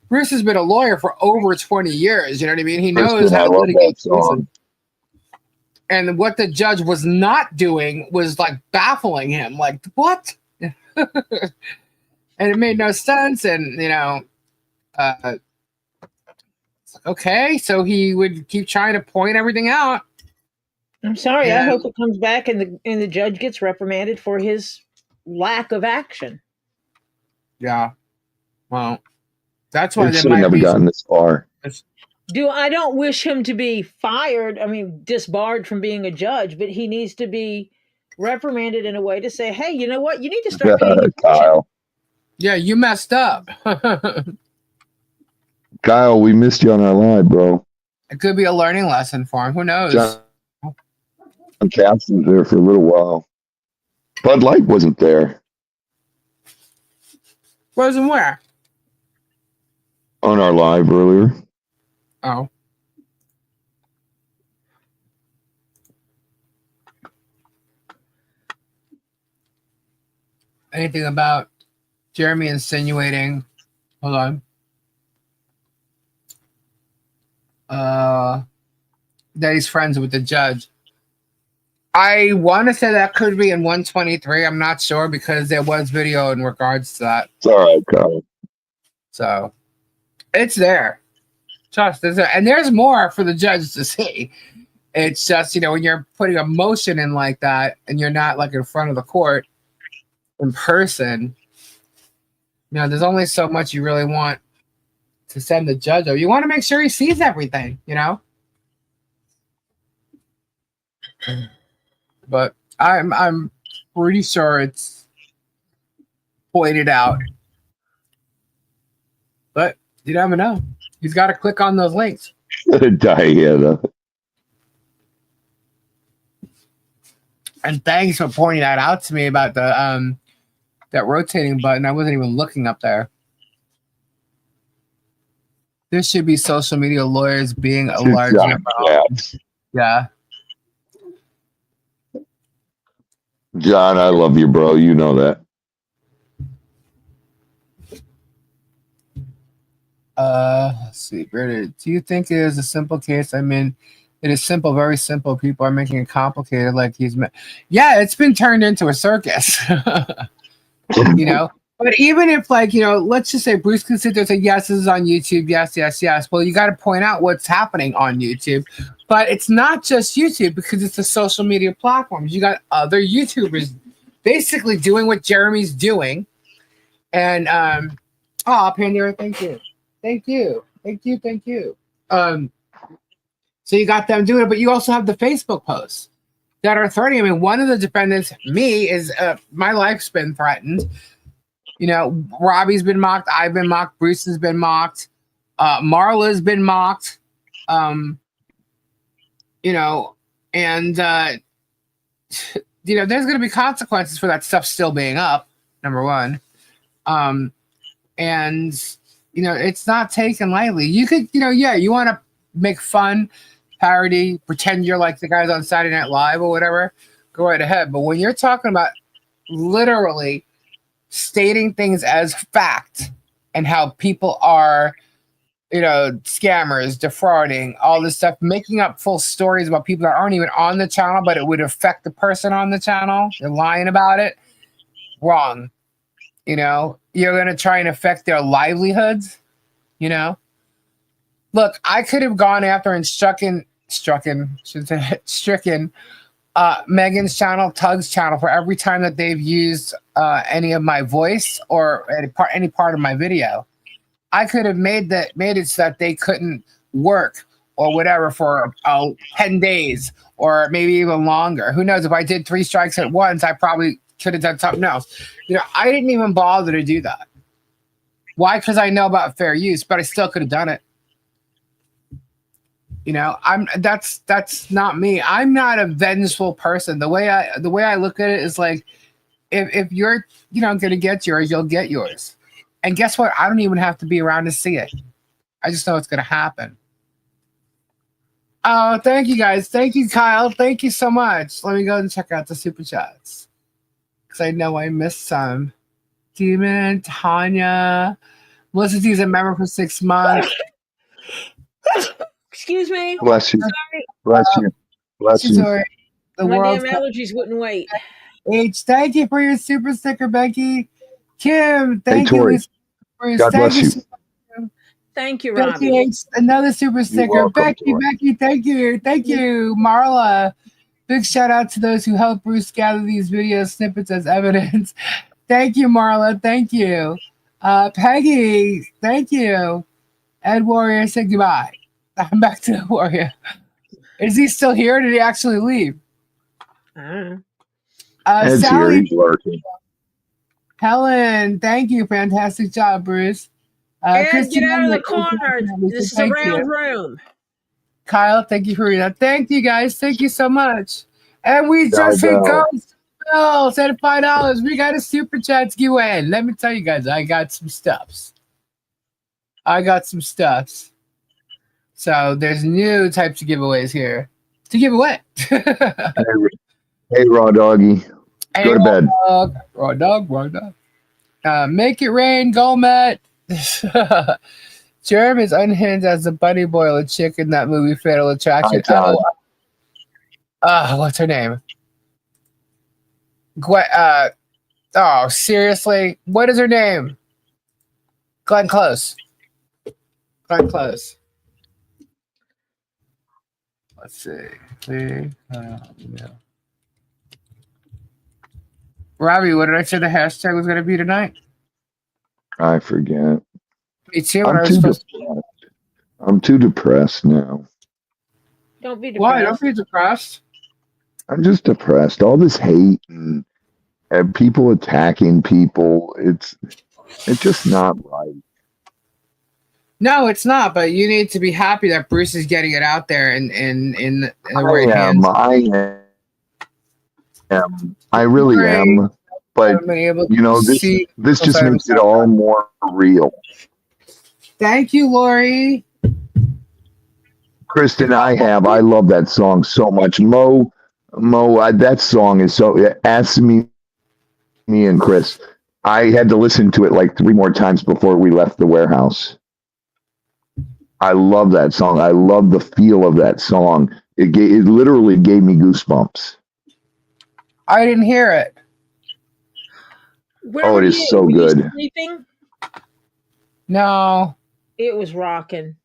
[SPEAKER 1] Bruce has been a lawyer for over 20 years. You know what I mean? He knows
[SPEAKER 5] Preston,
[SPEAKER 1] how to litigate
[SPEAKER 5] cases.
[SPEAKER 1] And what the judge was not doing was like baffling him. Like, what? And it made no sense. And, you know, okay, so he would keep trying to point everything out.
[SPEAKER 3] I'm sorry. I hope it comes back and the judge gets reprimanded for his lack of action.
[SPEAKER 1] Yeah. Well, that's why
[SPEAKER 5] they should have never gotten this far.
[SPEAKER 3] I don't wish him to be fired. I mean, disbarred from being a judge, but he needs to be reprimanded in a way to say, hey, you know what? You need to start paying attention.
[SPEAKER 5] Kyle.
[SPEAKER 1] Yeah, you messed up.
[SPEAKER 5] Kyle, we missed you on our live, bro.
[SPEAKER 1] It could be a learning lesson for him. Who knows?
[SPEAKER 5] John Cass was there for a little while. Bud Light wasn't there.
[SPEAKER 1] Wasn't where?
[SPEAKER 5] On our live earlier.
[SPEAKER 1] Oh. Anything about Jeremy insinuating? Hold on. That he's friends with the judge. I want to say that could be in 123. I'm not sure because there was video in regards to that.
[SPEAKER 5] It's all right, Kyle.
[SPEAKER 1] So it's there. Trust, and there's more for the judge to see. It's just, when you're putting a motion in like that and you're not like in front of the court in person, there's only so much you really want to send the judge over. You want to make sure he sees everything, But I'm pretty sure it's pointed out. But you never know. He's got to click on those links.
[SPEAKER 5] Diana.
[SPEAKER 1] And thanks for pointing that out to me about the that rotating button. I wasn't even looking up there. There should be social media lawyers being a large number. Yeah.
[SPEAKER 5] John, I love you, bro. You know that.
[SPEAKER 1] Let's see. Do you think it is a simple case? I mean, it is simple, very simple. People are making it complicated. Like yeah, it's been turned into a circus. But even if, let's just say Bruce can sit there and say, yes, this is on YouTube. Yes, yes, yes. Well, you got to point out what's happening on YouTube. But it's not just YouTube because it's the social media platforms. You got other YouTubers basically doing what Jeremy's doing. And, Pandora, thank you. Thank you. Thank you. Thank you. So you got them doing it, but you also have the Facebook posts that are threatening. I mean, one of the defendants, me, is my life's been threatened. Robbie's been mocked. I've been mocked. Bruce has been mocked. Marla's been mocked. And there's going to be consequences for that stuff still being up. Number one. It's not taken lightly. You could, you want to make fun, parody, pretend you're like the guys on Saturday Night Live or whatever, go right ahead. But when you're talking about literally stating things as fact and how people are, scammers, defrauding, all this stuff, making up full stories about people that aren't even on the channel, but it would affect the person on the channel, you're lying about it, wrong. You're going to try and affect their livelihoods, Look, I could have gone after and stricken Megan's channel, Tug's channel for every time that they've used any of my voice or any part of my video. I could have made it so that they couldn't work or whatever for 10 days or maybe even longer. Who knows? If I did 3 strikes at once, I probably could have done something else. I didn't even bother to do that. Why? Because I know about fair use, but I still could have done it. That's not me. I'm not a vengeful person. The way I look at it is like, if you're gonna get yours, you'll get yours. And guess what? I don't even have to be around to see it. I just know it's gonna happen. Oh, thank you guys. Thank you, Kyle. Thank you so much. Let me go and check out the super chats because I know I missed some. Demon, Tanya, Melissa D's a member for 6 months.
[SPEAKER 3] Excuse me.
[SPEAKER 5] Bless you.
[SPEAKER 3] Sorry.
[SPEAKER 5] Bless you. Bless you.
[SPEAKER 1] Sorry. The
[SPEAKER 3] My
[SPEAKER 1] world's
[SPEAKER 3] damn allergies wouldn't wait.
[SPEAKER 1] H, thank you for your super sticker, Becky. Kim, thank you.
[SPEAKER 5] Tori. God bless you.
[SPEAKER 3] Thank you, Robbie.
[SPEAKER 1] Becky H, another super sticker.
[SPEAKER 5] welcome,
[SPEAKER 1] Becky,
[SPEAKER 5] Tori.
[SPEAKER 1] Becky, thank you. Thank you. Marla, big shout out to those who helped Bruce gather these video snippets as evidence. Thank you, Marla. Thank you. Peggy, thank you. Ed Warrior, say goodbye. I'm back to the Warrior. Is he still here? Or did he actually leave?
[SPEAKER 5] Ed's
[SPEAKER 1] Sally,
[SPEAKER 5] here. He's lurking.
[SPEAKER 1] Helen, thank you. Fantastic job, Bruce.
[SPEAKER 3] Ed,
[SPEAKER 1] Christine,
[SPEAKER 3] get out of the corner. This is a round room.
[SPEAKER 1] Kyle, thank you for reading that. Thank you, guys. Thank you so much. And we just hit
[SPEAKER 5] Go.
[SPEAKER 1] Ghost Bill, said $5. We got a super chat giveaway. Let me tell you guys, I got some stuffs. So there's new types of giveaways here to give away.
[SPEAKER 5] Hey, Raw Doggy. Go to bed.
[SPEAKER 1] Raw dog. Make it rain, Golmet. Jeremy is unhinged as the bunny boy or chick in that movie Fatal Attraction. What's her name? Oh, seriously? What is her name? Glenn Close. Let's see. Robbie, what did I say the hashtag was going to be tonight?
[SPEAKER 5] I forget.
[SPEAKER 1] Me too.
[SPEAKER 5] I'm too depressed now.
[SPEAKER 3] Don't be depressed.
[SPEAKER 1] Why? Don't be depressed.
[SPEAKER 5] I'm just depressed. All this hate and people attacking people. It's just not right.
[SPEAKER 1] No, it's not. But you need to be happy that Bruce is getting it out there in the right hands.
[SPEAKER 5] I really am. But this just makes it all more real.
[SPEAKER 1] Thank you, Lori.
[SPEAKER 5] Kristen, I love that song so much. Mo, that song is so. Ask me and Chris. I had to listen to it like 3 more times before we left the warehouse. I love that song. I love the feel of that song. It literally gave me goosebumps.
[SPEAKER 1] I didn't hear it.
[SPEAKER 5] It is so good.
[SPEAKER 3] You sleeping?
[SPEAKER 1] No.
[SPEAKER 3] It was rocking.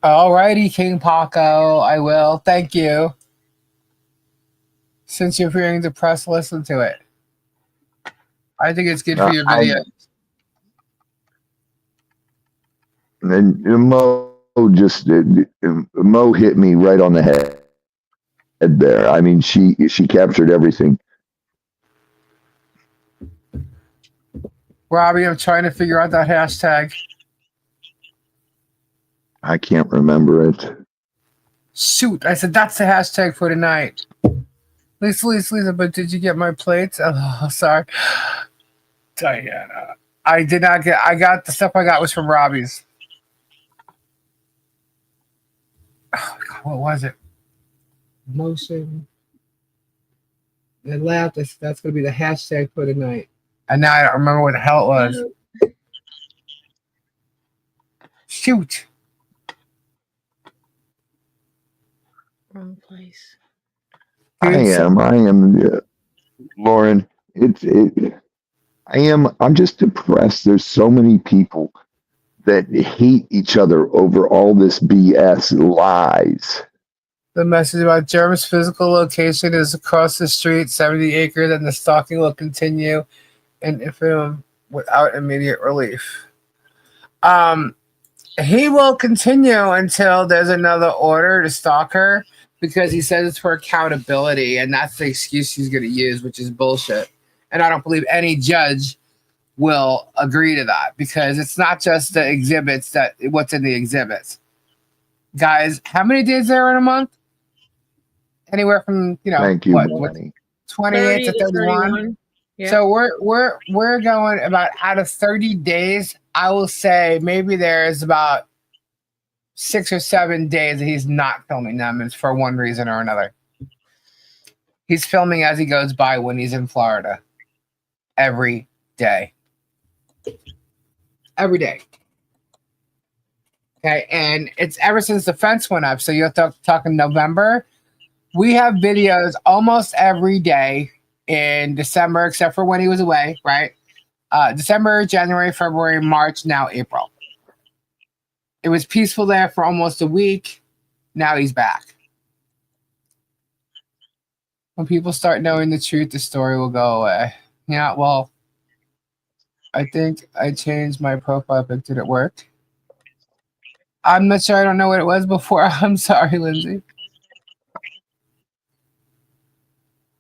[SPEAKER 1] Alrighty, King Paco. I will. Thank you. Since you're feeling depressed, listen to it. I think it's good for your video.
[SPEAKER 5] And Mo hit me right on the head there. I mean, she captured everything.
[SPEAKER 1] Robbie, I'm trying to figure out that hashtag.
[SPEAKER 5] I can't remember it.
[SPEAKER 1] Shoot, I said that's the hashtag for tonight. Lisa, but did you get my plates? Oh, sorry. Diana. I did not get, the stuff I got was from Robbie's. Oh, God, what was it? Motion. I laughed. That's going to be the hashtag for tonight. And now I don't remember what the hell it was. Shoot.
[SPEAKER 3] Wrong place.
[SPEAKER 5] I am, Lauren. I'm just depressed. There's so many people that hate each other over all this BS lies.
[SPEAKER 1] The message about Jerem's physical location is across the street, 70 acres, and the stalking will continue and if without immediate relief. He will continue until there's another order to stalk her because he says it's for accountability, and that's the excuse he's going to use, which is bullshit. And I don't believe any judge will agree to that because it's not just the exhibits what's in the exhibits. Guys, how many days there in a month? Anywhere from,
[SPEAKER 5] Thank you,
[SPEAKER 1] 28 to 31. Yeah. So we're going about out of 30 days. I will say maybe there's about 6 or 7 days that he's not filming them. It's for one reason or another. He's filming as he goes by when he's in Florida. Every day. Every day. Okay, and it's ever since the fence went up. So you're talking November. We have videos almost every day in December, except for when he was away, right? December, January, February, March, now April. It was peaceful there for almost a week. Now he's back. When people start knowing the truth, the story will go away. Yeah, well, I think I changed my profile pic. Did it work? I'm not sure. I don't know what it was before. I'm sorry, Lindsay.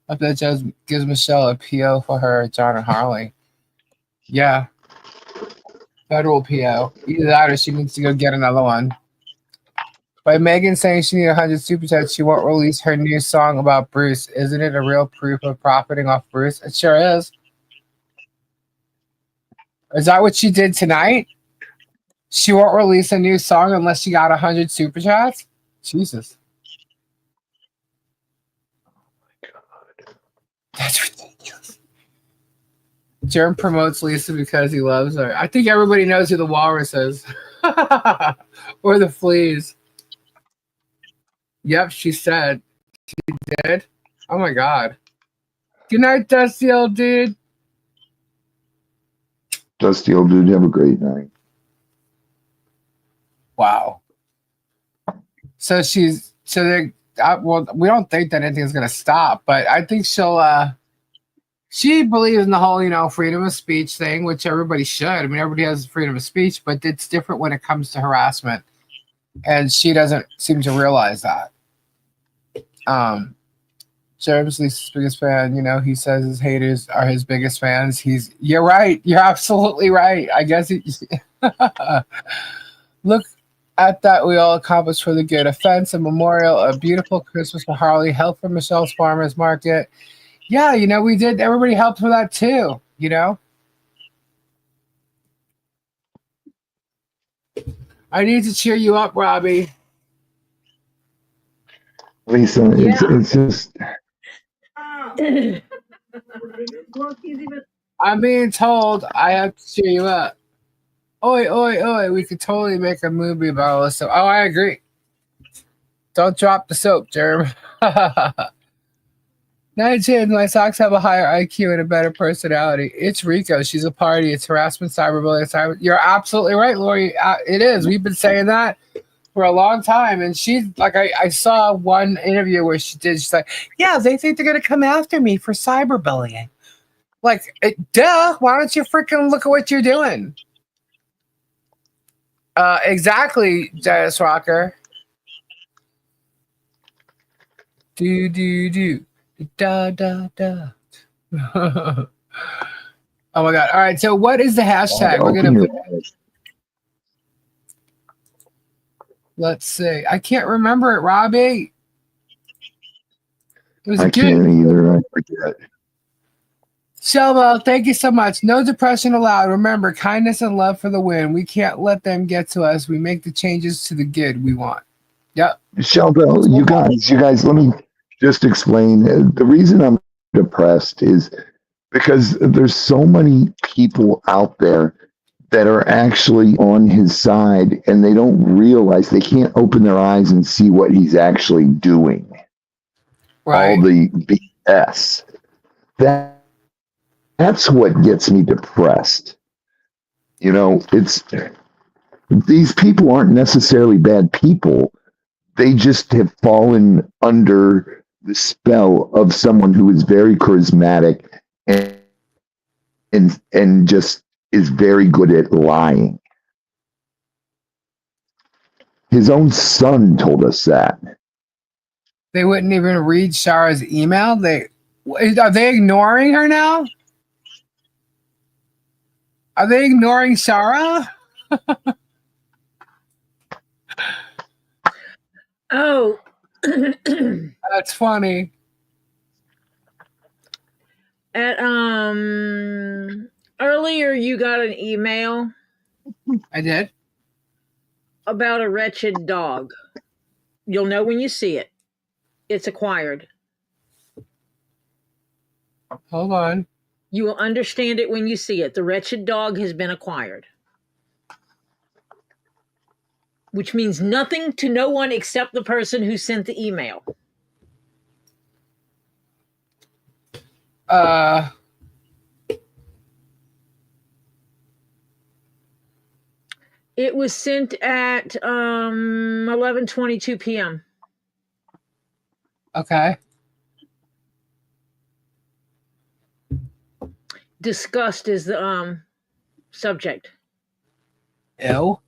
[SPEAKER 1] If that just gives Michelle a PO for her, John and Harley. Yeah. Federal PO. Either that or she needs to go get another one. By Megan saying she needs 100 super chats, she won't release her new song about Bruce. Isn't it a real proof of profiting off Bruce? It sure is. Is that what she did tonight? She won't release a new song unless she got 100 super chats? Jesus. That's ridiculous. Jerm promotes Lisa because he loves her. I think everybody knows who the walrus is. Or the fleas. Yep, she said. She did? Oh my god. Good night, Dusty old dude.
[SPEAKER 5] Dusty old dude, have a great night.
[SPEAKER 1] Wow. So well, we don't think that anything's gonna stop, but I think she believes in the whole, freedom of speech thing, which everybody should. I mean, everybody has freedom of speech, but it's different when it comes to harassment. And she doesn't seem to realize that. Jerem's Lisa's biggest fan, he says his haters are his biggest fans. You're right. You're absolutely right. I guess look at that we all accomplished for the good. A fence, a memorial, a beautiful Christmas for Harley, help for Michelle's Farmers Market. Yeah, we did. Everybody helped for that too, I need to cheer you up, Robbie.
[SPEAKER 5] Lisa, it's just.
[SPEAKER 1] I'm being told I have to cheer you up. Oi, oi, oi. We could totally make a movie about all this stuff. Oh, I agree. Don't drop the soap, Jerem. 9 my socks have a higher IQ and a better personality. It's Rico. She's a party. It's harassment, cyberbullying. You're absolutely right, Lori. It is. We've been saying that for a long time. And she's like, I saw one interview where she's like, yeah, they think they're going to come after me for cyberbullying. Like, duh. Why don't you freaking look at what you're doing? Exactly, Jazz Rocker. Do. Da. Oh my god. All right. So what is the hashtag? We're going to put. Let's see. I can't remember it, Robbie. It was
[SPEAKER 5] I can't either. I forget.
[SPEAKER 1] Shelva, thank you so much. No depression allowed. Remember, kindness and love for the win. We can't let them get to us. We make the changes to the good we want. Yep.
[SPEAKER 5] Shelva, you guys, let me just explain. The reason I'm depressed is because there's so many people out there that are actually on his side, and they don't realize, they can't open their eyes and see what he's actually doing. Right. All the BS. That's what gets me depressed. It's these people aren't necessarily bad people. They just have fallen under the spell of someone who is very charismatic and just is very good at lying. His own son told us that.
[SPEAKER 1] They wouldn't even read Shara's email. Are they ignoring her now? Are they ignoring Shara?
[SPEAKER 3] Oh.
[SPEAKER 1] That's funny.
[SPEAKER 3] Earlier you got an email.
[SPEAKER 1] I did.
[SPEAKER 3] About a wretched dog. You'll know when you see it. It's acquired.
[SPEAKER 1] Hold on.
[SPEAKER 3] You will understand it when you see it. The wretched dog has been acquired. Which means nothing to no one except the person who sent the email. It was sent at 11:22 p.m.
[SPEAKER 1] Okay.
[SPEAKER 3] Disgust is the subject.
[SPEAKER 1] Ew.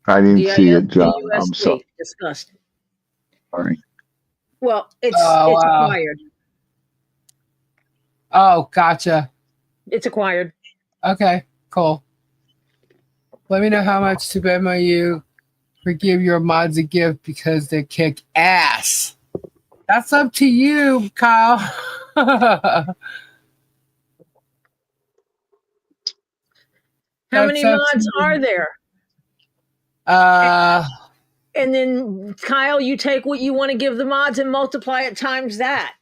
[SPEAKER 5] I didn't see it, John. I'm sorry.
[SPEAKER 3] Disgust.
[SPEAKER 5] Sorry.
[SPEAKER 3] Well, it's acquired.
[SPEAKER 1] Oh, gotcha.
[SPEAKER 3] It's acquired.
[SPEAKER 1] Okay, cool. Let me know how much to Venmo you for give your mods a gift because they kick ass. That's up to you, Kyle.
[SPEAKER 3] How many mods are there? And then Kyle, you take what you want to give the mods and multiply it times that.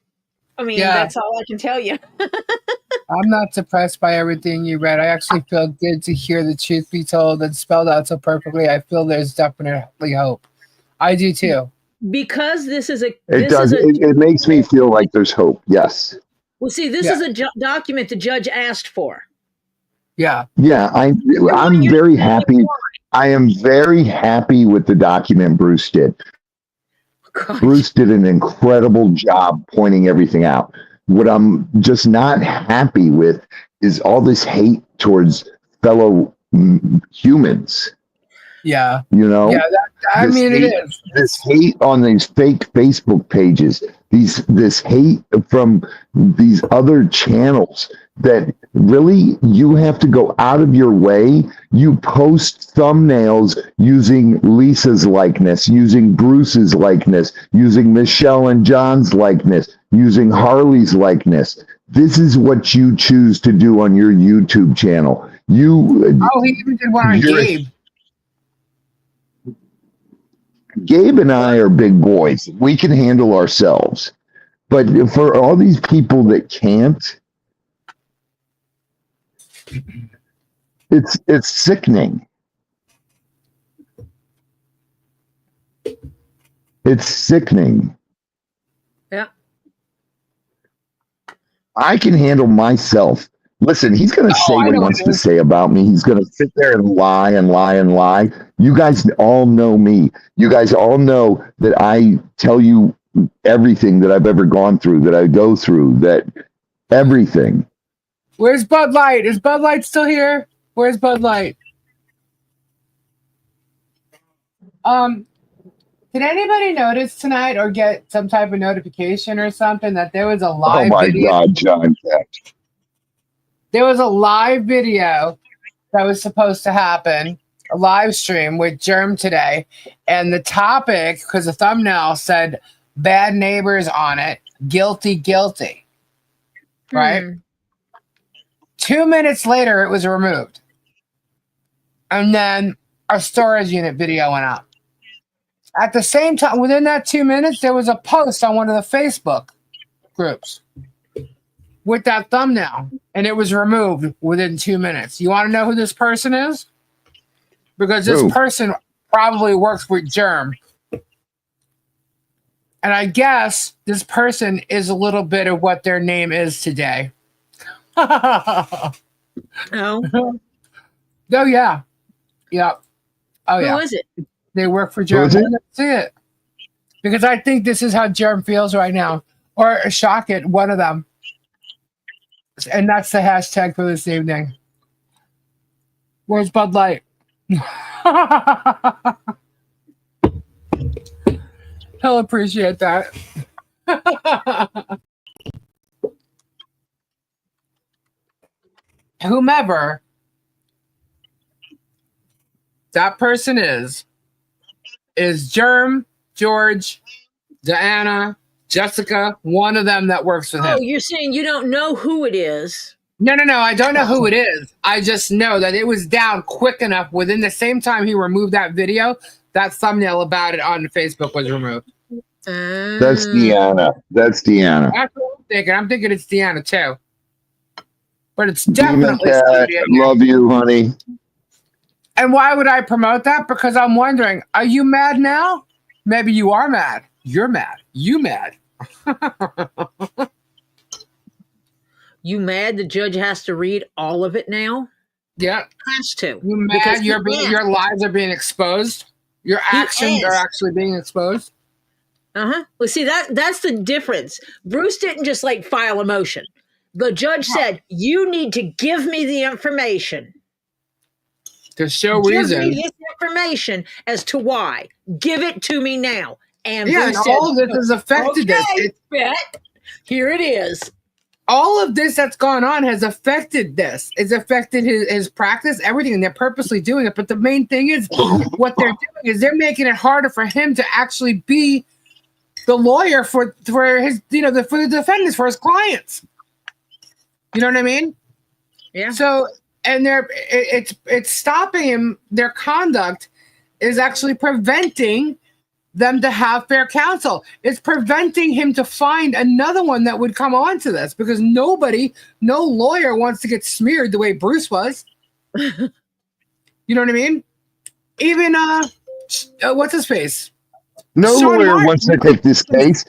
[SPEAKER 3] I mean, that's all I can tell you.
[SPEAKER 1] I'm not depressed by everything you read. I actually feel good to hear the truth be told and spelled out so perfectly. I feel there's definitely hope. I do too.
[SPEAKER 3] Because this is a.
[SPEAKER 5] It makes me feel like there's hope. Yes.
[SPEAKER 3] Well, see, this is a document the judge asked for.
[SPEAKER 1] Yeah.
[SPEAKER 5] Yeah, I'm very happy. I am very happy with the document Bruce did.
[SPEAKER 3] God.
[SPEAKER 5] Bruce did an incredible job pointing everything out. What I'm just not happy with is all this hate towards fellow humans.
[SPEAKER 1] Yeah.
[SPEAKER 5] You know?
[SPEAKER 1] Yeah, it is.
[SPEAKER 5] This hate on these fake Facebook pages, this hate from these other channels that really you have to go out of your way. You post thumbnails using Lisa's likeness, using Bruce's likeness, using Michelle and John's likeness, using Harley's likeness. This is what you choose to do on your YouTube channel.
[SPEAKER 1] He even did one on Gabe.
[SPEAKER 5] Gabe and I are big boys. We can handle ourselves. But for all these people that can't, it's sickening. It's sickening.
[SPEAKER 3] Yeah.
[SPEAKER 5] I can handle myself. Listen, he's going to say what he wants to say about me. He's going to sit there and lie and lie and lie. You guys all know me. You guys all know that I tell you everything that I've ever gone through, that I go through, that everything.
[SPEAKER 1] Where's Bud Light? Is Bud Light still here? Where's Bud Light? Did anybody notice tonight or get some type of notification or something that there was a live video?
[SPEAKER 5] Oh my God, John.
[SPEAKER 1] There was a live video that was supposed to happen, a live stream with Germ today. And the topic, because the thumbnail said bad neighbors on it, guilty, guilty. Right? 2 minutes later, it was removed. And then our storage unit video went up. At the same time, within that 2 minutes, there was a post on one of the Facebook groups with that thumbnail, and it was removed within 2 minutes. You want to know who this person is? Because this person probably works with Germ. And I guess this person is a little bit of what their name is today.
[SPEAKER 3] Oh.
[SPEAKER 1] Oh, yeah. Yep. Oh, yeah.
[SPEAKER 3] Who is it?
[SPEAKER 1] They work for Germ. Let's see it. Because I think this is how Germ feels right now. Or shock it, one of them. And that's the hashtag for this evening. Where's Bud Light? He'll appreciate that. Whomever that person is Germ, George, Diana, Jessica, one of them that works with him.
[SPEAKER 3] Oh, you're saying you don't know who it is?
[SPEAKER 1] No. I don't know who it is. I just know that it was down quick enough within the same time he removed that video, that thumbnail about it on Facebook was removed.
[SPEAKER 5] That's Deanna. That's Deanna.
[SPEAKER 1] That's what I'm thinking. I'm thinking it's Deanna too. But it's definitely
[SPEAKER 5] love you, honey.
[SPEAKER 1] And why would I promote that? Because I'm wondering, are you mad now? Maybe you are mad. You're mad. You mad.
[SPEAKER 3] You mad the judge has to read all of it now?
[SPEAKER 1] Yeah.
[SPEAKER 3] Has to.
[SPEAKER 1] You mad your lies are being exposed? Your actions are actually being exposed?
[SPEAKER 3] Uh-huh. Well, see, that's the difference. Bruce didn't just file a motion. The judge said, you need to give me the information.
[SPEAKER 1] To show reason.
[SPEAKER 3] Give me this information as to why. Give it to me now. And
[SPEAKER 1] Bruce said, all of this has affected this.
[SPEAKER 3] Here it is.
[SPEAKER 1] all of this that's gone on has affected this. It's affected his practice, everything, and they're purposely doing it. But the main thing is what they're doing is they're making it harder for him to actually be the lawyer for his, for the defendants, for his clients. You know what I mean?
[SPEAKER 3] Yeah.
[SPEAKER 1] So, and it's stopping him. Their conduct is actually preventing them to have fair counsel. It's preventing him to find another one that would come on to this, because no lawyer wants to get smeared the way Bruce was. You know what I mean? Even what's his face?
[SPEAKER 5] No
[SPEAKER 1] Sean
[SPEAKER 5] lawyer
[SPEAKER 1] Martin
[SPEAKER 5] wants to take this case.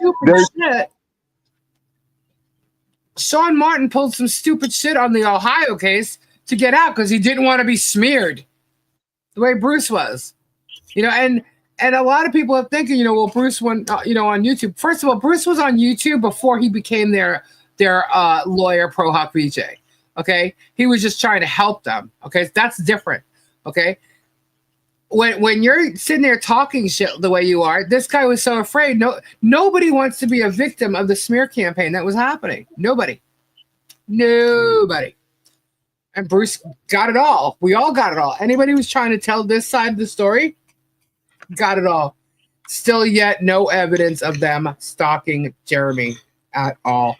[SPEAKER 1] Sean Martin pulled some stupid shit on the Ohio case to get out because he didn't want to be smeared the way Bruce was. And a lot of people are thinking, well, Bruce went, on YouTube. First of all, Bruce was on YouTube before he became their lawyer pro hoc VJ. Okay, he was just trying to help them. Okay, that's different. Okay, when you're sitting there talking shit the way you are, this guy was so afraid. Nobody wants to be a victim of the smear campaign that was happening. Nobody. And Bruce got it all. We all got it all. Anybody who's trying to tell this side of the story got it all. Still yet no evidence of them stalking Jeremy at all.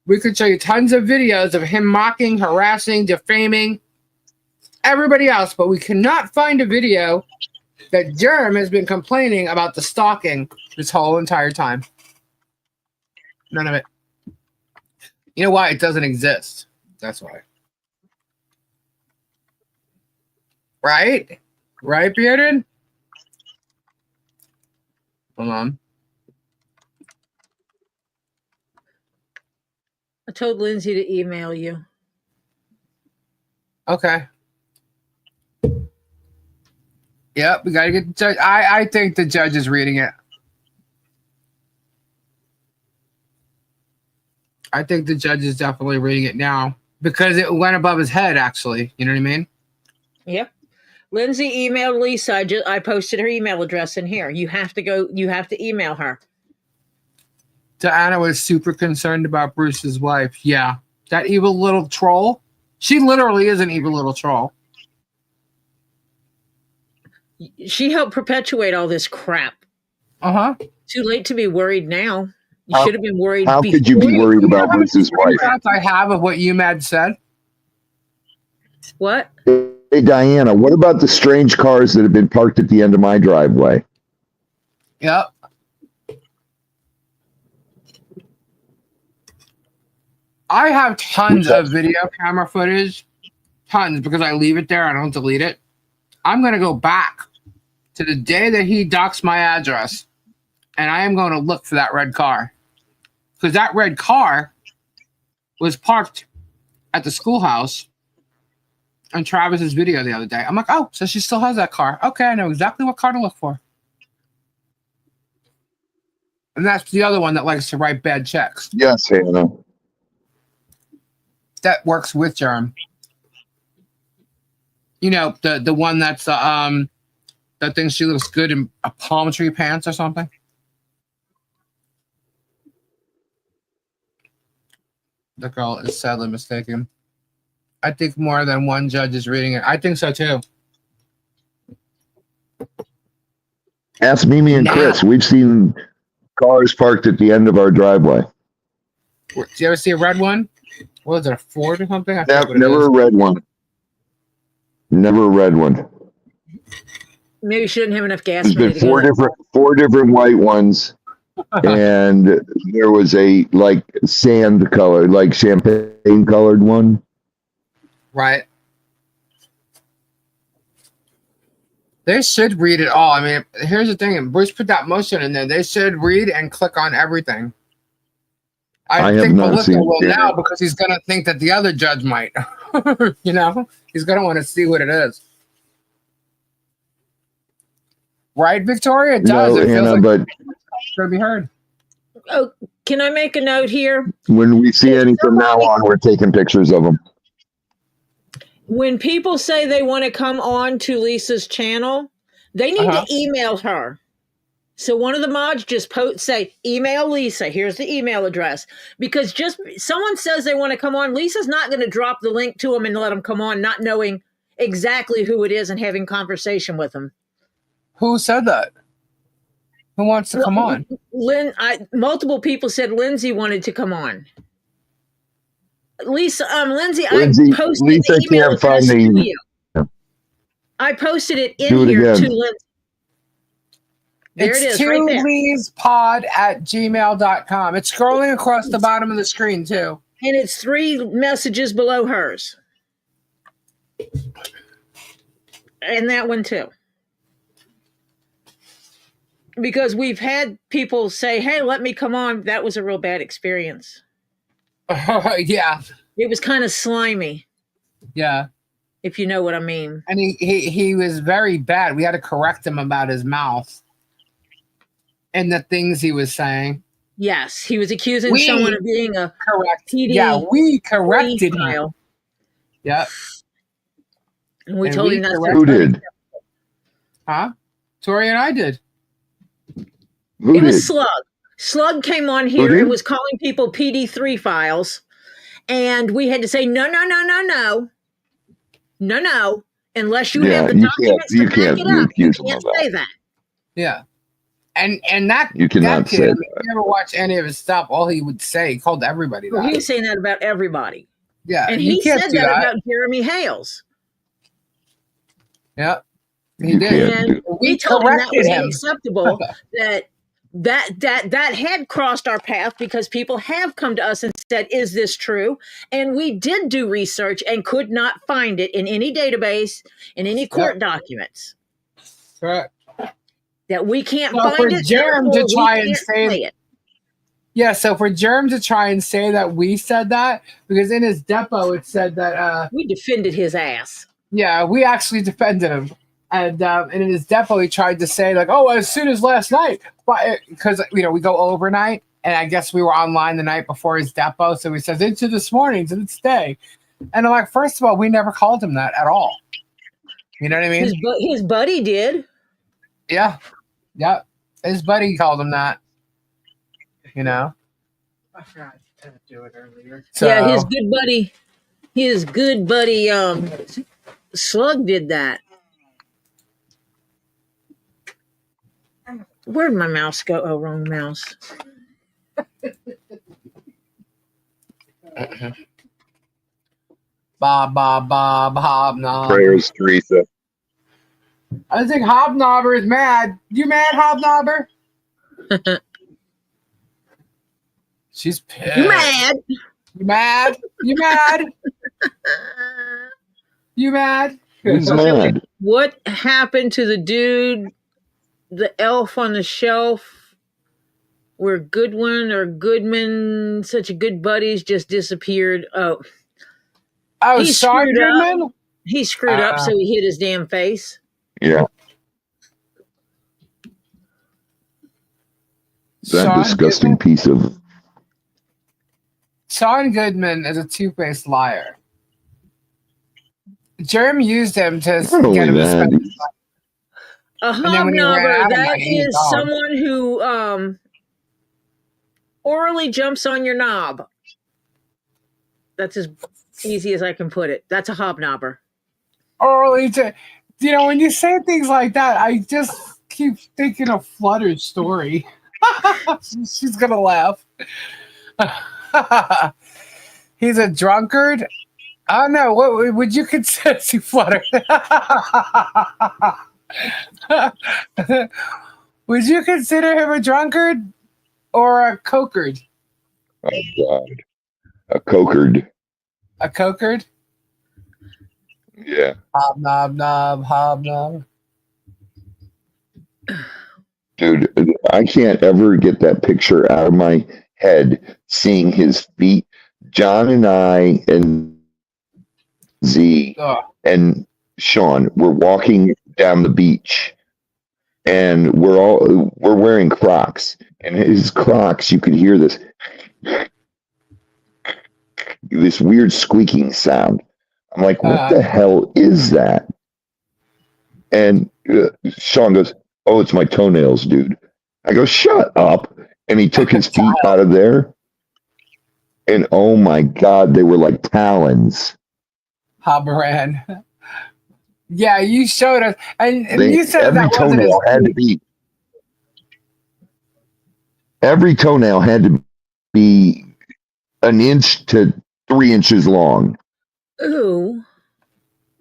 [SPEAKER 1] We could show you tons of videos of him mocking, harassing, defaming everybody else, but we cannot find a video that Jerem has been complaining about the stalking this whole entire time. None of it. You know why? It doesn't exist. That's why. Right? Right, Bearden? Hold on.
[SPEAKER 3] I told Lindsay to email you.
[SPEAKER 1] Okay. Yep, we gotta get the judge. I think the judge is reading it. I think the judge is definitely reading it now because it went above his head, actually. You know what I mean?
[SPEAKER 3] Yep. Lindsay emailed Lisa. I posted her email address in here. You have to email her.
[SPEAKER 1] Diana was super concerned about Bruce's wife. Yeah. That evil little troll. She literally is an evil little troll.
[SPEAKER 3] She helped perpetuate all this crap.
[SPEAKER 1] Uh-huh.
[SPEAKER 3] Too late to be worried now. You should have been worried.
[SPEAKER 5] How could you be worried about Bruce's wife?
[SPEAKER 1] I have of what UMAD said.
[SPEAKER 3] What?
[SPEAKER 5] Hey, Diana, what about the strange cars that have been parked at the end of my driveway?
[SPEAKER 1] Yep. I have tons of video camera footage. Tons, because I leave it there. I don't delete it. I'm going to go back to the day that he doxed my address, and I am going to look for that red car. Because that red car was parked at the schoolhouse on Travis's video the other day. I'm like, oh, so she still has that car. Okay, I know exactly what car to look for. And that's the other one that likes to write bad checks.
[SPEAKER 5] Yes, Hannah.
[SPEAKER 1] That works with Jerem. The one that's that thinks she looks good in a palm tree pants or something. The girl is sadly mistaken. I think more than one judge is reading it. I think so too.
[SPEAKER 5] Ask Mimi and Chris. We've seen cars parked at the end of our driveway.
[SPEAKER 1] Did you ever see a red one? What was it, a Ford or something?
[SPEAKER 5] Never a red one. Never a red one.
[SPEAKER 3] Maybe she didn't have enough gas.
[SPEAKER 5] There's been four different white ones, and there was a sand color, champagne colored one.
[SPEAKER 1] Right. They should read it all. I mean, here's the thing. Bruce put that motion in there. They should read and click on everything. I think Melissa will now because he's going to think that the other judge might. He's going to want to see what it is. Right, Victoria? It does.
[SPEAKER 5] No,
[SPEAKER 1] it
[SPEAKER 5] Hannah,
[SPEAKER 1] feels
[SPEAKER 5] but
[SPEAKER 1] it's going to be heard.
[SPEAKER 3] Oh, can I make a note here?
[SPEAKER 5] When we see any from now on, we're taking pictures of them.
[SPEAKER 3] When people say they want to come on to Lisa's channel, they need to email her. So one of the mods just say, email Lisa. Here's the email address. Because just someone says they want to come on, Lisa's not going to drop the link to them and let them come on, not knowing exactly who it is and having conversation with them.
[SPEAKER 1] Who said that? Who wants to come on?
[SPEAKER 3] Multiple people said Lindsay wanted to come on. Lindsay,
[SPEAKER 5] Lindsay,
[SPEAKER 3] I posted
[SPEAKER 5] Lisa
[SPEAKER 3] the email
[SPEAKER 5] can't find
[SPEAKER 3] address to
[SPEAKER 5] the.
[SPEAKER 3] you. I posted it in
[SPEAKER 5] Do it
[SPEAKER 3] here
[SPEAKER 5] again.
[SPEAKER 3] to Lindsay. There
[SPEAKER 1] It's
[SPEAKER 3] it is, right there.
[SPEAKER 1] twolevespod@gmail.com. It's scrolling across the bottom of the screen, too.
[SPEAKER 3] And it's 3 messages below hers. And that one, too. Because we've had people say, hey, let me come on. That was a real bad experience.
[SPEAKER 1] Yeah.
[SPEAKER 3] It was kind of slimy.
[SPEAKER 1] Yeah.
[SPEAKER 3] If you know what I mean.
[SPEAKER 1] And he was very bad. We had to correct him about his mouth and the things he was saying.
[SPEAKER 3] Yes, he was accusing someone of being a
[SPEAKER 1] correct.
[SPEAKER 3] PD.
[SPEAKER 1] Yeah, we corrected him. Yep.
[SPEAKER 3] And we told him that's
[SPEAKER 5] Who did?
[SPEAKER 1] Huh? Tori and I did.
[SPEAKER 5] Who
[SPEAKER 3] it was
[SPEAKER 5] did?
[SPEAKER 3] Slug. Slug came on here and was calling people PD3 files. And we had to say, no, unless you have the documents to back it up. You can't say that.
[SPEAKER 1] Yeah. And that
[SPEAKER 5] you cannot
[SPEAKER 1] that kid,
[SPEAKER 5] say
[SPEAKER 1] if you ever watch any of his stuff, all he would say, he called everybody that.
[SPEAKER 3] Well, he was saying that about everybody.
[SPEAKER 1] Yeah.
[SPEAKER 3] And he said that about Jeremy Hales.
[SPEAKER 1] Yeah. He did.
[SPEAKER 3] And we told him that was unacceptable, that had crossed our path because people have come to us and said, is this true? And we did do research and could not find it in any database, in any court documents.
[SPEAKER 1] Correct.
[SPEAKER 3] That we can't
[SPEAKER 1] So
[SPEAKER 3] find
[SPEAKER 1] for
[SPEAKER 3] it.
[SPEAKER 1] Jerem to try and say
[SPEAKER 3] it.
[SPEAKER 1] Yeah, so for Jerem to try and say that we said that, because in his depo it said that
[SPEAKER 3] we defended his ass.
[SPEAKER 1] Yeah, we actually defended him. And in his depo he tried to say like, oh, as soon as last night, but because we go overnight, and I guess we were online the night before his depo, so he says into this morning to this day. And I'm like, first of all, we never called him that at all. You know what I mean?
[SPEAKER 3] His buddy did.
[SPEAKER 1] Yeah. Yep. His buddy called him that. You know? I forgot to do it earlier. So,
[SPEAKER 3] yeah, his good buddy, Slug did that. Where'd my mouse go? Oh, wrong mouse.
[SPEAKER 1] Bob, Hobnob.
[SPEAKER 5] Prayers, Teresa.
[SPEAKER 1] I think Hobnobber is mad. You mad, Hobnobber? She's pissed.
[SPEAKER 3] You mad?
[SPEAKER 1] You mad? You mad? You mad?
[SPEAKER 5] Who's mad?
[SPEAKER 3] What happened to the dude, the elf on the shelf, where Goodwin or Goodman, such a good buddies, just disappeared? Oh,
[SPEAKER 1] he screwed up.
[SPEAKER 3] He screwed up, so he hit his damn face.
[SPEAKER 5] Yeah. That disgusting piece of...
[SPEAKER 1] Sean Goodman is a two-faced liar. Jeremy used him to get him to spend his money.
[SPEAKER 3] A hobnobber, that is someone who orally jumps on your knob. That's as easy as I can put it. That's a hobnobber.
[SPEAKER 1] Orally, when you say things like that, I just keep thinking of Flutter's story. She's gonna laugh. He's a drunkard. I don't know. What would you consider Flutter? Would you consider him a drunkard or a cokard?
[SPEAKER 5] Oh God, a cokard.
[SPEAKER 1] A cokard?
[SPEAKER 5] Yeah.
[SPEAKER 1] Hobnob.
[SPEAKER 5] Dude, I can't ever get that picture out of my head, seeing his feet. John and I and Z and Sean were walking down the beach, and we're wearing Crocs, and his Crocs, you could hear this weird squeaking sound. I'm like, what the hell is that? And Sean goes, oh, it's my toenails, dude. I go, shut up. And he took his feet out of there. And oh my God, they were like talons.
[SPEAKER 1] Habaran. Yeah, you showed us. And you said
[SPEAKER 5] every
[SPEAKER 1] that wasn't his
[SPEAKER 5] toenail had to be. Every toenail had to be an inch to 3 inches long.
[SPEAKER 3] Ooh.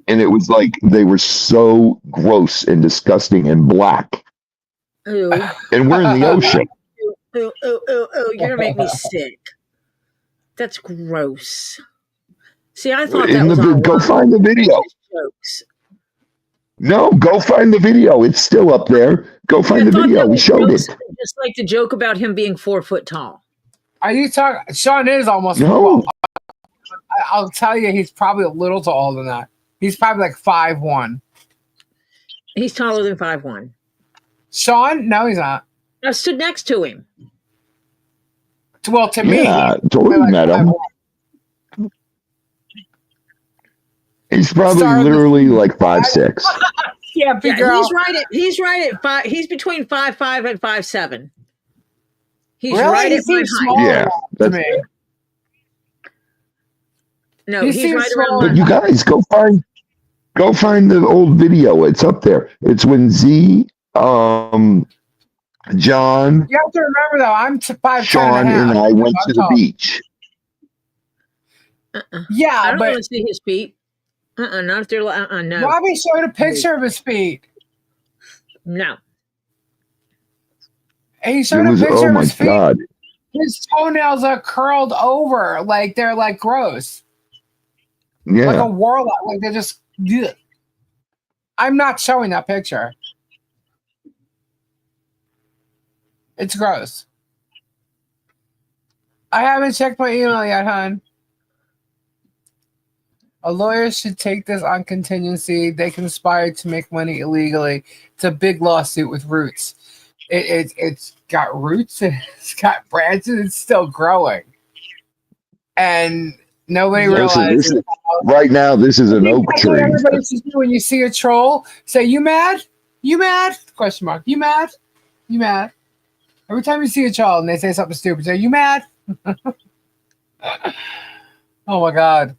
[SPEAKER 5] And it was like they were so gross and disgusting and black.
[SPEAKER 3] Ooh.
[SPEAKER 5] And we're in the ocean.
[SPEAKER 3] Ooh, you're gonna make me sick. That's gross. See, I thought that was on
[SPEAKER 5] go find the video.
[SPEAKER 3] Jokes.
[SPEAKER 5] No, go find the video. It's still up there. Go find the video. We showed it.
[SPEAKER 3] Just like the joke about him being 4 foot tall.
[SPEAKER 1] Are you talking? Sean is almost.
[SPEAKER 5] No.
[SPEAKER 1] Well, I'll tell you, he's probably a little taller than that. He's probably like 5'1".
[SPEAKER 3] He's taller than 5'1".
[SPEAKER 1] Sean? No, he's not.
[SPEAKER 3] I stood next to him.
[SPEAKER 1] Well, to me,
[SPEAKER 5] totally
[SPEAKER 1] like
[SPEAKER 5] met him.
[SPEAKER 1] 5'1".
[SPEAKER 5] He's probably literally like 5'6".
[SPEAKER 1] Yeah, big girl.
[SPEAKER 3] He's right at 5. He's between 5'5" and 5'7". He's
[SPEAKER 1] really?
[SPEAKER 3] right at my height.
[SPEAKER 5] Yeah,
[SPEAKER 1] that's me.
[SPEAKER 3] No, he's right around.
[SPEAKER 5] But you guys go find the old video. It's up there. It's when Z, John,
[SPEAKER 1] you have to remember though, I'm 5'10",
[SPEAKER 5] Sean, and I went to the beach.
[SPEAKER 1] Yeah,
[SPEAKER 3] I don't
[SPEAKER 1] but
[SPEAKER 3] want to see his feet. Not if they're no.
[SPEAKER 1] Robbie showed a picture of his feet.
[SPEAKER 3] No.
[SPEAKER 1] And he showed a picture of his feet.
[SPEAKER 5] God.
[SPEAKER 1] His toenails are curled over, like they're like gross.
[SPEAKER 5] Yeah.
[SPEAKER 1] Like a warlock, like they're just. Ugh. I'm not showing that picture. It's gross. I haven't checked my email yet, hon. A lawyer should take this on contingency. They conspired to make money illegally. It's a big lawsuit with roots. It's got roots and it's got branches. It's still growing, and nobody realizes.
[SPEAKER 5] Right now, this is an oak tree.
[SPEAKER 1] Everybody should do when you see a troll, say, "You mad? You mad?" Question mark. You mad? You mad? Every time you see a troll and they say something stupid, say, "You mad?" Oh my God.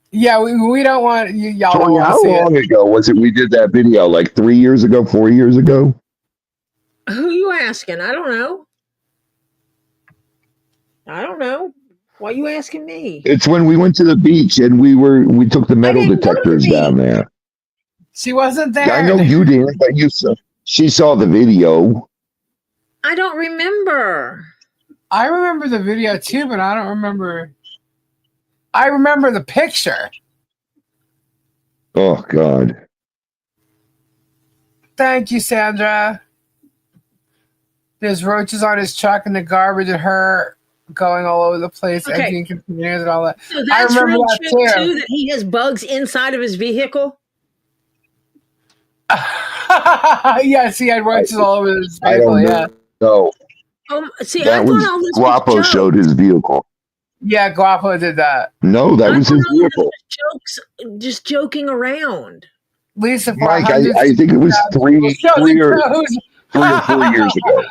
[SPEAKER 1] Yeah, we don't want you. Y'all
[SPEAKER 5] So
[SPEAKER 1] don't want
[SPEAKER 5] how
[SPEAKER 1] to see
[SPEAKER 5] long
[SPEAKER 1] it.
[SPEAKER 5] ago was it we did that video? Like 3 years ago, 4 years ago?
[SPEAKER 3] Who you asking? I don't know. Why are you asking me?
[SPEAKER 5] It's when we went to the beach and we took the metal detectors down there.
[SPEAKER 1] She wasn't there.
[SPEAKER 5] I know you didn't, but she saw the video.
[SPEAKER 3] I don't remember.
[SPEAKER 1] I remember the video too, but I don't remember. I remember the picture.
[SPEAKER 5] Oh God.
[SPEAKER 1] Thank you, Sandra. There's roaches on his truck and the garbage and her going all over the place, emptying containers and all that.
[SPEAKER 3] So that's
[SPEAKER 1] remember
[SPEAKER 3] real
[SPEAKER 1] that
[SPEAKER 3] true too, that he has bugs inside of his vehicle?
[SPEAKER 1] Yes, he had roaches all over his vehicle.
[SPEAKER 5] I don't
[SPEAKER 1] yeah.
[SPEAKER 5] know.
[SPEAKER 3] See,
[SPEAKER 5] that
[SPEAKER 3] I
[SPEAKER 5] was
[SPEAKER 3] thought all this
[SPEAKER 5] Guapo
[SPEAKER 3] was
[SPEAKER 5] showed his vehicle.
[SPEAKER 1] Yeah, Guapo did that.
[SPEAKER 5] No, that was his vehicle.
[SPEAKER 3] Jokes, just joking around.
[SPEAKER 1] Lisa,
[SPEAKER 5] Mike, I think it was 3 or 4 years ago.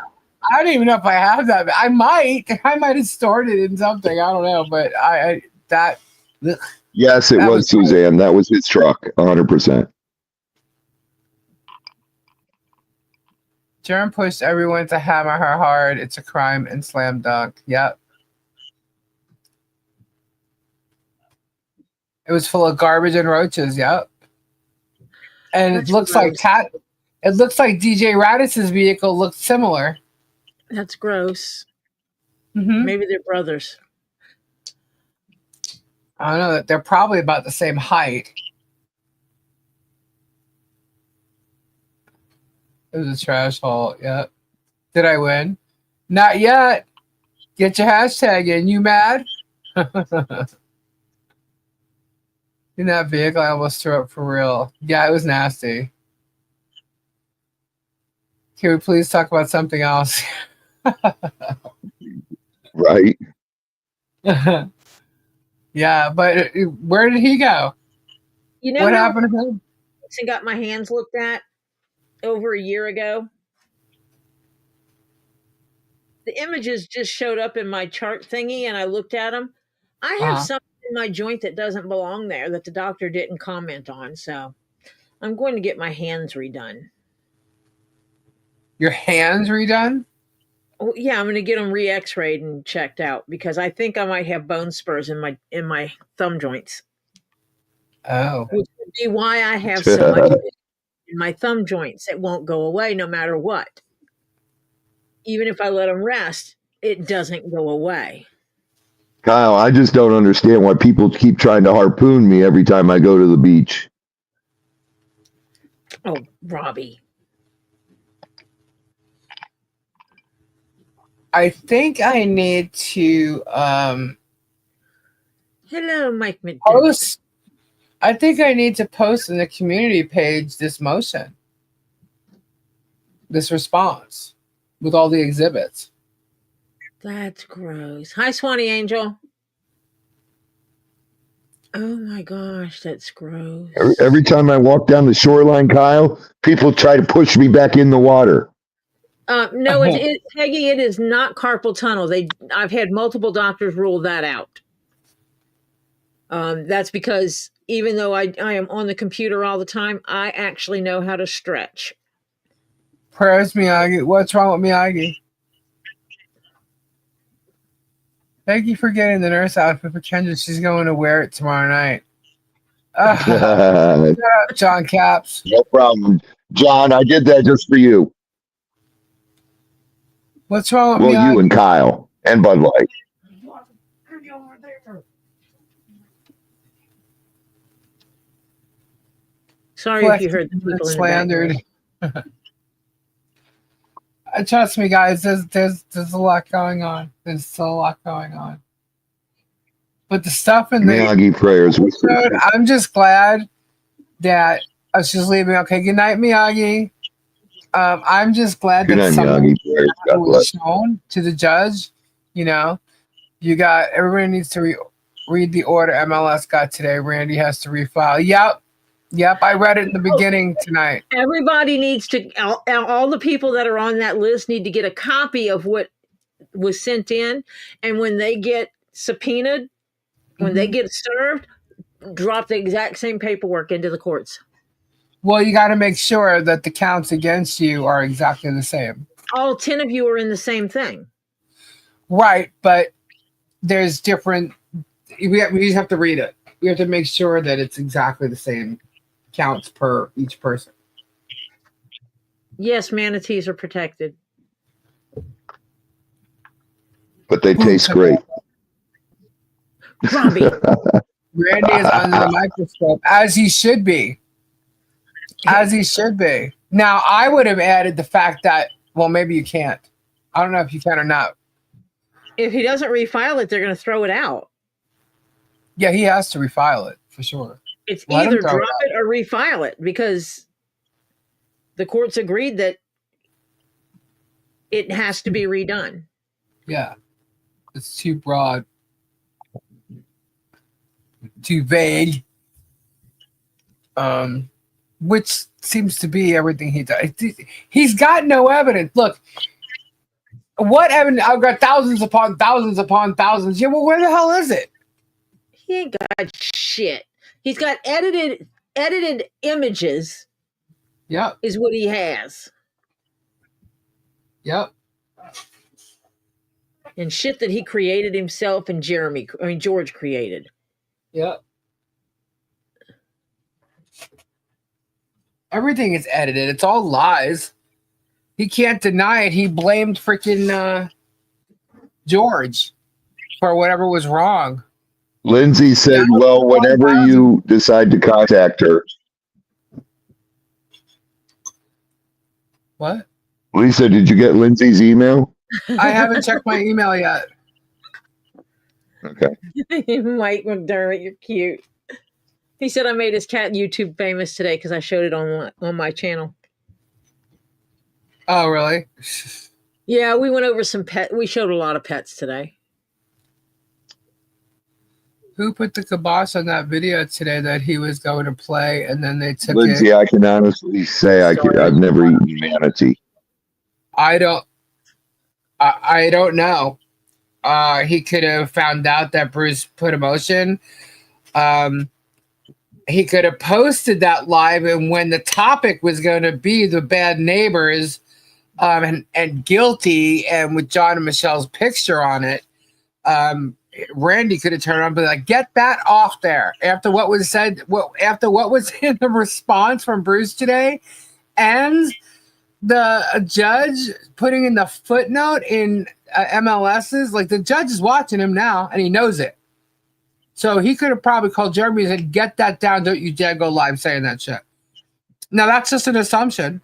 [SPEAKER 1] I don't even know if I have that. I might have stored it in something. I don't know, but that. Ugh.
[SPEAKER 5] Yes, it was Suzanne. That was his truck, 100%.
[SPEAKER 1] Jerm pushed everyone to hammer her hard. It's a crime and slam dunk. Yep. It was full of garbage and roaches. Yep. And it looks like It looks like DJ Radis's vehicle looks similar.
[SPEAKER 3] That's gross.
[SPEAKER 1] Mm-hmm.
[SPEAKER 3] Maybe they're brothers.
[SPEAKER 1] I don't know. They're probably about the same height. It was a trash haul. Yep. Did I win? Not yet. Get your hashtag in. You mad? In that vehicle, I almost threw up for real. Yeah, it was nasty. Can we please talk about something else?
[SPEAKER 5] Right.
[SPEAKER 1] Yeah, but where did he go?
[SPEAKER 3] You know
[SPEAKER 1] what happened to him?
[SPEAKER 3] I got my hands looked at over a year ago. the images just showed up in my chart thingy, and I looked at them. I have something in my joint that doesn't belong there that the doctor didn't comment on, so I'm going to get my hands redone.
[SPEAKER 1] Your hands redone?
[SPEAKER 3] Oh, yeah, I'm going to get them re-X-rayed and checked out because I think I might have bone spurs in my thumb joints.
[SPEAKER 1] Oh,
[SPEAKER 3] Which would be why I have so much in my thumb joints. It won't go away no matter what. Even if I let them rest, it doesn't go away.
[SPEAKER 5] Kyle, I just don't understand why people keep trying to harpoon me every time I go to the beach.
[SPEAKER 3] Oh, Robbie.
[SPEAKER 1] I think I need to
[SPEAKER 3] Hello, Mike McDermott.
[SPEAKER 1] post. I think I need to post in the community page this motion, this response with all the exhibits.
[SPEAKER 3] That's gross. Hi, Swanee Angel. Oh my gosh, that's gross.
[SPEAKER 5] Every time I walk down the shoreline, Kyle, people try to push me back in the water.
[SPEAKER 3] No, Peggy, it is not carpal tunnel. I've had multiple doctors rule that out. That's because even though I am on the computer all the time, I actually know how to stretch.
[SPEAKER 1] Prayers, Miyagi. What's wrong with Miyagi? Thank you for getting the nurse outfit for Kendra. She's going to wear it tomorrow night. Shut up, John Caps.
[SPEAKER 5] No problem. John, I did that just for you.
[SPEAKER 1] What's wrong with Miyagi?
[SPEAKER 5] Well, you and Kyle and Bud Light.
[SPEAKER 3] Sorry if you heard the people
[SPEAKER 1] slandered. Trust me, guys. There's a lot going on. There's still a lot going on. But the stuff in
[SPEAKER 5] Miyagi prayers.
[SPEAKER 1] I'm just glad that I was just leaving. Okay, good night, Miyagi. I'm just glad that something was shown to the judge. You know, everybody needs to read the order MLS got today. Randy has to refile. Yep, I read it in the beginning tonight.
[SPEAKER 3] Everybody needs to, all the people that are on that list need to get a copy of what was sent in. And when they get subpoenaed, when they get served, drop the exact same paperwork into the courts.
[SPEAKER 1] Well, you got to make sure that the counts against you are exactly the same.
[SPEAKER 3] All 10 of you are in the same thing.
[SPEAKER 1] Right, but there's different, we just have to read it. We have to make sure that it's exactly the same counts per each person.
[SPEAKER 3] Yes, manatees are protected.
[SPEAKER 5] But they taste great.
[SPEAKER 3] Robbie.
[SPEAKER 1] Randy is under the microscope, as he should be. As he should be. Now, I would have added the fact that, well, maybe you can't. I don't know if you can or not.
[SPEAKER 3] If he doesn't refile it, they're going to throw it out.
[SPEAKER 1] Yeah, he has to refile it, for sure.
[SPEAKER 3] It's either drop it or refile it because the courts agreed that it has to be redone.
[SPEAKER 1] Yeah. It's too broad. Too vague. Which seems to be everything he does. He's got no evidence. Look, what evidence? I've got thousands upon thousands upon thousands. Yeah, well, where the hell is it?
[SPEAKER 3] He ain't got shit. He's got edited images.
[SPEAKER 1] Yep.
[SPEAKER 3] Is what he has.
[SPEAKER 1] Yep.
[SPEAKER 3] And shit that he created himself and George created.
[SPEAKER 1] Yep. Everything is edited. It's all lies. He can't deny it. He blamed freaking George for whatever was wrong.
[SPEAKER 5] Lindsay said, well, whenever you decide to contact her.
[SPEAKER 1] What?
[SPEAKER 5] Lisa, did you get Lindsay's email?
[SPEAKER 1] I haven't checked my email yet.
[SPEAKER 5] Okay.
[SPEAKER 3] Mike McDermott, you're cute. He said I made his cat YouTube famous today because I showed it on my channel.
[SPEAKER 1] Oh, really?
[SPEAKER 3] Yeah, we went over some we showed a lot of pets today.
[SPEAKER 1] Who put the kibosh on that video today that he was going to play and then they took
[SPEAKER 5] Lindsay,
[SPEAKER 1] it?
[SPEAKER 5] I can honestly say I've never eaten manatee.
[SPEAKER 1] I I don't know. He could have found out that Bruce put a motion. He could have posted that live, and when the topic was going to be the bad neighbors and guilty, and with John and Michelle's picture on it, Randy could have turned around and be like, "Get that off there." After what was said, after what was in the response from Bruce today, and the judge putting in the footnote in MLS's, like the judge is watching him now, and he knows it. So he could have probably called Jeremy and said, "Get that down. Don't you dare go live saying that shit." Now, that's just an assumption.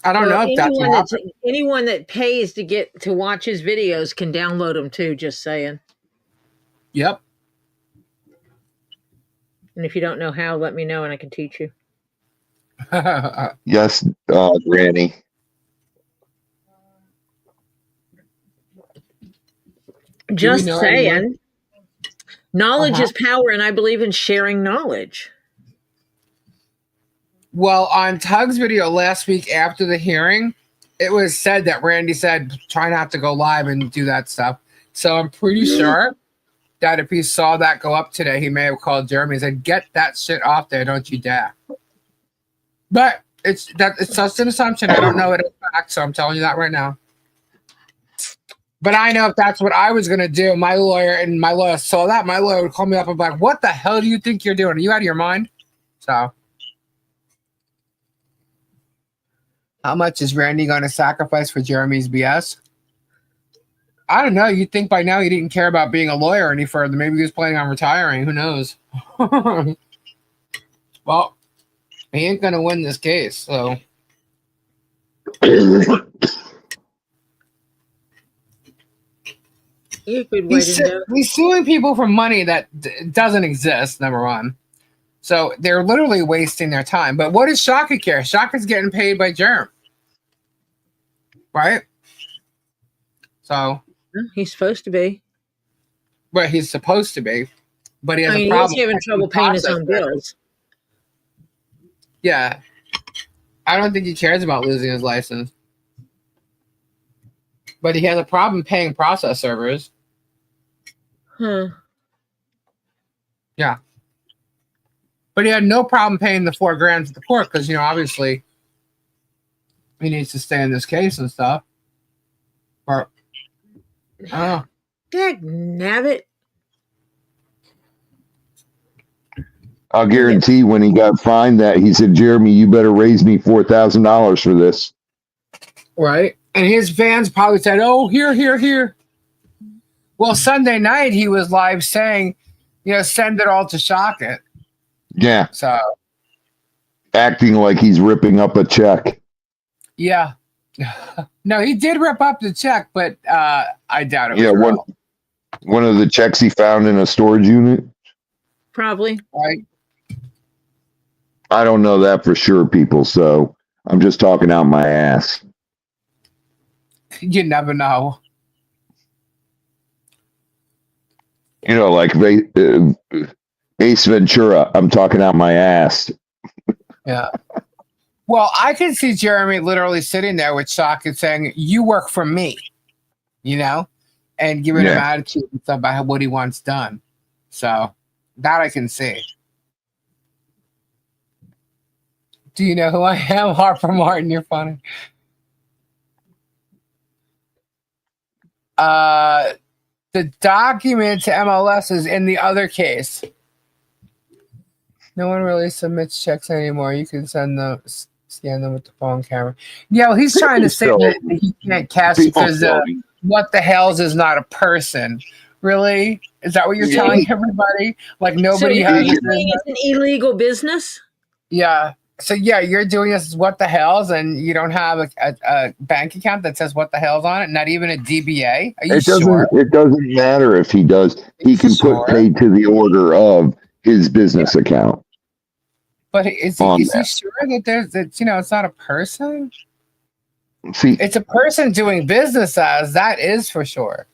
[SPEAKER 1] I don't know if that's what happened.
[SPEAKER 3] Anyone that pays to get to watch his videos can download them too, just saying.
[SPEAKER 1] Yep.
[SPEAKER 3] And if you don't know how, let me know and I can teach you.
[SPEAKER 5] Yes, Granny.
[SPEAKER 3] Just saying. Knowledge is power, and I believe in sharing knowledge.
[SPEAKER 1] Well, on Tug's video last week after the hearing, it was said that Randy said, try not to go live and do that stuff. So I'm pretty sure that if he saw that go up today, he may have called Jeremy and said, "Get that shit off there. Don't you dare." But it's just an assumption. I don't know it in fact, so I'm telling you that right now. But I know if that's what I was going to do, my lawyer saw that, my lawyer would call me up and be like, "What the hell do you think you're doing? Are you out of your mind?" So how much is Randy going to sacrifice for Jeremy's BS? I don't know. You'd think by now he didn't care about being a lawyer any further. Maybe he was planning on retiring. Who knows? Well, he ain't going to win this case, so. He's suing people for money that doesn't exist, number one. So they're literally wasting their time. But what does Shaka care? Shaka's getting paid by Jerm. Right? So.
[SPEAKER 3] He's supposed to be.
[SPEAKER 1] Well, he's supposed to be. But he has a problem.
[SPEAKER 3] He's having trouble paying his own bills.
[SPEAKER 1] Yeah. I don't think he cares about losing his license. But he has a problem paying process servers. Yeah. But he had no problem paying the $4,000 to the court because, obviously he needs to stay in this case and stuff. But I don't know.
[SPEAKER 3] Dagnabbit.
[SPEAKER 5] I'll guarantee when he got fined that he said, "Jeremy, you better raise me $4,000 for this."
[SPEAKER 1] Right. And his fans probably said, "Oh, here." Well, Sunday night he was live saying, send it all to Shaka.
[SPEAKER 5] Yeah.
[SPEAKER 1] So
[SPEAKER 5] acting like he's ripping up a check.
[SPEAKER 1] Yeah. No, he did rip up the check, but I doubt it.
[SPEAKER 5] Yeah, one of the checks he found in a storage unit.
[SPEAKER 3] Probably.
[SPEAKER 1] Right.
[SPEAKER 5] I don't know that for sure, people. So I'm just talking out my ass.
[SPEAKER 1] You never know.
[SPEAKER 5] Like Ace Ventura, I'm talking out my ass.
[SPEAKER 1] Yeah. Well, I can see Jeremy literally sitting there with Shaka saying, "You work for me," and giving him attitude and stuff about what he wants done. So that I can see. Do you know who I am? Harper Martin, you're funny. The document to MLS is in the other case. No one really submits checks anymore. You can scan them with the phone camera. Yeah, well, he's trying to say that he can't cash because what the hell's is not a person. Really? Is that what you're telling everybody? Like nobody has.
[SPEAKER 3] You're saying it's an illegal business?
[SPEAKER 1] Yeah. So you're doing this what the hell's, and you don't have a bank account that says what the hell's on it, not even a DBA. Are you sure?
[SPEAKER 5] It doesn't matter if he does. He can put paid to the order of his business account.
[SPEAKER 1] But is he sure that it's not a person?
[SPEAKER 5] See,
[SPEAKER 1] it's a person doing business as, that is for sure.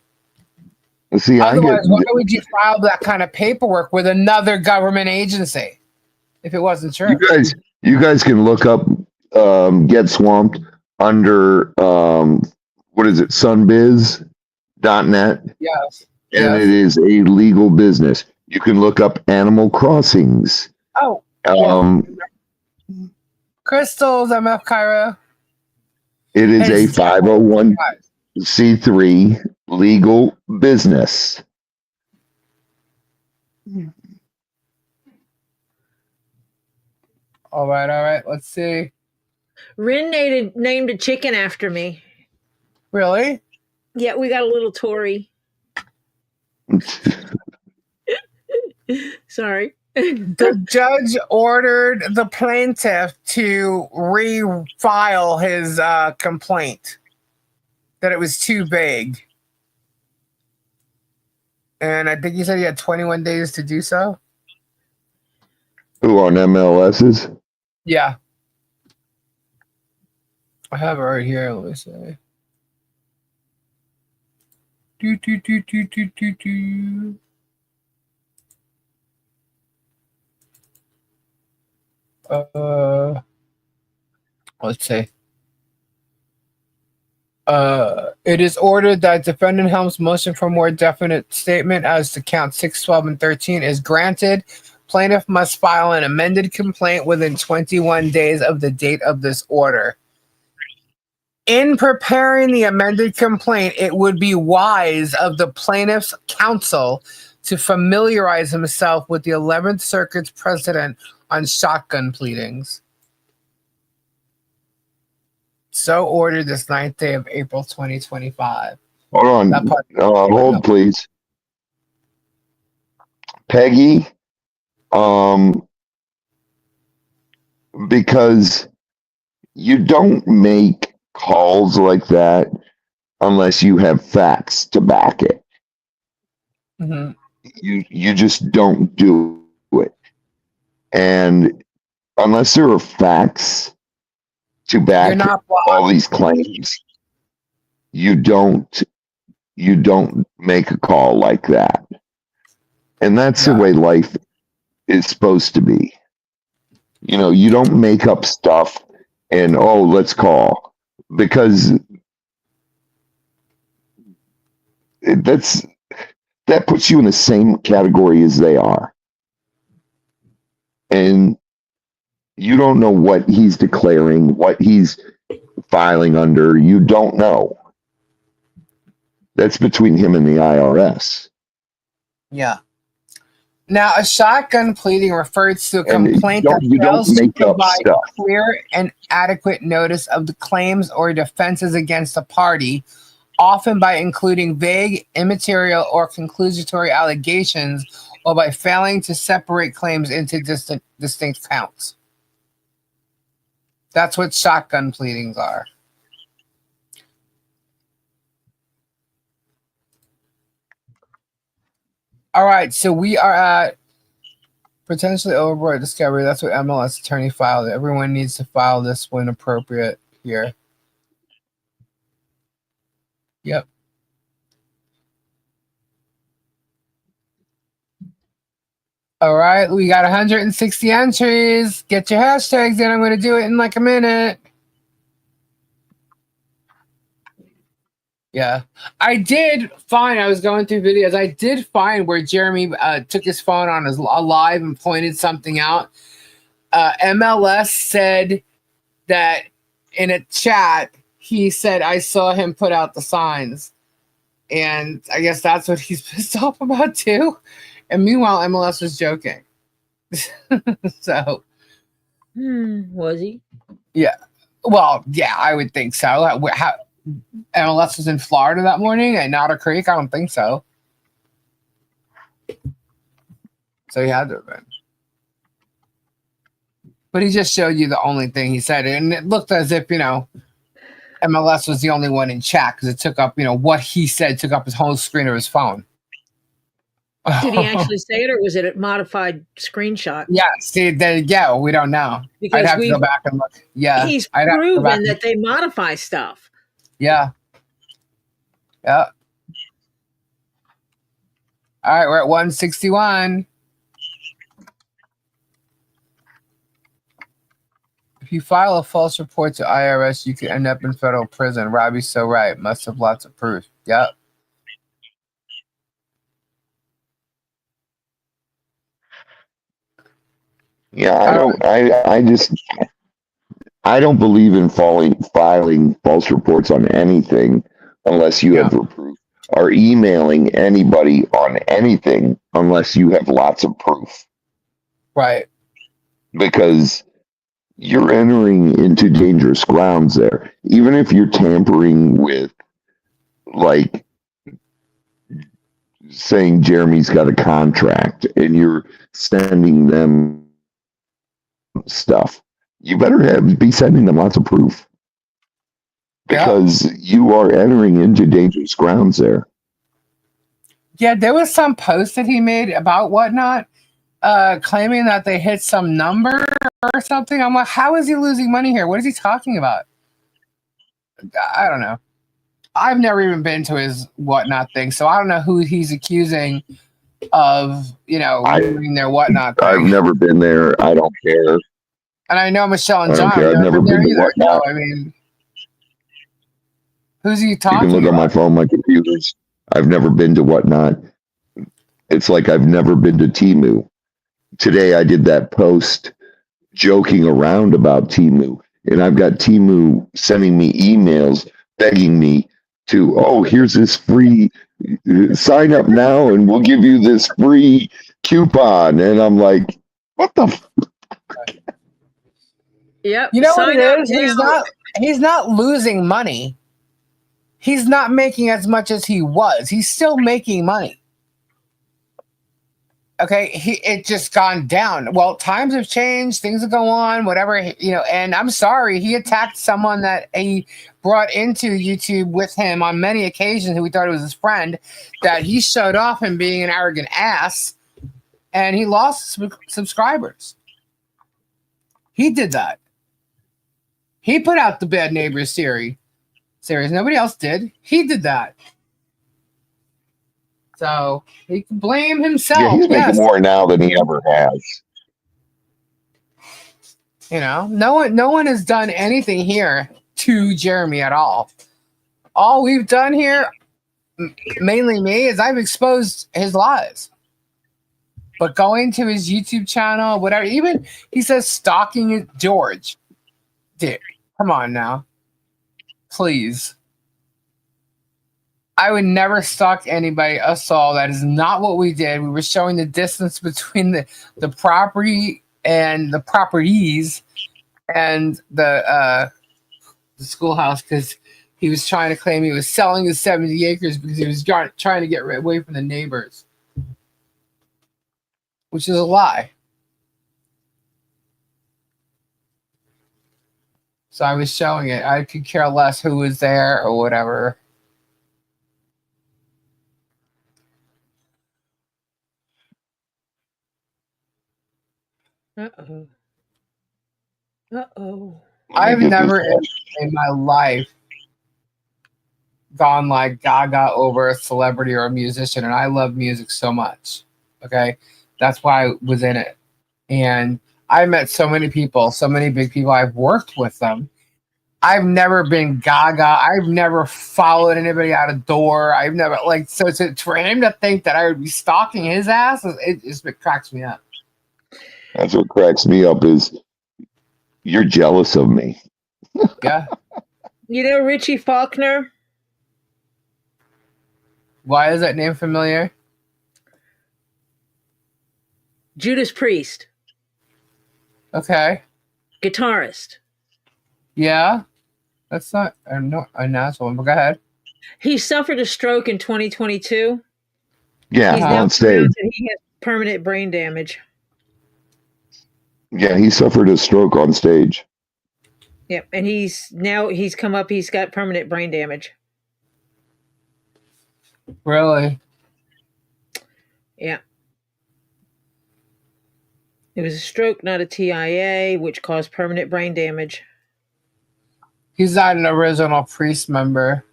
[SPEAKER 5] See,
[SPEAKER 1] otherwise, why would you file that kind of paperwork with another government agency if it wasn't true?
[SPEAKER 5] You guys can look up Get Swamped under what is it, sunbiz.net?
[SPEAKER 1] Yes.
[SPEAKER 5] And it is a legal business. You can look up Animal Crossings.
[SPEAKER 1] Oh. Crystals, MF Cairo.
[SPEAKER 5] It is a 501c3 legal business.
[SPEAKER 1] All right. Let's see.
[SPEAKER 3] Rin named a chicken after me.
[SPEAKER 1] Really?
[SPEAKER 3] Yeah, we got a little Tory. Sorry.
[SPEAKER 1] The judge ordered the plaintiff to refile his complaint, that it was too vague. And I think he said he had 21 days to do so.
[SPEAKER 5] Who, on MLS's?
[SPEAKER 1] Yeah. I have it right here. Let me see. Do. Let's see. It is ordered that defendant Helms' motion for more definite statement as to count 6, 12, and 13 is granted. Plaintiff must file an amended complaint within 21 days of the date of this order. In preparing the amended complaint, it would be wise of the plaintiff's counsel to familiarize himself with the 11th Circuit's precedent on shotgun pleadings. So ordered this 9th day of April 2025.
[SPEAKER 5] Hold on. Hold, please. Peggy, because you don't make calls like that unless you have facts to back it.
[SPEAKER 1] Mm-hmm.
[SPEAKER 5] You just don't do it. And unless there are facts to back all these claims, you don't make a call like that. And that's the way life is supposed to be. You know, you don't make up stuff and, let's call. Because that puts you in the same category as they are. And you don't know what he's declaring, what he's filing under. You don't know. That's between him and the IRS.
[SPEAKER 1] Yeah. Now, a shotgun pleading refers to a complaint that fails to provide clear and adequate notice of the claims or defenses against a party, often by including vague, immaterial, or conclusory allegations, or by failing to separate claims into distinct counts. That's what shotgun pleadings are. All right, so we are at potentially overboard discovery. That's what MLS attorney filed. Everyone needs to file this when appropriate here. Yep. All right, we got 160 entries. Get your hashtags in. I'm going to do it in like a minute. Yeah, I did find, I was going through videos, I did find where Jeremy took his phone on his live and pointed something out. MLS said that in a chat, he said, I saw him put out the signs. And I guess that's what he's pissed off about too. And meanwhile, MLS was joking. So.
[SPEAKER 3] Was he?
[SPEAKER 1] Yeah. Well, yeah, I would think so. MLS was in Florida that morning at Otter Creek? I don't think so. So he had to have been. But he just showed you the only thing he said. And it looked as if, MLS was the only one in chat because it took up, what he said took up his whole screen of his phone.
[SPEAKER 3] Did he actually say it, or was it a modified screenshot?
[SPEAKER 1] Yeah, see, there you go. We don't know.
[SPEAKER 3] Because
[SPEAKER 1] I'd have to go back and look. Yeah.
[SPEAKER 3] He's proven that they modify stuff.
[SPEAKER 1] Yeah. Yeah. All right, we're at 161. If you file a false report to IRS, you could end up in federal prison. Robbie's so right. Must have lots of proof. Yep.
[SPEAKER 5] Yeah, I don't believe in filing false reports on anything unless you have proof, or emailing anybody on anything unless you have lots of proof.
[SPEAKER 1] Right.
[SPEAKER 5] Because you're entering into dangerous grounds there. Even if you're tampering with, like, saying Jeremy's got a contract and you're sending them stuff, you better be sending them lots of proof, because you are entering into dangerous grounds there.
[SPEAKER 1] Yeah, there was some post that he made about Whatnot, claiming that they hit some number or something. I'm like, how is he losing money here? What is he talking about? I don't know. I've never even been to his Whatnot thing, so I don't know who he's accusing of, doing their Whatnot thing.
[SPEAKER 5] I've never been there. I don't care.
[SPEAKER 1] And I know Michelle and John.
[SPEAKER 5] I've never been to
[SPEAKER 1] either.
[SPEAKER 5] Whatnot.
[SPEAKER 1] No, I mean, who's he talking
[SPEAKER 5] You can look
[SPEAKER 1] about?
[SPEAKER 5] on my phone, my computers. I've never been to Whatnot. It's like I've never been to Temu. Today I did that post joking around about Temu, and I've got Temu sending me emails begging me to, here's this free, sign up now and we'll give you this free coupon. And I'm like, what the
[SPEAKER 3] Yep.
[SPEAKER 1] You know what it is? He's not losing money. He's not making as much as he was. He's still making money. Okay, it just gone down. Well, times have changed, things will go on, whatever, and I'm sorry, he attacked someone that he brought into YouTube with him on many occasions, who we thought was his friend, that he showed off him being an arrogant ass, and he lost subscribers. He did that. He put out the Bad Neighbors series. Nobody else did. He did that. So he can blame himself.
[SPEAKER 5] Yeah, he's making more now than he ever has.
[SPEAKER 1] No one has done anything here to Jeremy at all. All we've done here, mainly me, is I've exposed his lies. But going to his YouTube channel, whatever, even he says stalking George. Dude, come on now. Please. I would never stalk anybody, us all. That is not what we did. We were showing the distance between the property and the properties and the schoolhouse, because he was trying to claim he was selling his 70 acres because he was trying to get away from the neighbors, which is a lie. So I was showing it. I could care less who was there or whatever.
[SPEAKER 3] Uh-oh. Uh-oh.
[SPEAKER 1] I've never in my life gone like gaga over a celebrity or a musician, and I love music so much. Okay? That's why I was in it. And I met so many people, so many big people. I've worked with them. I've never been gaga. I've never followed anybody out a door. I've never, for him to think that I would be stalking his ass, it cracks me up.
[SPEAKER 5] That's what cracks me up, is you're jealous of me.
[SPEAKER 1] Yeah.
[SPEAKER 3] Richie Faulkner?
[SPEAKER 1] Why is that name familiar?
[SPEAKER 3] Judas Priest.
[SPEAKER 1] Okay.
[SPEAKER 3] Guitarist.
[SPEAKER 1] Yeah. That's not a natural one, but go ahead.
[SPEAKER 3] He suffered a stroke in 2022.
[SPEAKER 5] Yeah, on stage.
[SPEAKER 3] He has permanent brain damage.
[SPEAKER 5] Yeah, he suffered a stroke on stage.
[SPEAKER 3] Yep, and he's come up, he's got permanent brain damage.
[SPEAKER 1] Really?
[SPEAKER 3] Yeah. It was a stroke, not a TIA, which caused permanent brain damage.
[SPEAKER 1] He's not an original Priest member.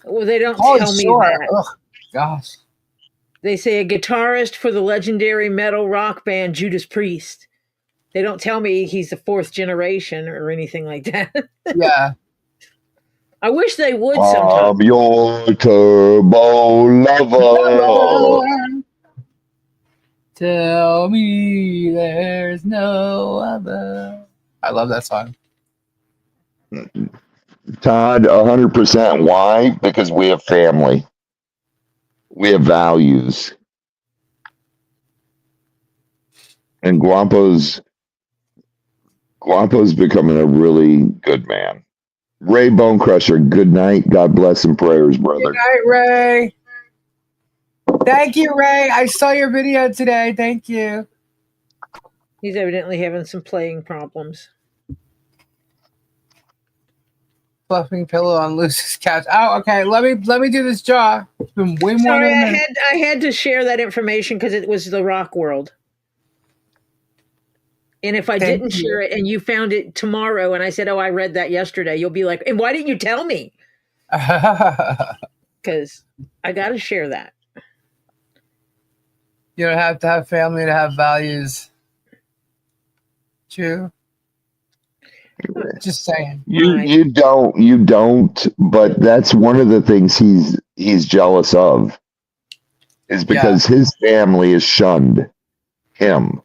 [SPEAKER 3] Well, they don't tell me that.
[SPEAKER 1] Ugh, gosh.
[SPEAKER 3] They say a guitarist for the legendary metal rock band Judas Priest. They don't tell me he's the 4th generation or anything like that.
[SPEAKER 1] Yeah.
[SPEAKER 3] I wish they would sometimes.
[SPEAKER 5] I'm your turbo lover.
[SPEAKER 1] Tell me there's no other. I love that song.
[SPEAKER 5] Todd, 100%. Why? Because we have family. We have values. And Guapo's becoming a really good man. Ray Bone Crusher, good night. God bless and prayers, brother.
[SPEAKER 1] Good night, Ray. Thank you, Ray. I saw your video today. Thank you.
[SPEAKER 3] He's evidently having some playing problems.
[SPEAKER 1] Fluffing pillow on Lucy's couch. Oh, okay. Let me do this jaw. It's been way more
[SPEAKER 3] Sorry,
[SPEAKER 1] than a minute.
[SPEAKER 3] I had to share that information because it was the rock world. And if I didn't share it and you found it tomorrow and I said, oh, I read that yesterday, you'll be like, and why didn't you tell me? Because I got to share that.
[SPEAKER 1] You don't have to have family to have values. True. Just saying.
[SPEAKER 5] You don't, but that's one of the things he's jealous of. Is because his family has shunned him.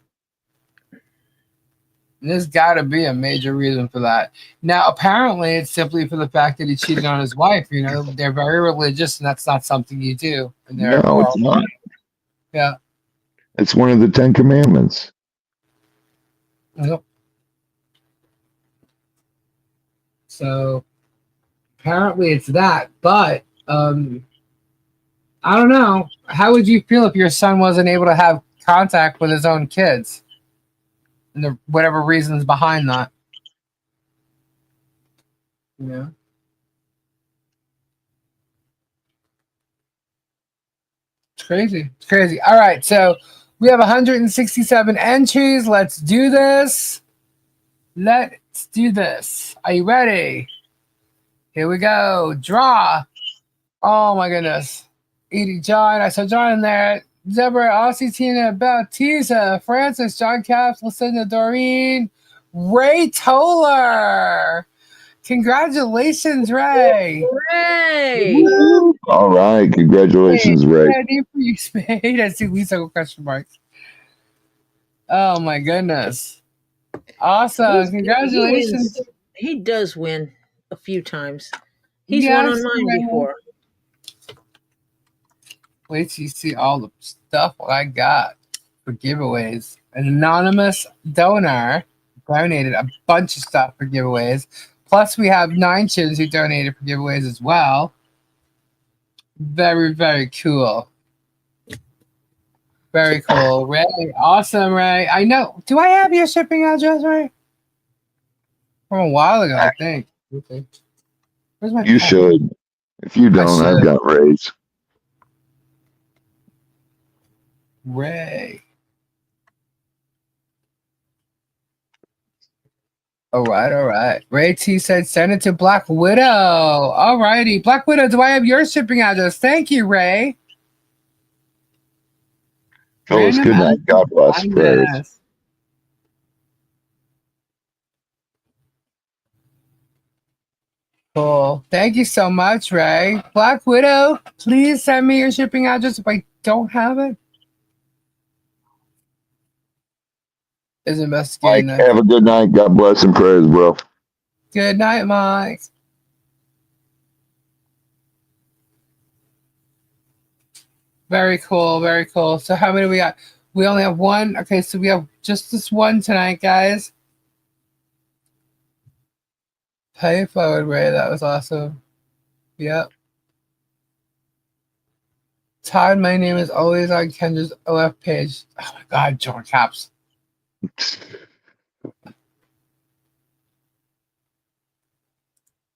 [SPEAKER 1] There's got to be a major reason for that. Now, apparently, it's simply for the fact that he cheated on his wife. You know, they're very religious, and that's not something you do.
[SPEAKER 5] No, it's not.
[SPEAKER 1] Yeah.
[SPEAKER 5] It's one of the 10 Commandments.
[SPEAKER 1] Yep. So, apparently, it's that. But, I don't know. How would you feel if your son wasn't able to have contact with his own kids? And the whatever reasons behind that. Yeah. It's crazy. It's crazy. All right. So we have 167 entries. Let's do this. Let's do this. Are you ready? Here we go. Draw. Oh my goodness. Edie, John. I saw John in there. Deborah, Aussie, Tina, Bautista, Francis, John Caps, Lucinda, Doreen, Ray Toller. Congratulations, Ray.
[SPEAKER 3] Ray.
[SPEAKER 5] All right. Congratulations, Ray.
[SPEAKER 1] Ready for you, Spade. I see Lisa with question marks. Oh, my goodness. Awesome. Congratulations.
[SPEAKER 3] He does win a few times. He's won on mine before.
[SPEAKER 1] Wait till you see all the stuff I got for giveaways. An anonymous donor donated a bunch of stuff for giveaways. Plus, we have 9 chins who donated for giveaways as well. Very, very cool. Very cool. Ray, awesome, Ray. I know. Do I have your shipping address, Ray? From a while ago, I think. Okay. Where's my
[SPEAKER 5] You should. If you don't, I've got Ray's.
[SPEAKER 1] Ray. All right. Ray T said send it to Black Widow. All righty. Black Widow, do I have your shipping address? Thank you, Ray.
[SPEAKER 5] Phyllis, good night. God bless. Prayers.
[SPEAKER 1] Cool. Thank you so much, Ray. Black Widow, please send me your shipping address if I don't have it. Is investigating
[SPEAKER 5] Mike, have a good night. God bless and prayers, bro.
[SPEAKER 1] Good night, Mike. Very cool. Very cool. So how many we got? We only have one. Okay, so we have just this one tonight, guys. Pay it forward, Ray. That was awesome. Yep. Todd, my name is always on Kendra's OF page. Oh my God, John Caps.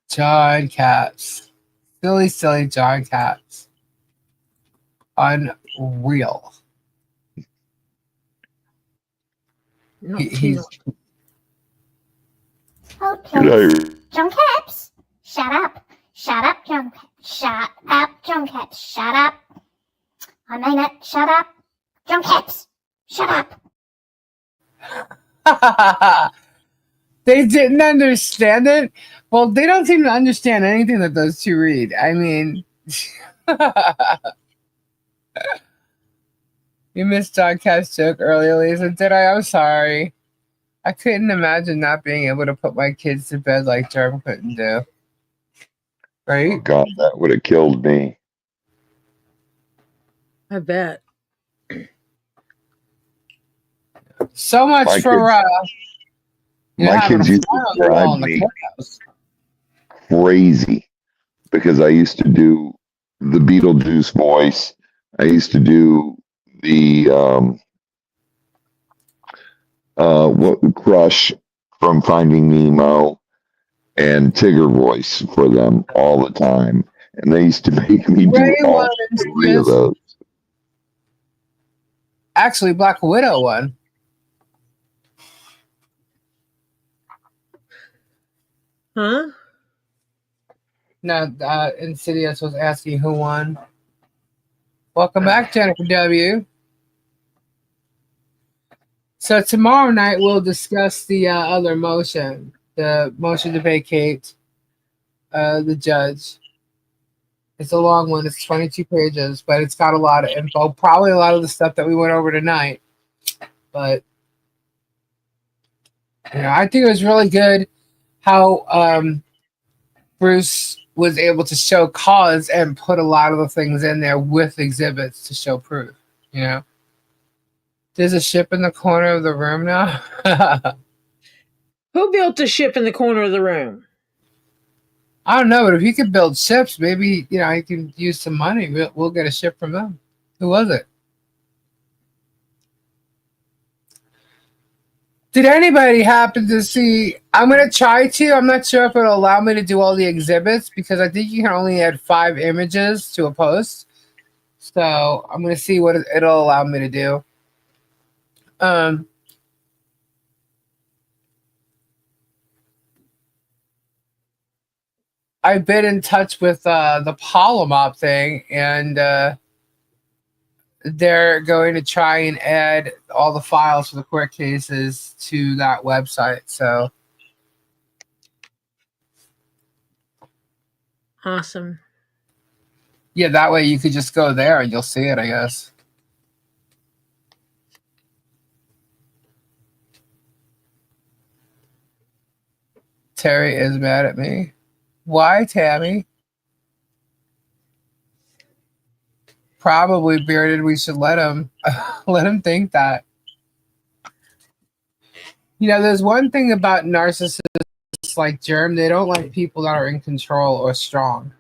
[SPEAKER 1] John Caps. Silly John Caps. Unreal. He's
[SPEAKER 10] okay. John Caps. Shut up, John Caps. Shut up, John Caps. Shut up. I mean it. Shut up, John Caps. Shut up.
[SPEAKER 1] They didn't understand it. Well, they don't seem to understand anything that those two read. I mean, you missed John Cat's joke earlier, Lisa. Did I? I'm sorry. I couldn't imagine not being able to put my kids to bed like Germ couldn't do. Right?
[SPEAKER 5] Oh God, that would have killed me.
[SPEAKER 3] I bet.
[SPEAKER 1] So much
[SPEAKER 5] My
[SPEAKER 1] for
[SPEAKER 5] my kids used to drive me crazy because I used to do the Beetlejuice voice. I used to do the Crush from Finding Nemo and Tigger voice for them all the time, and they used to make me do all three of those.
[SPEAKER 1] Actually, Black Widow won.
[SPEAKER 3] Huh?
[SPEAKER 1] No, Insidious was asking who won. Welcome back, Jennifer W. So tomorrow night we'll discuss the other motion, the motion to vacate the judge. It's a long one. It's 22 pages, but it's got a lot of info. Probably a lot of the stuff that we went over tonight. But I think it was really good how Bruce was able to show cause and put a lot of the things in there with exhibits to show proof. There's a ship in the corner of the room now.
[SPEAKER 3] Who built the ship in the corner of the room?
[SPEAKER 1] I don't know, but if he could build ships, maybe he can use some money. We'll get a ship from them. Who was it? Did anybody happen to see? I'm going to try to. I'm not sure if it'll allow me to do all the exhibits because I think you can only add 5 images to a post. So I'm going to see what it'll allow me to do. I've been in touch with the Polymop thing, and they're going to try and add all the files for the court cases to that website. So
[SPEAKER 3] awesome.
[SPEAKER 1] Yeah, that way you could just go there and you'll see it, I guess. Terry is mad at me. Why, Tammy? Probably bearded. We should let him think that. There's one thing about narcissists like Germ. They don't like people that are in control or strong.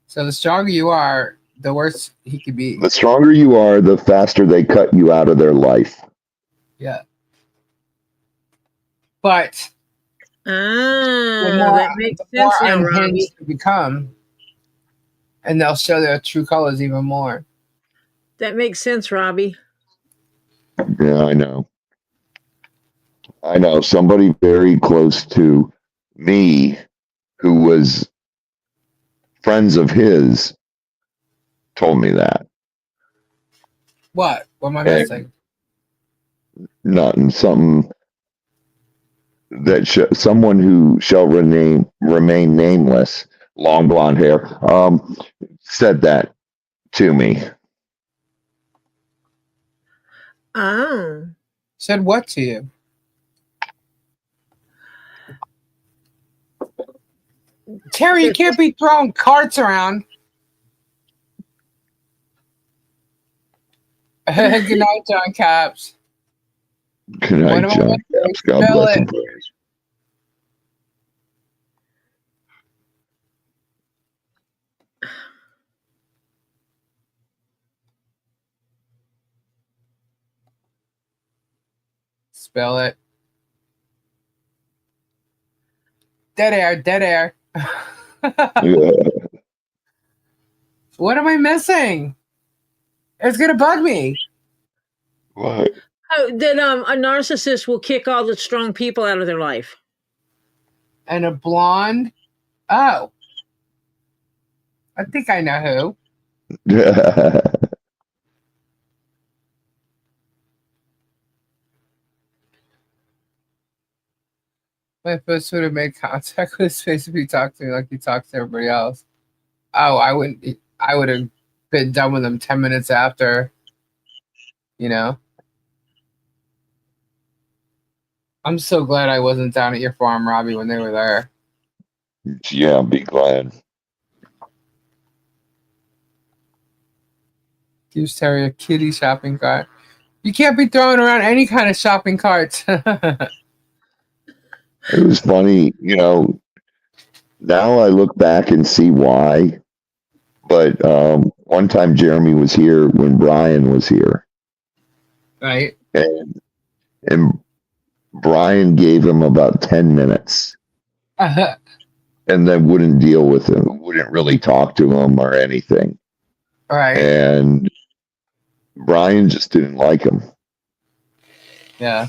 [SPEAKER 1] So the stronger you are, the worse he could be.
[SPEAKER 5] The stronger you are, the faster they cut you out of their life.
[SPEAKER 1] Yeah. But
[SPEAKER 3] that makes sense now, Robbie.
[SPEAKER 1] To become, and they'll show their true colors even more.
[SPEAKER 3] That makes sense, Robbie.
[SPEAKER 5] Yeah, I know. Somebody very close to me who was friends of his told me that.
[SPEAKER 1] What? What am I missing?
[SPEAKER 5] Nothing. Something that someone who shall remain nameless, long blonde hair, said that to me.
[SPEAKER 3] Oh.
[SPEAKER 1] Said what to you? Terry, you can't be throwing carts around. Good night, John Caps.
[SPEAKER 5] Good night, John Caps. God bless him.
[SPEAKER 1] Spell it. Dead air.
[SPEAKER 5] Yeah.
[SPEAKER 1] What am I missing? It's gonna bug me.
[SPEAKER 5] What?
[SPEAKER 3] Oh, that a narcissist will kick all the strong people out of their life.
[SPEAKER 1] And a blonde. Oh. I think I know who. My first would have made contact with his face if he talked to me like he talks to everybody else. Oh, I wouldn't. I would have been done with him 10 minutes after. You know. I'm so glad I wasn't down at your farm, Robbie, when they were there.
[SPEAKER 5] Yeah, be glad.
[SPEAKER 1] Gives Terry a kitty shopping cart. You can't be throwing around any kind of shopping carts.
[SPEAKER 5] It was funny, now I look back and see why. But one time Jeremy was here when Brian was here.
[SPEAKER 1] Right.
[SPEAKER 5] And Brian gave him about 10 minutes. And then wouldn't deal with him, wouldn't really talk to him or anything.
[SPEAKER 1] Right.
[SPEAKER 5] And Brian just didn't like him.
[SPEAKER 1] Yeah.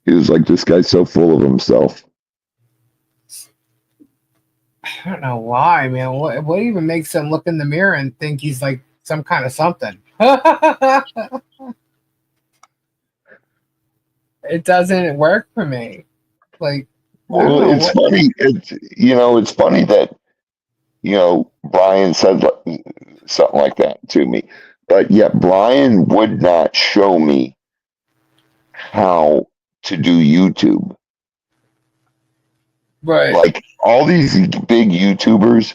[SPEAKER 5] He was like, this guy's so full of himself.
[SPEAKER 1] I don't know why, man. What even makes him look in the mirror and think he's like some kind of something? It doesn't work for me. Like,
[SPEAKER 5] well, it's funny. It's funny that Brian said something like that to me, but yet Brian would not show me how to do YouTube.
[SPEAKER 1] Right.
[SPEAKER 5] Like all these big YouTubers,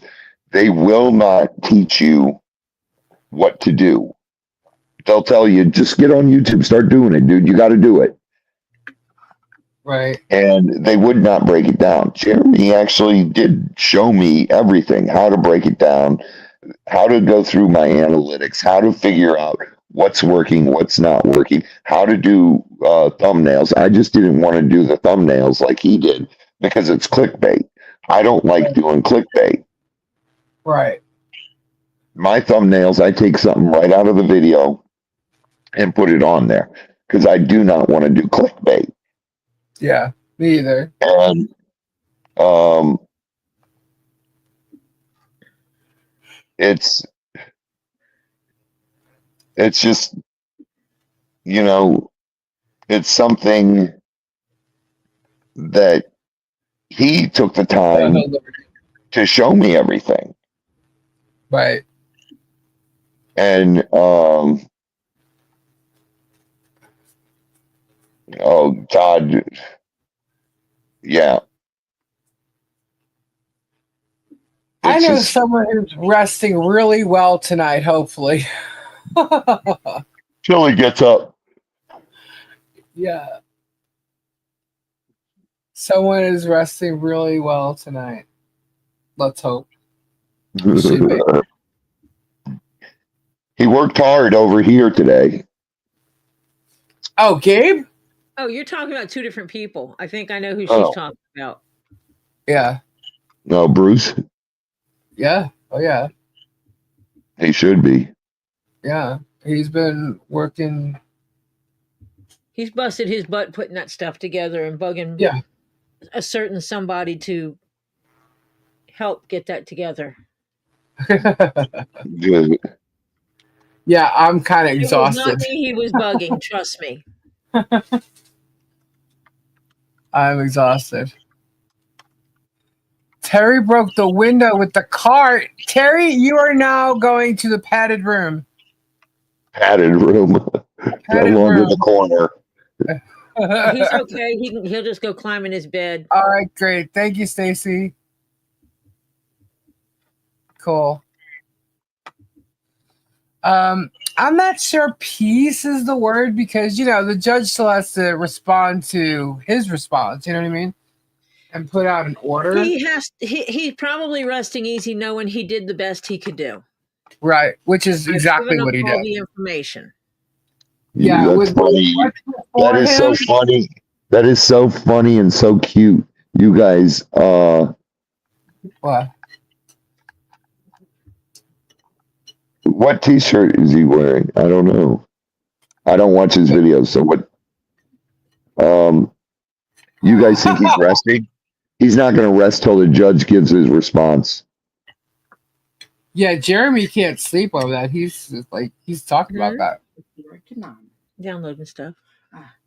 [SPEAKER 5] they will not teach you what to do. They'll tell you, just get on YouTube, start doing it, dude. You got to do it.
[SPEAKER 1] Right.
[SPEAKER 5] And they would not break it down. Jeremy actually did show me everything, how to break it down, how to go through my analytics, how to figure out what's working, what's not working, how to do thumbnails. I just didn't want to do the thumbnails like he did because it's clickbait. I don't like doing clickbait.
[SPEAKER 1] Right.
[SPEAKER 5] My thumbnails, I take something right out of the video and put it on there because I do not want to do clickbait.
[SPEAKER 1] Yeah, me either.
[SPEAKER 5] And it's just, it's something that he took the time to show me everything.
[SPEAKER 1] Right.
[SPEAKER 5] And oh God, yeah.
[SPEAKER 1] I know someone who's resting really well tonight, hopefully.
[SPEAKER 5] Till he gets up.
[SPEAKER 1] Yeah. Someone is resting really well tonight. Let's hope.
[SPEAKER 5] He worked hard over here today.
[SPEAKER 1] Oh, Gabe?
[SPEAKER 3] Oh, you're talking about two different people. I think I know who she's talking about.
[SPEAKER 1] Yeah.
[SPEAKER 5] No, Bruce?
[SPEAKER 1] Yeah. Oh, yeah.
[SPEAKER 5] He should be.
[SPEAKER 1] Yeah. He's been working.
[SPEAKER 3] He's busted his butt putting that stuff together and bugging a certain somebody to help get that together.
[SPEAKER 5] Good.
[SPEAKER 1] Yeah, I'm kind of exhausted.
[SPEAKER 3] It was not me he was bugging, trust me.
[SPEAKER 1] I'm exhausted. Terry broke the window with the cart. Terry, you are now going to the padded room.
[SPEAKER 5] Padded room. No longer the corner.
[SPEAKER 3] He's okay. He'll just go climb in his bed.
[SPEAKER 1] All right, great. Thank you, Stacy. Cool. I'm not sure peace is the word because, the judge still has to respond to his response. You know what I mean? And put out an order.
[SPEAKER 3] He's probably resting easy knowing he did the best he could do.
[SPEAKER 1] Right, which is exactly what he did.
[SPEAKER 3] All the information.
[SPEAKER 1] Yeah,
[SPEAKER 5] that's funny. That is so funny. That is so funny and so cute. You guys, what t-shirt is he wearing? I don't know. I don't watch his videos. So what? You guys think he's resting? He's not going to rest till the judge gives his response.
[SPEAKER 1] Yeah, Jeremy can't sleep over that. He's talking about that.
[SPEAKER 3] Downloading stuff.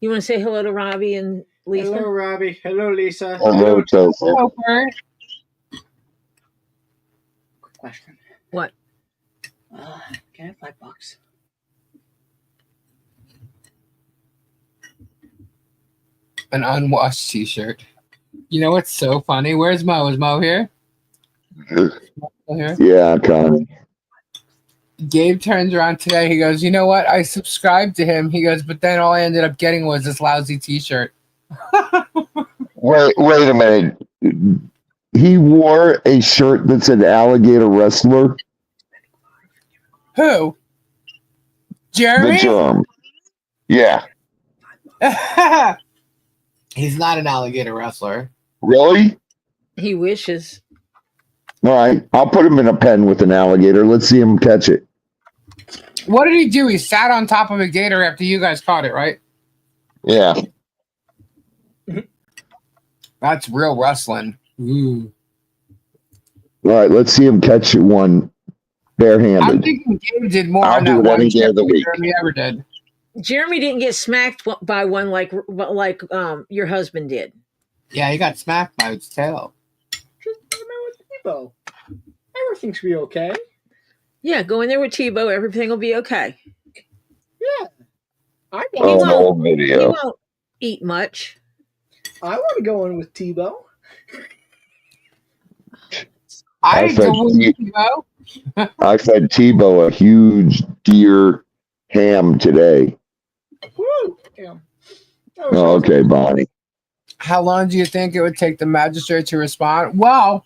[SPEAKER 3] You want to say hello to Robbie and Lisa?
[SPEAKER 11] Hello, Robbie. Hello, Lisa.
[SPEAKER 5] Hello, Topher.
[SPEAKER 1] Hello, Bert.
[SPEAKER 11] Quick question.
[SPEAKER 3] What?
[SPEAKER 11] Can I have $5?
[SPEAKER 1] An unwashed T-shirt. You know what's so funny? Where's Mo? Is Mo here? Here?
[SPEAKER 5] Yeah, Connie.
[SPEAKER 1] Gabe turns around today. He goes, you know what? I subscribed to him. He goes, but then all I ended up getting was this lousy T-shirt.
[SPEAKER 5] Wait a minute. He wore a shirt that said alligator wrestler.
[SPEAKER 1] Who? Jeremy?
[SPEAKER 5] The germ. Yeah.
[SPEAKER 1] He's not an alligator wrestler.
[SPEAKER 5] Really?
[SPEAKER 3] He wishes.
[SPEAKER 5] All right. I'll put him in a pen with an alligator. Let's see him catch it.
[SPEAKER 1] What did he do? He sat on top of a gator after you guys caught it, right?
[SPEAKER 5] Yeah.
[SPEAKER 1] That's real wrestling. Ooh.
[SPEAKER 5] All right. Let's see him catch one barehanded.
[SPEAKER 1] I'm thinking Gabe did more
[SPEAKER 5] I'll
[SPEAKER 1] on
[SPEAKER 5] do
[SPEAKER 1] that
[SPEAKER 5] it
[SPEAKER 1] one
[SPEAKER 5] any day of the
[SPEAKER 1] than
[SPEAKER 5] week.
[SPEAKER 1] Jeremy ever did.
[SPEAKER 3] Jeremy didn't get smacked by one like your husband did.
[SPEAKER 1] Yeah, he got smacked by its tail.
[SPEAKER 11] Just go in there with Tebow. Everything should be okay.
[SPEAKER 3] Yeah, go in there with Tebow. Everything will be okay.
[SPEAKER 11] Yeah. I
[SPEAKER 3] He
[SPEAKER 5] Oh,
[SPEAKER 3] won't-
[SPEAKER 5] an old
[SPEAKER 3] He
[SPEAKER 5] video.
[SPEAKER 3] won't eat much.
[SPEAKER 11] want to go in with Tebow.
[SPEAKER 1] I
[SPEAKER 5] fed
[SPEAKER 1] go with Tebow.
[SPEAKER 5] I fed Tebow a huge deer ham today.
[SPEAKER 11] Woo! Yeah.
[SPEAKER 5] Oh, okay, Bonnie.
[SPEAKER 1] How long do you think it would take the magistrate to respond? Well,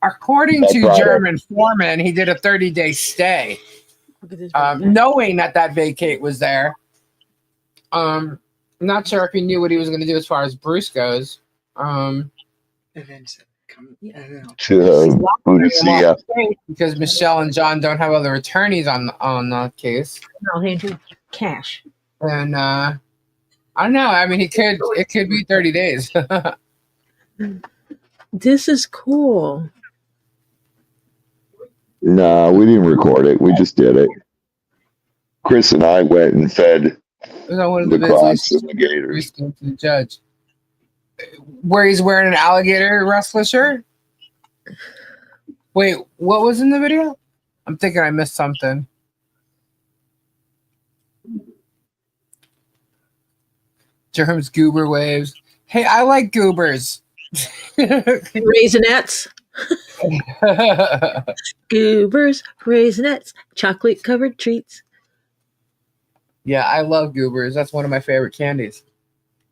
[SPEAKER 1] according
[SPEAKER 5] No
[SPEAKER 1] to
[SPEAKER 5] problem.
[SPEAKER 1] German foreman, he did a 30-day stay,
[SPEAKER 3] Look at this.
[SPEAKER 1] knowing that vacate was there. Not sure if he knew what he was going to do as far as Bruce goes.
[SPEAKER 11] Events come.
[SPEAKER 5] To Buddha.
[SPEAKER 1] Because Michelle and John don't have other attorneys on the case.
[SPEAKER 3] I'll hand you cash.
[SPEAKER 1] And I don't know. I mean, it could be 30 days.
[SPEAKER 3] This is cool.
[SPEAKER 5] No, we didn't record it. We just did it. Chris and I went and fed
[SPEAKER 1] One of
[SPEAKER 5] the
[SPEAKER 1] the
[SPEAKER 5] crocs
[SPEAKER 1] business
[SPEAKER 5] and the gators.
[SPEAKER 1] to the judge. Where he's wearing an alligator wrestler shirt? Wait, what was in the video? I'm thinking I missed something. Germ's goober waves. Hey, I like goobers.
[SPEAKER 3] Raisinets. Goobers, raisinets, chocolate covered treats.
[SPEAKER 1] Yeah, I love goobers. That's one of my favorite candies.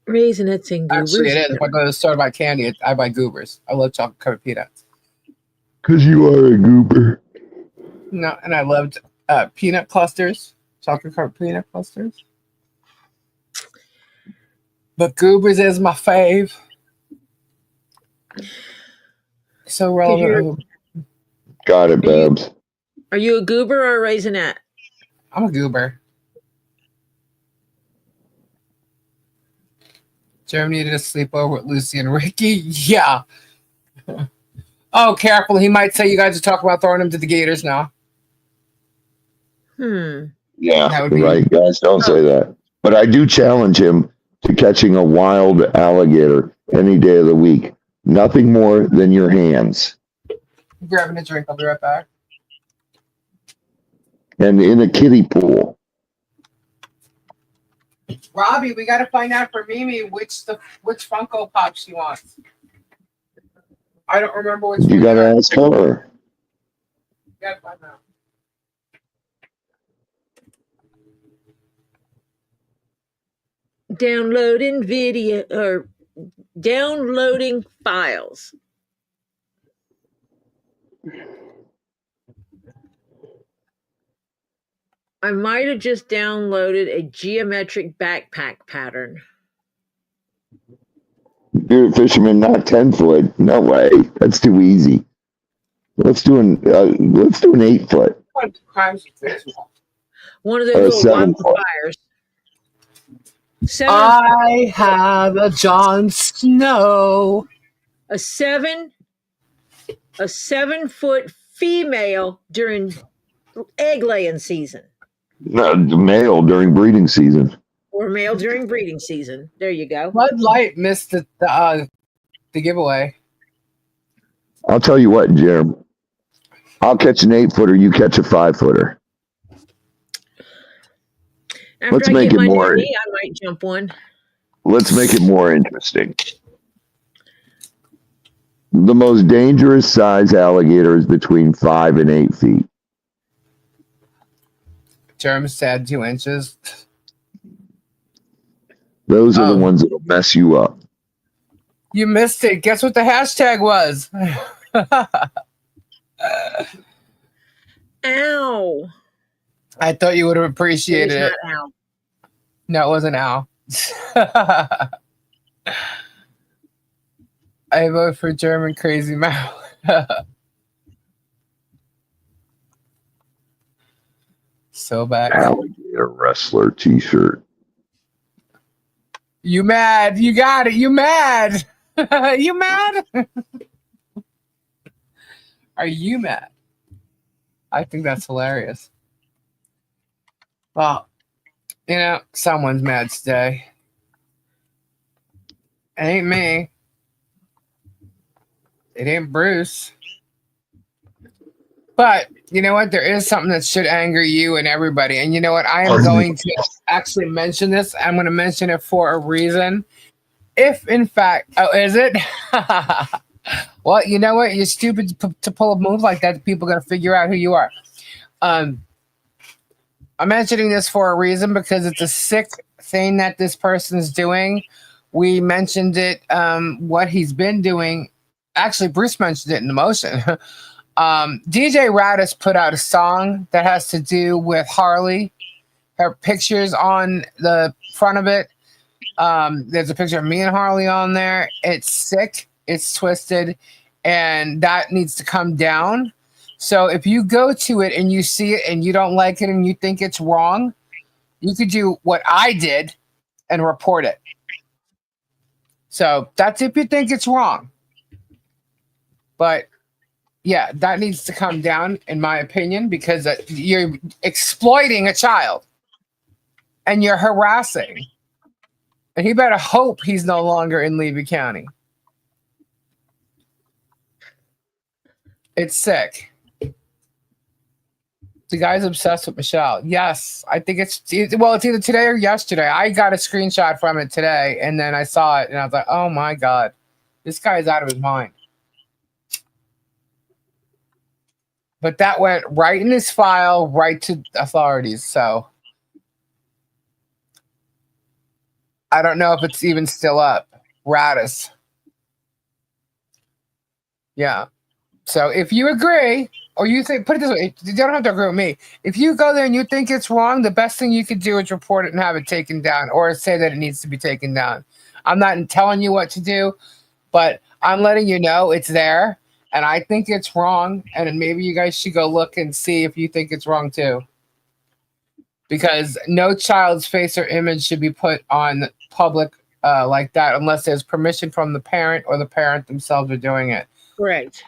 [SPEAKER 3] Raisinets and goobers.
[SPEAKER 1] Actually, it is. If I go to the store to buy candy, I buy goobers. I love chocolate covered peanuts.
[SPEAKER 5] Because you are a goober.
[SPEAKER 1] No, and I loved peanut clusters, chocolate covered peanut clusters. But goobers is my fave. So relevant.
[SPEAKER 5] Got it, Babs.
[SPEAKER 3] Are you a goober or a raisinette?
[SPEAKER 1] I'm a goober. Jeremy needed a sleepover with Lucy and Ricky. Yeah. Oh, careful. He might say you guys are talking about throwing him to the Gators now.
[SPEAKER 5] Yeah,
[SPEAKER 1] That would be-
[SPEAKER 5] right. Guys, don't say that. But I do challenge him to catching a wild alligator any day of the week. Nothing more than your hands.
[SPEAKER 1] Grabbing a drink. I'll be right back.
[SPEAKER 5] And in a kiddie pool.
[SPEAKER 1] Robbie, we got to find out for Mimi which Funko Pop she wants. I don't remember which
[SPEAKER 5] You
[SPEAKER 1] one.
[SPEAKER 5] got to ask her.
[SPEAKER 1] Gotta find out.
[SPEAKER 3] Downloading video or downloading files. I might have just downloaded a geometric backpack pattern.
[SPEAKER 5] Bearded fisherman, not 10 foot. No way. That's too easy. Let's do an 8 foot.
[SPEAKER 3] One of those
[SPEAKER 5] Or a
[SPEAKER 3] little
[SPEAKER 5] 7 foot.
[SPEAKER 3] wildfires.
[SPEAKER 1] I have a Jon Snow.
[SPEAKER 3] A 7-foot female during egg laying season.
[SPEAKER 5] No, male during breeding season.
[SPEAKER 3] Or male during breeding season. There you go.
[SPEAKER 1] Bud Light missed the giveaway.
[SPEAKER 5] I'll tell you what, Jeremy. I'll catch an 8-footer. You catch a 5-footer.
[SPEAKER 3] After
[SPEAKER 5] Let's
[SPEAKER 3] I
[SPEAKER 5] make
[SPEAKER 3] get
[SPEAKER 5] it
[SPEAKER 3] my
[SPEAKER 5] more.
[SPEAKER 3] knee, I might jump one.
[SPEAKER 5] Let's make it more interesting. The most dangerous size alligator is between 5 and 8 feet.
[SPEAKER 1] Jeremy said 2 inches.
[SPEAKER 5] Those are the ones that'll mess you up.
[SPEAKER 1] You missed it. Guess what the hashtag was?
[SPEAKER 3] Ow.
[SPEAKER 1] I thought you would have appreciated it.
[SPEAKER 3] Not ow.
[SPEAKER 1] No, it wasn't ow. I vote for German crazy mouth. So back.
[SPEAKER 5] Alligator wrestler t-shirt.
[SPEAKER 1] You mad? You got it. You mad? You mad? Are you mad? I think that's hilarious. Well, you know, someone's mad today. It ain't me. It ain't Bruce. But you know what? There is something that should anger you and everybody. And you know what? I am going to actually mention this. I'm going to mention it for a reason. If in fact, oh, is it? Well, you know what? You're stupid to pull a move like that. People are going to figure out who you are. I'm mentioning this for a reason because it's a sick thing that this person is doing. We mentioned it, what he's been doing. Actually, Bruce mentioned it in the motion. DJ Radis put out a song that has to do with Harley. Her pictures on the front of it. There's a picture of me and Harley on there. It's sick. It's twisted. And that needs to come down. So if you go to it and you see it and you don't like it and you think it's wrong, you could do what I did and report it. So that's if you think it's wrong. But yeah, that needs to come down, in my opinion, because you're exploiting a child and you're harassing. And he better hope he's no longer in Levy County. It's sick. The guy's obsessed with Michelle. Yes, I think it's either today or yesterday. I got a screenshot from it today, and then I saw it, and I was like, oh my God, this guy's out of his mind. But that went right in his file, right to authorities. So I don't know if it's even still up. Radis. Yeah. So if you agree, or you think, put it this way, you don't have to agree with me. If you go there and you think it's wrong, the best thing you could do is report it and have it taken down, or say that it needs to be taken down. I'm not telling you what to do, but I'm letting you know it's there. And I think it's wrong. And maybe you guys should go look and see if you think it's wrong too. Because no child's face or image should be put on public like that unless there's permission from the parent or the parent themselves are doing it.
[SPEAKER 3] Correct.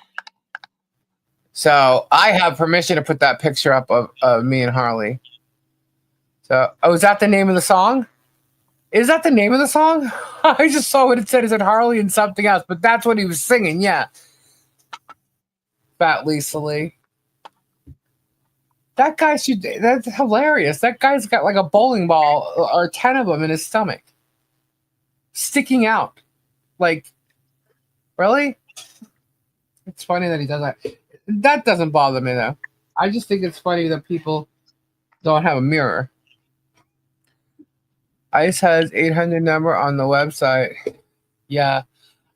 [SPEAKER 1] So I have permission to put that picture up of me and Harley. So, is that the name of the song? Is that the name of the song? I just saw what it said. It said Harley and something else, but that's what he was singing. Yeah. Fat Lisa Lee. That guy that's hilarious. That guy's got like a bowling ball or 10 of them in his stomach. Sticking out. Like, really? It's funny that he does that. That doesn't bother me though. I just think it's funny that people don't have a mirror. ICE has 800 number on the website. Yeah.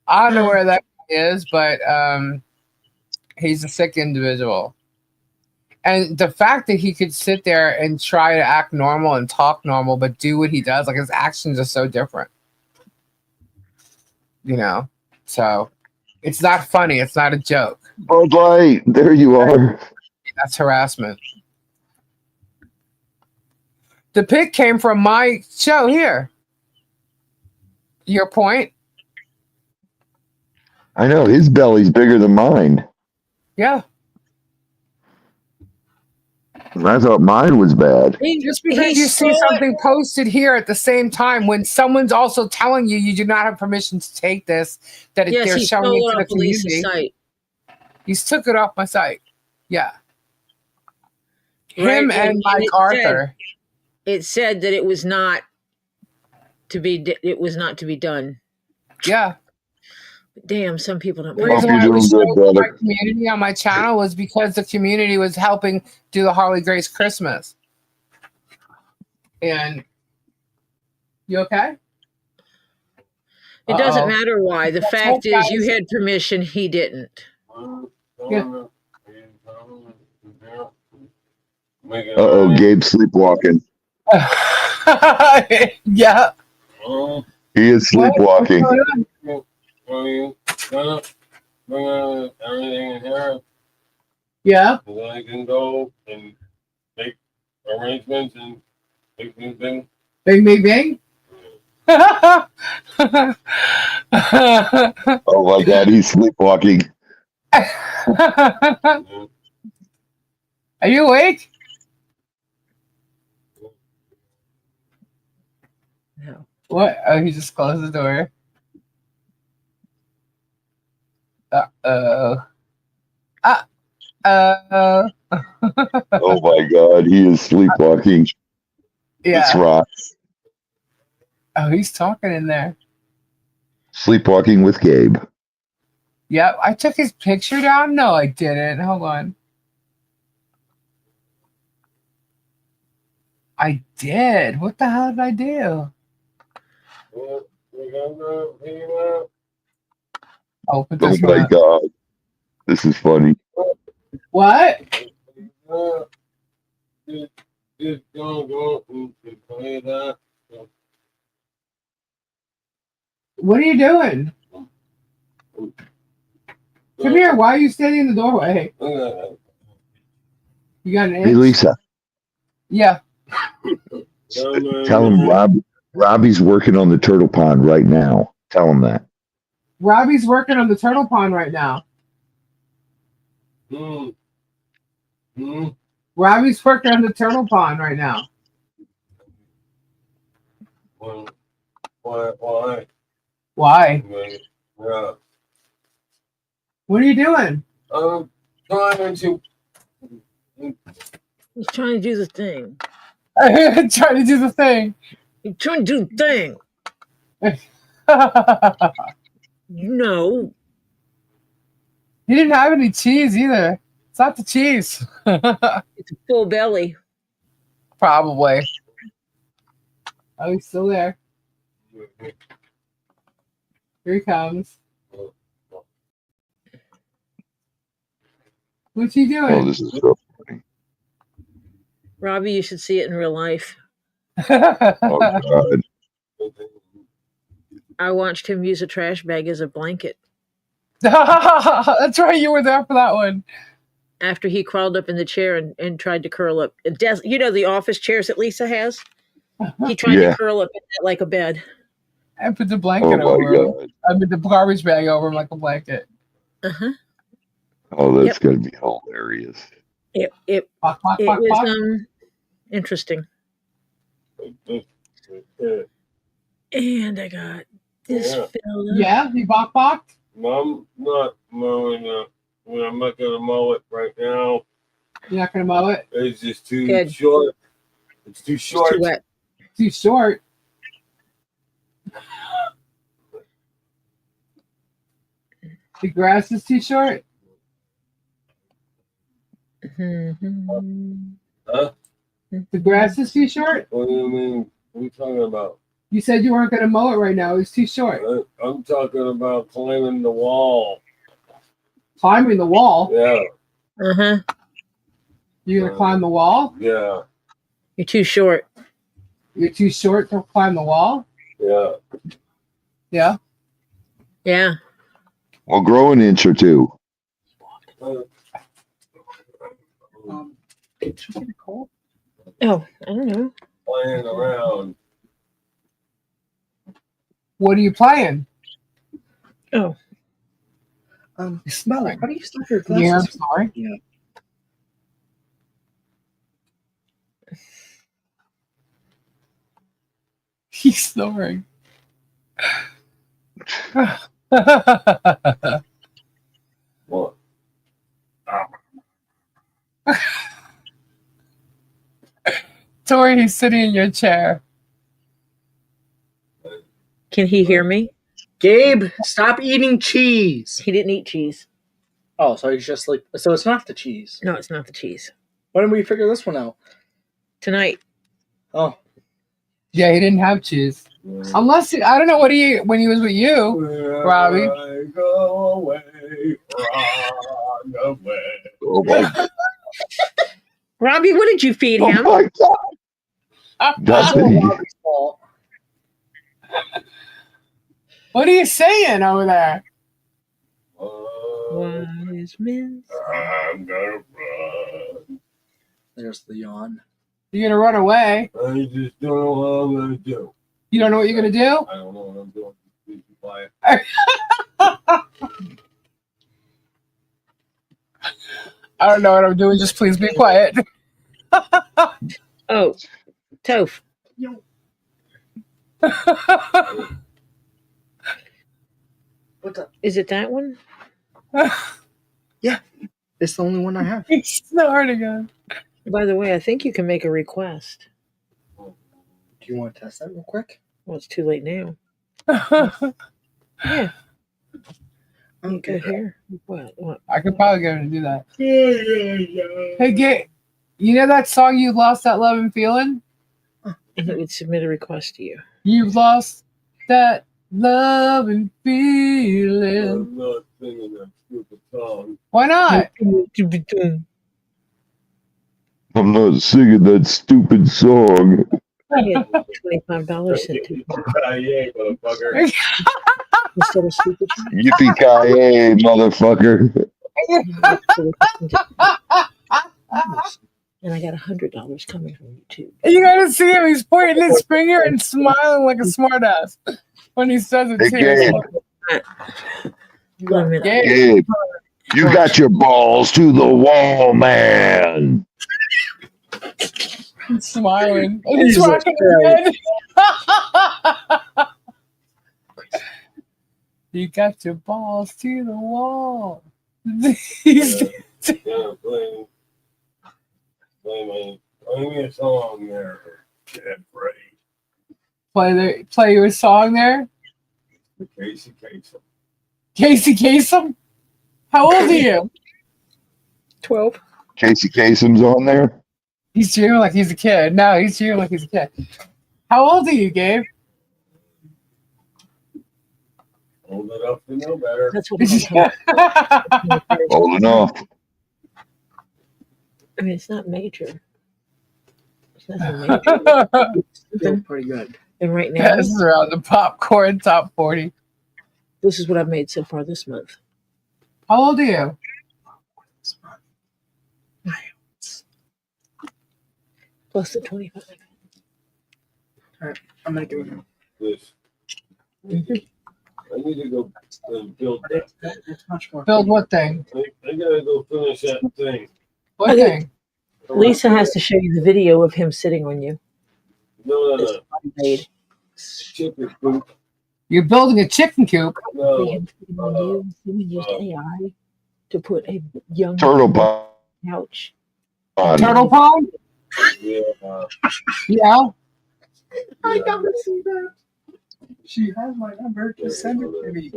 [SPEAKER 1] I don't know where that is, but he's a sick individual. And the fact that he could sit there and try to act normal and talk normal, but do what he does, like his actions are so different. You know? So it's not funny. It's not a joke.
[SPEAKER 5] Bud Light, there you are.
[SPEAKER 1] That's harassment. The pic came from my show here. Your point?
[SPEAKER 5] I know, his belly's bigger than mine.
[SPEAKER 1] Yeah.
[SPEAKER 5] I thought mine was bad.
[SPEAKER 1] Just because you see something posted here at the same time when someone's also telling you do not have permission to take this, that they're showing it to the community.
[SPEAKER 3] Site.
[SPEAKER 1] He's took it off my site. Yeah. Him and Mike Arthur.
[SPEAKER 3] It said that it was not to be done.
[SPEAKER 1] Yeah.
[SPEAKER 3] Damn, some people don't.
[SPEAKER 1] The reason why I was showing my community on my channel was because the community was helping do the Harley Grace Christmas. And you okay?
[SPEAKER 3] It doesn't matter why. The fact is, you had permission. He didn't.
[SPEAKER 1] Yeah.
[SPEAKER 5] Uh-oh, Gabe's sleepwalking.
[SPEAKER 1] Yeah.
[SPEAKER 5] He is sleepwalking.
[SPEAKER 2] Everything in here.
[SPEAKER 1] Yeah.
[SPEAKER 2] And then I can go and make arrangements and make things.
[SPEAKER 1] Bing.
[SPEAKER 5] Oh my God, he's sleepwalking.
[SPEAKER 1] Are you awake?
[SPEAKER 3] No.
[SPEAKER 1] What? Oh, he just closed the door. Uh-oh. Uh-oh.
[SPEAKER 5] Oh my God, he is sleepwalking.
[SPEAKER 1] Yeah.
[SPEAKER 5] This rocks.
[SPEAKER 1] Oh, he's talking in there.
[SPEAKER 5] Sleepwalking with Gabe.
[SPEAKER 1] Yep, I took his picture down. No, I didn't. Hold on. I did. What the hell did I do? Oh, put this
[SPEAKER 5] my God. This is funny.
[SPEAKER 1] What?
[SPEAKER 2] Just go and play that.
[SPEAKER 1] What are you doing? Come here. Why are you standing in the doorway? You got an itch?
[SPEAKER 5] Hey, Lisa.
[SPEAKER 1] Yeah.
[SPEAKER 5] Tell him Robbie's working on the turtle pond right now. Tell him that.
[SPEAKER 1] Robbie's working on the turtle pond right now. Robbie's working on the turtle pond right now.
[SPEAKER 2] Why?
[SPEAKER 1] Why?
[SPEAKER 2] Yeah.
[SPEAKER 1] What are you doing?
[SPEAKER 2] I'm trying to.
[SPEAKER 3] He's trying to do the thing.
[SPEAKER 1] Trying to do the thing.
[SPEAKER 3] He's trying to do the thing. No.
[SPEAKER 1] He didn't have any cheese either. It's not the cheese.
[SPEAKER 3] It's a full belly.
[SPEAKER 1] Probably. Oh, he's still there. Here he comes. What's he doing?
[SPEAKER 5] Oh, this is so funny.
[SPEAKER 3] Robbie, you should see it in real life.
[SPEAKER 5] Oh, God.
[SPEAKER 3] I watched him use a trash bag as a blanket.
[SPEAKER 1] That's right. You were there for that one.
[SPEAKER 3] After he crawled up in the chair and tried to curl up. You know the office chairs that Lisa has? He tried to curl up in that like a bed.
[SPEAKER 1] And put the blanket over him. I mean, the garbage bag over him like a blanket.
[SPEAKER 3] Uh-huh.
[SPEAKER 5] Oh, that's going to be hilarious.
[SPEAKER 3] It was interesting. And I got this fella.
[SPEAKER 1] Yeah, he balked?
[SPEAKER 2] I'm not mowing it. I'm not going to mow it right now.
[SPEAKER 1] You're not going to mow it?
[SPEAKER 2] It's just too short. It's too short.
[SPEAKER 3] It's too wet.
[SPEAKER 1] Too short. The grass is too short?
[SPEAKER 2] Huh?
[SPEAKER 1] The grass is too short?
[SPEAKER 2] What do you mean? What are you talking about?
[SPEAKER 1] You said you weren't going to mow it right now. It's too short.
[SPEAKER 2] I'm talking about climbing the wall.
[SPEAKER 1] Climbing the wall?
[SPEAKER 2] Yeah.
[SPEAKER 3] Uh-huh.
[SPEAKER 1] You're going to climb the wall?
[SPEAKER 2] Yeah.
[SPEAKER 3] You're too short.
[SPEAKER 1] You're too short to climb the wall?
[SPEAKER 2] Yeah.
[SPEAKER 1] Yeah?
[SPEAKER 3] Yeah.
[SPEAKER 5] Well, grow an inch or two.
[SPEAKER 3] Oh, I don't know.
[SPEAKER 2] Playing around.
[SPEAKER 1] What are you playing?
[SPEAKER 3] Oh.
[SPEAKER 11] You smell it. Why do you stuff your
[SPEAKER 1] Yeah, I'm
[SPEAKER 11] glasses?
[SPEAKER 1] sorry.
[SPEAKER 11] Yeah.
[SPEAKER 1] He's snoring.
[SPEAKER 2] What?
[SPEAKER 1] Tori, he's sitting in your chair.
[SPEAKER 3] Can he hear me?
[SPEAKER 11] Gabe, stop eating cheese.
[SPEAKER 3] He didn't eat cheese.
[SPEAKER 11] Oh, so he's just like, so it's not the cheese.
[SPEAKER 3] No, it's not the cheese.
[SPEAKER 11] When did we figure this one out?
[SPEAKER 3] Tonight.
[SPEAKER 11] Oh.
[SPEAKER 1] Yeah, he didn't have cheese. Unless, I don't know what he ate when he was with you, Robbie.
[SPEAKER 2] Go away, run away.
[SPEAKER 5] Oh my God.
[SPEAKER 3] Robbie, what did you feed him?
[SPEAKER 5] Oh my God. Nothing.
[SPEAKER 1] What are you saying over there?
[SPEAKER 3] Wise men.
[SPEAKER 2] I'm gonna run.
[SPEAKER 11] There's the yawn.
[SPEAKER 1] You're gonna run away.
[SPEAKER 2] I just don't know what I'm gonna do.
[SPEAKER 1] You don't know what you're gonna do?
[SPEAKER 2] I don't know what I'm doing. Please be quiet.
[SPEAKER 1] I don't know what I'm doing. Just please be quiet.
[SPEAKER 3] Oh, Toph.
[SPEAKER 11] What's up?
[SPEAKER 3] Is it that one?
[SPEAKER 11] Yeah, it's the only one I have.
[SPEAKER 1] He's snoring again.
[SPEAKER 3] By the way, I think you can make a request.
[SPEAKER 11] Do you want to test that real quick?
[SPEAKER 3] Well, it's too late now. Yeah. You go here. What?
[SPEAKER 1] I could probably get him to do that. Hey, Gabe, you know that song, You Lost That Love and Feeling?
[SPEAKER 3] And it would submit a request to you.
[SPEAKER 1] You've lost that love and feeling.
[SPEAKER 2] I'm not singing that stupid song.
[SPEAKER 1] Why not?
[SPEAKER 5] I'm not singing that stupid song.
[SPEAKER 3] I had $25 sent to me.
[SPEAKER 2] Yeah, motherfucker.
[SPEAKER 3] Instead of stupid.
[SPEAKER 5] Yippee-ki-yay, motherfucker.
[SPEAKER 3] And I got $100 coming from you too.
[SPEAKER 1] You gotta see him. He's pointing his finger and smiling like a smartass when he says it
[SPEAKER 5] Hey,
[SPEAKER 1] too.
[SPEAKER 5] Gabe.
[SPEAKER 3] 1 minute.
[SPEAKER 5] Gabe, you got your balls to the wall, man.
[SPEAKER 1] He's smiling. And he's rocking his head. You got your balls to the wall. He's
[SPEAKER 2] Yeah, play me a song there, Freddy.
[SPEAKER 1] play your song there.
[SPEAKER 2] Casey Kasem.
[SPEAKER 1] Casey Kasem? How old are you?
[SPEAKER 3] 12.
[SPEAKER 5] Casey Kasem's on there.
[SPEAKER 1] He's cheering like he's a kid. No, he's cheering like he's a kid. How old are you, Gabe?
[SPEAKER 2] Old enough to know better.
[SPEAKER 3] That's what it's
[SPEAKER 5] Old enough.
[SPEAKER 3] I mean, it's not major. It's nothing major.
[SPEAKER 11] Still pretty good.
[SPEAKER 3] And right now,
[SPEAKER 1] This is around the popcorn top 40.
[SPEAKER 3] this is what I've made so far this month.
[SPEAKER 1] How old are you?
[SPEAKER 3] Plus the 25.
[SPEAKER 11] All right, I'm gonna give it.
[SPEAKER 2] This. I need to go and build that.
[SPEAKER 11] It's much more.
[SPEAKER 1] Build what thing?
[SPEAKER 2] I gotta go finish that thing.
[SPEAKER 1] What thing?
[SPEAKER 3] Lisa has to show you the video of him sitting on you.
[SPEAKER 2] No.
[SPEAKER 3] It's made.
[SPEAKER 2] Chicken coop.
[SPEAKER 1] You're building a chicken coop.
[SPEAKER 2] No.
[SPEAKER 3] Him sitting on you. Someone used AI to put a young
[SPEAKER 5] Turtle pond.
[SPEAKER 3] couch.
[SPEAKER 1] Turtle pond?
[SPEAKER 2] Yeah.
[SPEAKER 1] Yeah.
[SPEAKER 11] I gotta see that. She has my number. Just send it to me.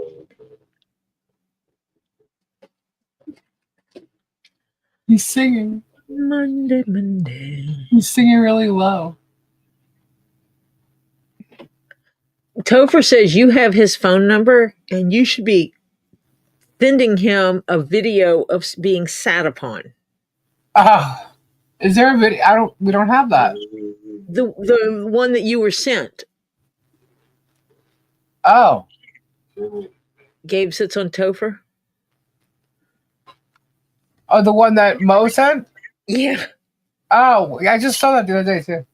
[SPEAKER 1] He's singing.
[SPEAKER 3] Monday.
[SPEAKER 1] He's singing really low.
[SPEAKER 3] Topher says you have his phone number and you should be sending him a video of being sat upon.
[SPEAKER 1] Is there a video? We don't have that.
[SPEAKER 3] The one that you were sent.
[SPEAKER 1] Oh.
[SPEAKER 3] Gabe sits on Topher.
[SPEAKER 1] Oh, the one that Mo sent?
[SPEAKER 3] Yeah.
[SPEAKER 1] Oh, I just saw that the other day too.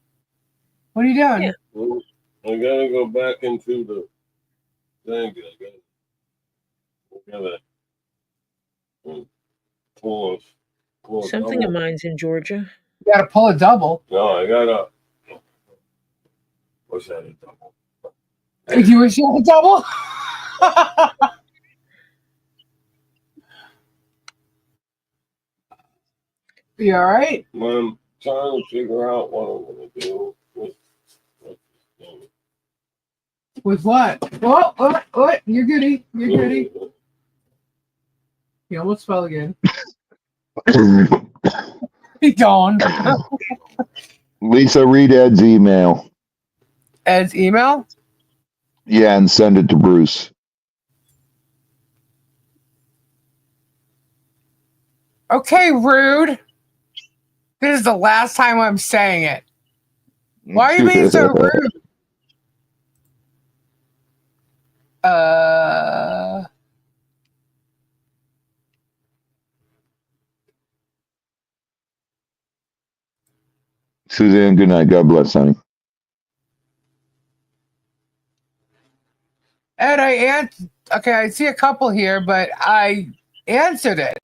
[SPEAKER 1] What are you doing?
[SPEAKER 3] Yeah.
[SPEAKER 2] Well, I gotta go back into the thing. I gotta pull
[SPEAKER 3] Something of mine's in Georgia.
[SPEAKER 1] You gotta pull a double.
[SPEAKER 2] No, I gotta wish I had a double.
[SPEAKER 1] You wish you had a double? You all right?
[SPEAKER 2] I'm trying to figure out what I'm going to do with this thing.
[SPEAKER 1] With what? What? You're goody. You're goody. You almost fell again. He gone.
[SPEAKER 5] Lisa, read Ed's email.
[SPEAKER 1] Ed's email?
[SPEAKER 5] Yeah, and send it to Bruce.
[SPEAKER 1] Okay, rude. This is the last time I'm saying it. Why are you being so rude?
[SPEAKER 5] Suzanne, good night. God bless, honey.
[SPEAKER 1] Ed, okay, I see a couple here, but I answered it.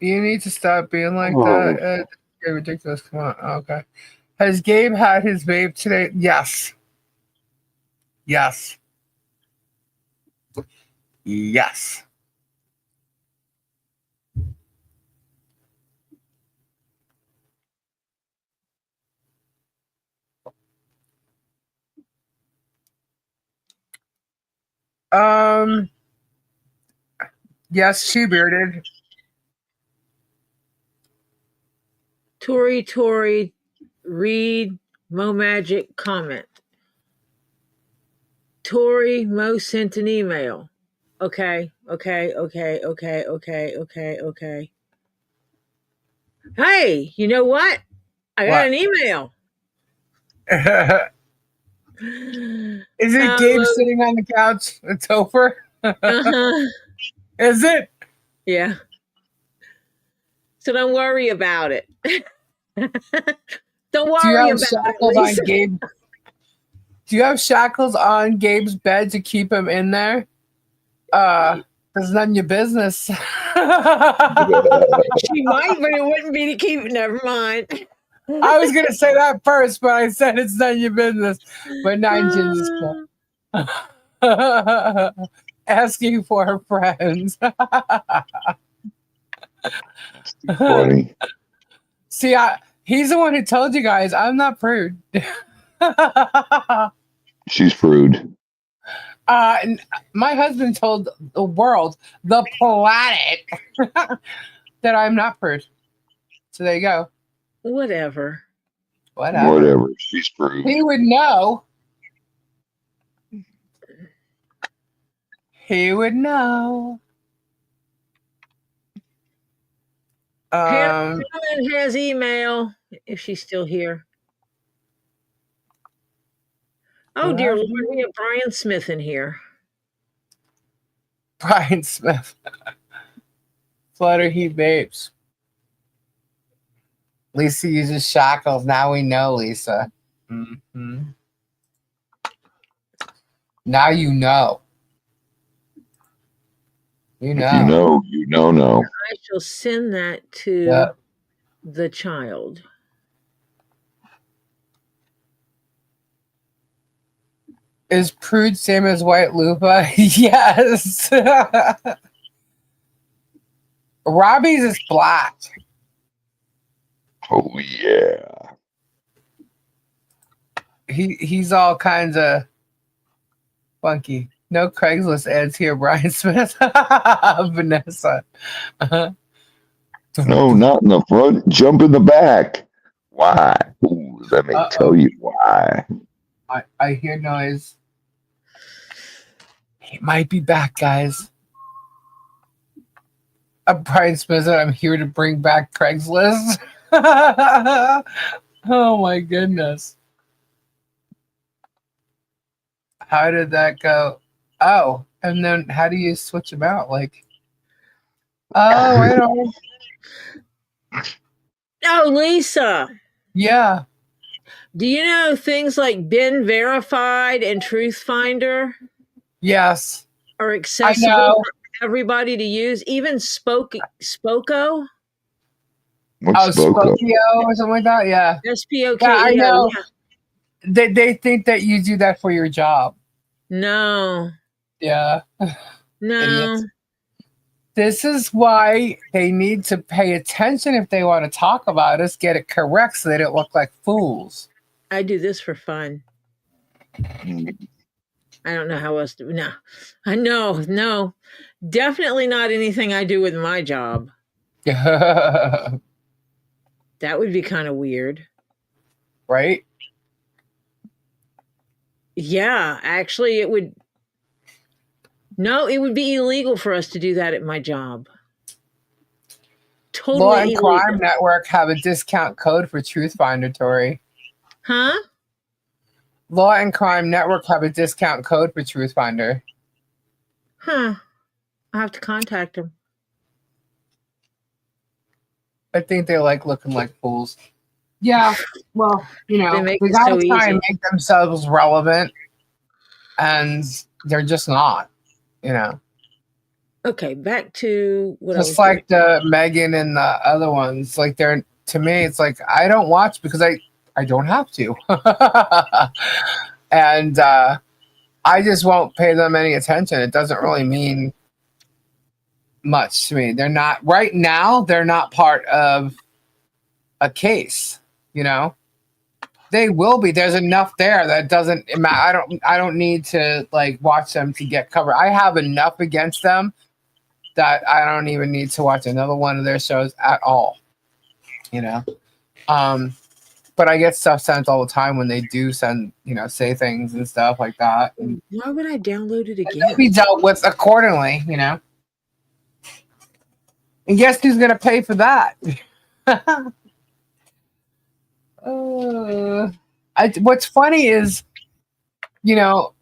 [SPEAKER 1] You need to stop being like that. Ed. Okay, ridiculous. Come on. Okay. Has Gabe had his vape today? Yes. Yes. Yes. Yes, she bearded.
[SPEAKER 3] Tori, read Mo Magic comment. Tori, Mo sent an email. Okay. Hey, you know what? I got an email.
[SPEAKER 1] Is it Gabe sitting on the couch? It's over. Is it?
[SPEAKER 3] Yeah. So don't worry about it. Don't worry about
[SPEAKER 1] shackles
[SPEAKER 3] it.
[SPEAKER 1] On Gabe? Do you have shackles on Gabe's bed to keep him in there? It's none of your business.
[SPEAKER 3] She might, but it wouldn't be to keep. Never mind.
[SPEAKER 1] I was gonna say that first, but I said it's none of your business. But 9 gins is asking for her friends.
[SPEAKER 5] Funny.
[SPEAKER 1] See, he's the one who told you guys I'm not prude.
[SPEAKER 5] She's prude.
[SPEAKER 1] My husband told the world, the planet, that I'm not prude. So there you go.
[SPEAKER 3] Whatever.
[SPEAKER 5] She's prude.
[SPEAKER 1] He would know. He would know.
[SPEAKER 3] Hannah has email if she's still here. Oh, dear Lord, we have Brian Smith in here.
[SPEAKER 1] Brian Smith. Flutter he vapes. Lisa uses shackles. Now we know, Lisa. Mm-hmm. Now you know. You know.
[SPEAKER 5] You know.
[SPEAKER 3] I shall send that to the child.
[SPEAKER 1] Is prude same as white lupa? Yes. Robbie's is black.
[SPEAKER 5] Oh yeah.
[SPEAKER 1] He's all kinds of funky. No Craigslist ads here, Brian Smith. Vanessa.
[SPEAKER 5] No, not in the front. Jump in the back. Why? Ooh, let me tell you why.
[SPEAKER 1] I hear noise. He might be back, guys. Brian Smith, I'm here to bring back Craigslist. Oh my goodness. How did that go? Oh, and then how do you switch them out? Like, oh, I don't.
[SPEAKER 3] Oh, Lisa.
[SPEAKER 1] Yeah.
[SPEAKER 3] Do you know things like Been Verified and Truth Finder?
[SPEAKER 1] Yes.
[SPEAKER 3] Are accessible for everybody to use, even Spoko.
[SPEAKER 5] What's
[SPEAKER 1] Spokio or something like that? Yeah.
[SPEAKER 3] SPOKEO.
[SPEAKER 1] Yeah, I know.
[SPEAKER 3] Yeah.
[SPEAKER 1] They think that you do that for your job.
[SPEAKER 3] No.
[SPEAKER 1] Yeah.
[SPEAKER 3] No.
[SPEAKER 1] Idiots. This is why they need to pay attention if they want to talk about us, get it correct so they don't look like fools.
[SPEAKER 3] I do this for fun. I don't know how else to. No. I know. No. Definitely not anything I do with my job. That would be kind of weird.
[SPEAKER 1] Right?
[SPEAKER 3] Yeah, actually, it would. No, it would be illegal for us to do that at my job. Totally
[SPEAKER 1] Law and
[SPEAKER 3] illegal.
[SPEAKER 1] Crime Network have a discount code for Truth Finder, Tori.
[SPEAKER 3] Huh?
[SPEAKER 1] Law and Crime Network have a discount code for Truth Finder.
[SPEAKER 3] Huh. I'll have to contact them.
[SPEAKER 1] I think they like looking like fools. Yeah, well, you know, they
[SPEAKER 3] it
[SPEAKER 1] gotta
[SPEAKER 3] so
[SPEAKER 1] try
[SPEAKER 3] easy.
[SPEAKER 1] and make themselves relevant, and they're just not, you know.
[SPEAKER 3] Okay, back to what
[SPEAKER 1] Just like the Megan and the other ones. Like, they're, to me, it's like, I don't watch because I don't have to. And I just won't pay them any attention. It doesn't really mean much to me. They're not, right now, they're not part of a case, you know? They will be. There's enough there that doesn't matter. I don't need to like watch them to get covered. I have enough against them that I don't even need to watch another one of their shows at all, you know? But I get stuff sent all the time when they do send, you know, say things and stuff like that. And
[SPEAKER 3] why would I download it again?
[SPEAKER 1] they'll be dealt with accordingly, you know? And guess who's going to pay for that? What's funny is, you know,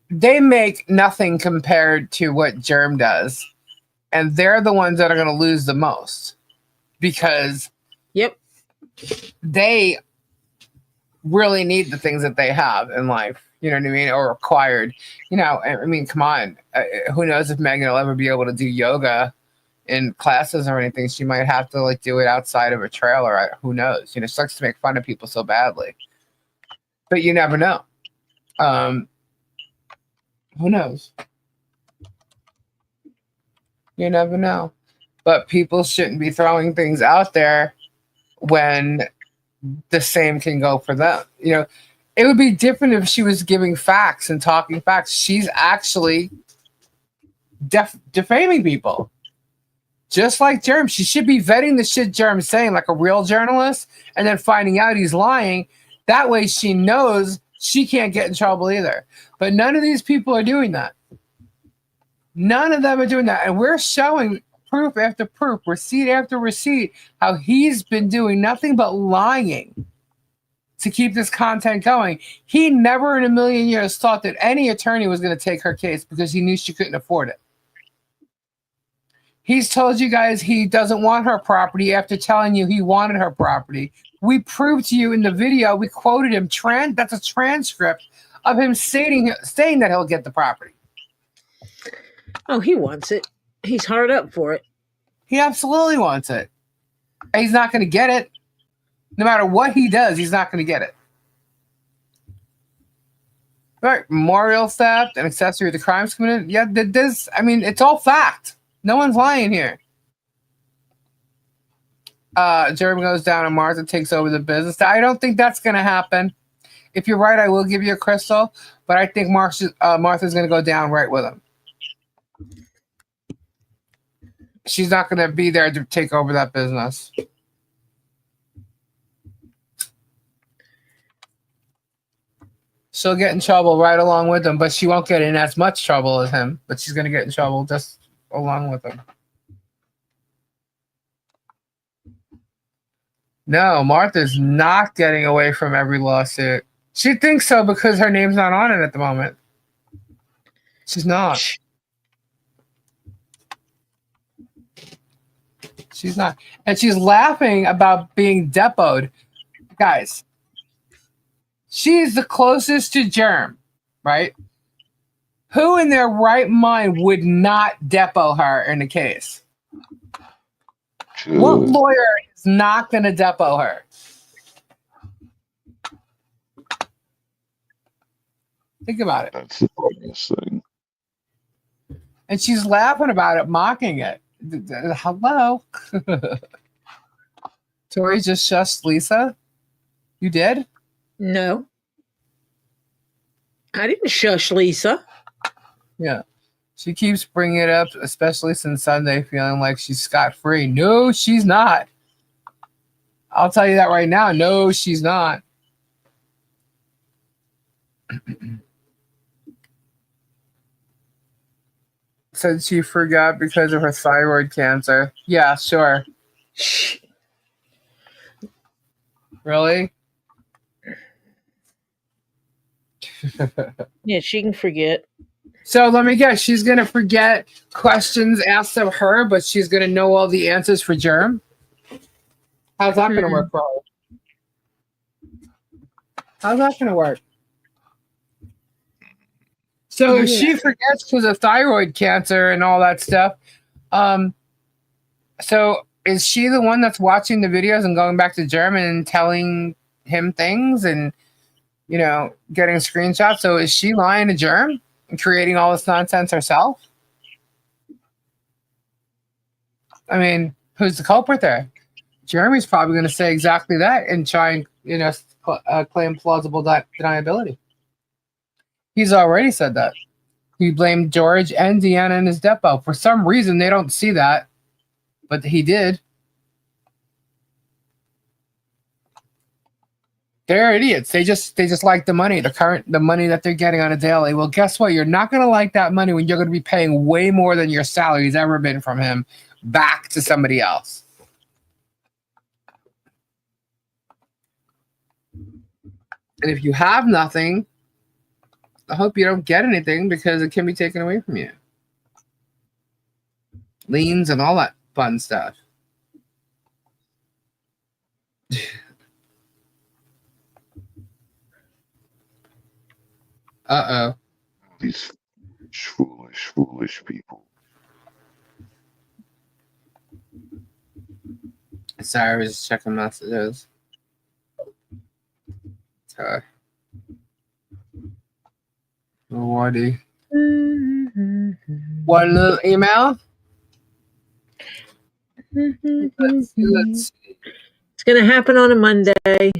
[SPEAKER 1] they make nothing compared to what Germ does. And they're the ones that are going to lose the most. Because they really need the things that they have in life. You know what I mean? Or acquired. You know, I mean, come on. Who knows if Megan will ever be able to do yoga in classes or anything. She might have to like do it outside of a trailer. Who knows? You know, she likes to make fun of people so badly. But you never know. Who knows? You never know. But people shouldn't be throwing things out there when the same can go for them. You know, it would be different if she was giving facts and talking facts. She's actually defaming people. Just like Germ. She should be vetting the shit Germ's saying like a real journalist and then finding out he's lying. That way she knows she can't get in trouble either. But none of these people are doing that. None of them are doing that. And we're showing proof after proof, receipt after receipt, how he's been doing nothing but lying to keep this content going. He never in a million years thought that any attorney was going to take her case because he knew she couldn't afford it. He's told you guys he doesn't want her property after telling you he wanted her property. We proved to you in the video, we quoted him, that's a transcript of him saying that he'll get the property.
[SPEAKER 3] Oh, he wants it. He's hard up for it.
[SPEAKER 1] He absolutely wants it. And he's not going to get it. No matter what he does, he's not going to get it. All right, memorial theft and accessory to crimes committed. Yeah, this, I mean, it's all fact. No one's lying here. Jeremy goes down and Martha takes over the business. I don't think that's going to happen. If you're right, I will give you a crystal, but I think Martha's going to go down right with him. She's not going to be there to take over that business. She'll get in trouble right along with him, but she won't get in as much trouble as him, but she's going to get in trouble just along with him. No, Martha's not getting away from every lawsuit. She thinks so because her name's not on it at the moment. She's not. She's not. And she's laughing about being depoted. Guys, she's the closest to Germ, right? Who in their right mind would not depot her in the case? What lawyer is not going to depot her? Think about it.
[SPEAKER 5] That's the funniest thing.
[SPEAKER 1] And she's laughing about it, mocking it. Hello? Tori just shushed Lisa? You did?
[SPEAKER 3] No. I didn't shush Lisa.
[SPEAKER 1] Yeah. She keeps bringing it up, especially since Sunday, feeling like she's scot-free. No, she's not. I'll tell you that right now. No, she's not. Said she forgot because of her thyroid cancer. Yeah, sure. Really?
[SPEAKER 3] Yeah, she can forget.
[SPEAKER 1] So let me guess. She's going to forget questions asked of her, but she's going to know all the answers for Germ? How's that going to work for her? How's that going to work? So if she forgets because of thyroid cancer and all that stuff, so is she the one that's watching the videos and going back to German and telling him things and, you know, getting screenshots? So is she lying to Germ and creating all this nonsense herself? I mean, who's the culprit there? Jeremy's probably going to say exactly that and try and, you know, claim plausible deniability. He's already said that. He blamed George and Deanna in his depot. For some reason, they don't see that, but he did. They're idiots. They just like the money, the money that they're getting on a daily. Well, guess what? You're not going to like that money when you're going to be paying way more than your salary's ever been from him back to somebody else. And if you have nothing, I hope you don't get anything because it can be taken away from you. Liens and all that fun stuff. Uh-oh.
[SPEAKER 5] These foolish people.
[SPEAKER 1] Sorry, I was just checking messages. Sorry. Alrighty. One little email. Let's see.
[SPEAKER 3] It's going to happen on a Monday.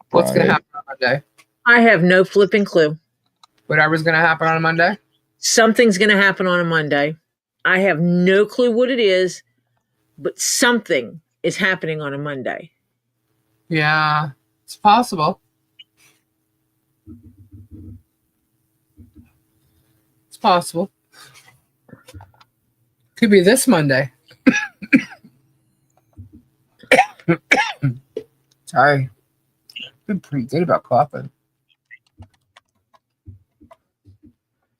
[SPEAKER 1] What's going to happen on Monday?
[SPEAKER 3] I have no flipping clue.
[SPEAKER 1] Whatever's going to happen on a Monday?
[SPEAKER 3] Something's going to happen on a Monday. I have no clue what it is, but something is happening on a Monday.
[SPEAKER 1] Yeah, it's possible. It's possible. Could be this Monday. Sorry. Been pretty good about coughing.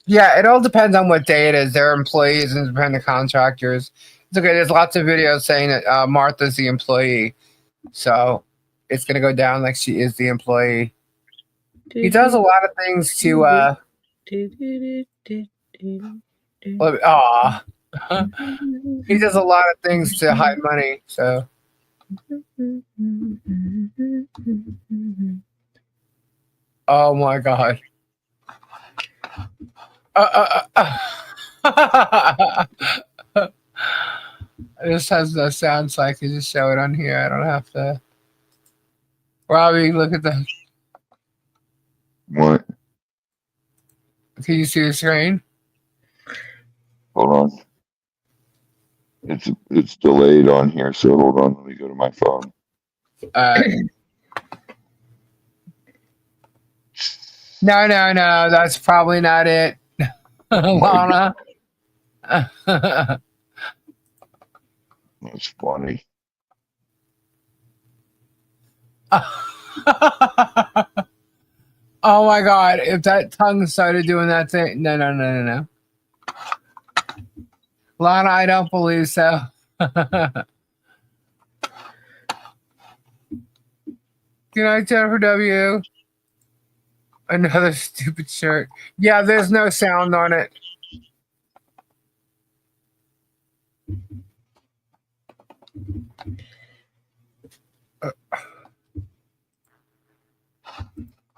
[SPEAKER 1] Yeah, it all depends on what day it is. There are employees and independent contractors. It's okay. There's lots of videos saying that Martha's the employee. So it's going to go down like she is the employee. He does a lot of things to... he does a lot of things to hide money, so... Oh my God. This has no sound, so I can just show it on here. I don't have to. Robbie, look at the.
[SPEAKER 5] What?
[SPEAKER 1] Can you see the screen?
[SPEAKER 5] Hold on. It's delayed on here, so hold on. Let me go to my phone.
[SPEAKER 1] No, that's probably not it. Lana.
[SPEAKER 5] That's funny.
[SPEAKER 1] Oh my God! If that tongue started doing that thing, no. Lana, I don't believe so. Good night, Jennifer W. Another stupid shirt. Yeah, there's no sound on it.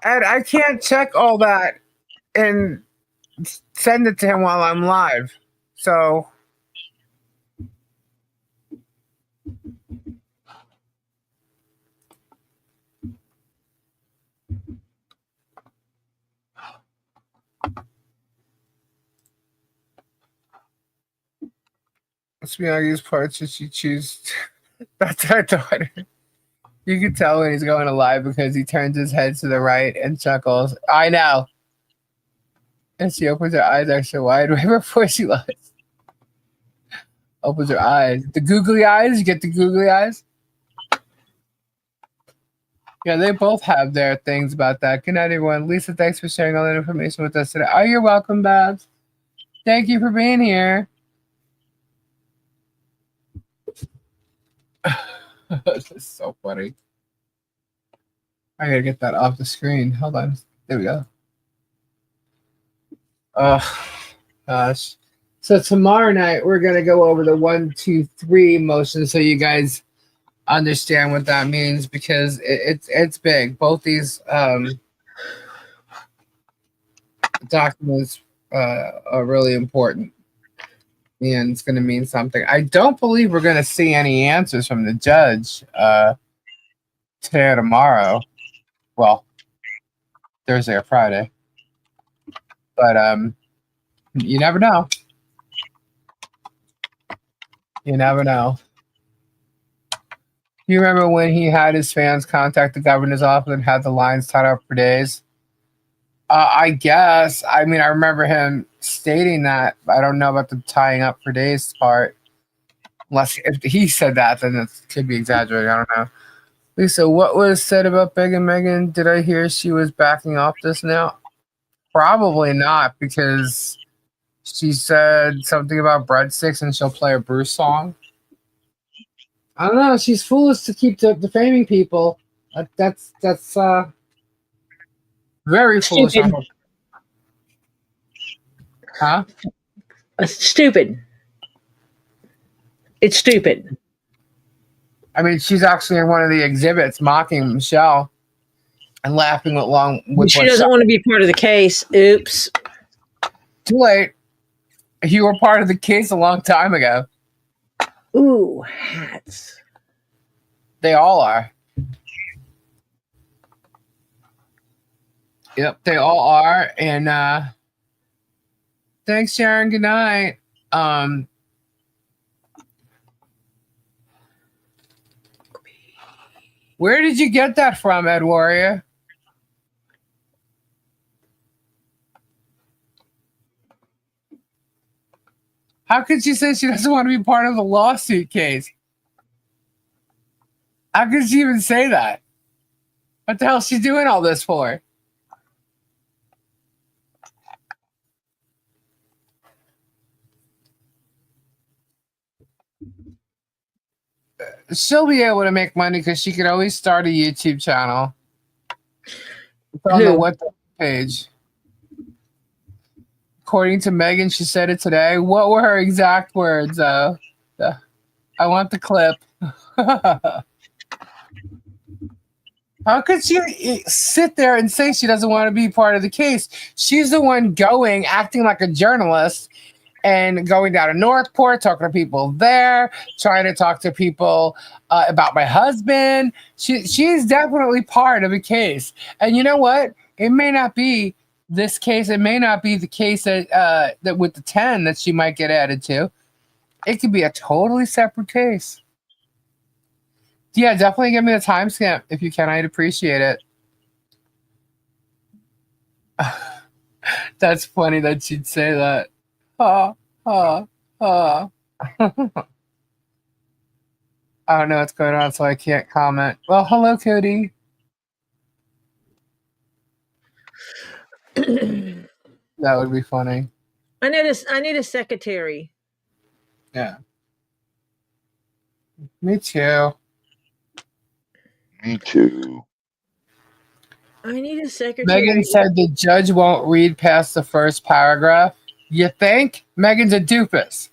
[SPEAKER 1] And I can't check all that and send it to him while I'm live. So let's be honest, parts that you choose. That's our daughter. You can tell when he's going to live because he turns his head to the right and chuckles. I know. And she opens her eyes extra wide right before she lies. Opens her eyes. The googly eyes. You get the googly eyes? Yeah, they both have their things about that. Good night, everyone. Lisa, thanks for sharing all that information with us today. Oh, you're welcome, Babs. Thank you for being here. This is so funny. I gotta get that off the screen. Hold on. There we go. Oh, gosh. So tomorrow night, we're going to go over the 1, 2, 3 motion so you guys understand what that means because it's big. Both these documents are really important. And it's going to mean something. I don't believe we're going to see any answers from the judge today or tomorrow. Well, Thursday or Friday. But you never know. You never know. You remember when he had his fans contact the governor's office and had the lines tied up for days? I guess. I mean, I remember him stating that. I don't know about the tying up for days part. Unless if he said that, then it could be exaggerated. I don't know. Lisa, what was said about Big and Megan? Did I hear she was backing off this now? Probably not, because she said something about breadsticks and she'll play a Bruce song. I don't know. She's foolish to keep defaming people. That's very foolish. Huh?
[SPEAKER 3] Stupid. It's stupid.
[SPEAKER 1] I mean, she's actually in one of the exhibits mocking Michelle and laughing along with.
[SPEAKER 3] She doesn't want to be part of the case. Oops.
[SPEAKER 1] Too late. You were part of the case a long time ago.
[SPEAKER 3] Ooh, hats.
[SPEAKER 1] They all are. Yep, they all are. And thanks, Sharon. Good night. Where did you get that from, Ed Warrior? How could she say she doesn't want to be part of the lawsuit case? How could she even say that? What the hell is she doing all this for? She'll be able to make money because she could always start a YouTube channel. It's on the what page. According to Megan, she said it today. What were her exact words? I want the clip. How could she sit there and say she doesn't want to be part of the case? She's the one going, acting like a journalist, and going down to Northport, talking to people there, trying to talk to people about my husband. She's definitely part of a case. And you know what? It may not be this case. It may not be the case that with the 10 that she might get added to. It could be a totally separate case. Yeah, definitely give me the timestamp if you can. I'd appreciate it. That's funny that she'd say that. I don't know what's going on, so I can't comment. Well, hello, Cody. That would be funny.
[SPEAKER 3] I need a secretary.
[SPEAKER 1] Yeah. Me too.
[SPEAKER 5] Me too.
[SPEAKER 3] I need a secretary.
[SPEAKER 1] Megan said the judge won't read past the first paragraph. You think? Megan's a doofus.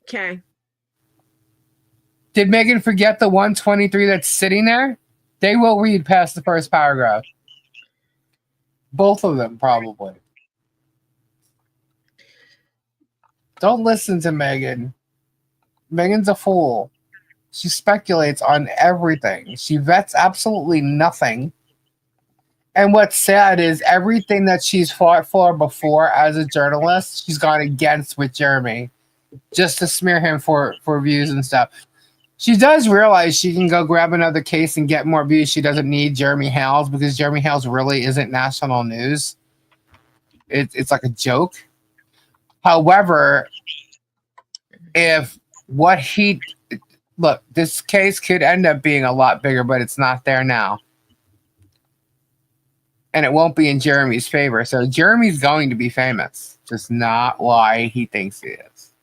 [SPEAKER 3] Okay.
[SPEAKER 1] Did Megan forget the 123 that's sitting there? They will read past the first paragraph. Both of them, probably. Don't listen to Megan. Megan's a fool. She speculates on everything. She vets absolutely nothing. And what's sad is everything that she's fought for before as a journalist, she's gone against with Jeremy just to smear him for views and stuff. She does realize she can go grab another case and get more views. She doesn't need Jeremy Hales because Jeremy Hales really isn't national news. It's like a joke. However, if what he... Look, this case could end up being a lot bigger, but it's not there now. And it won't be in Jeremy's favor. So Jeremy's going to be famous. Just not why he thinks he is.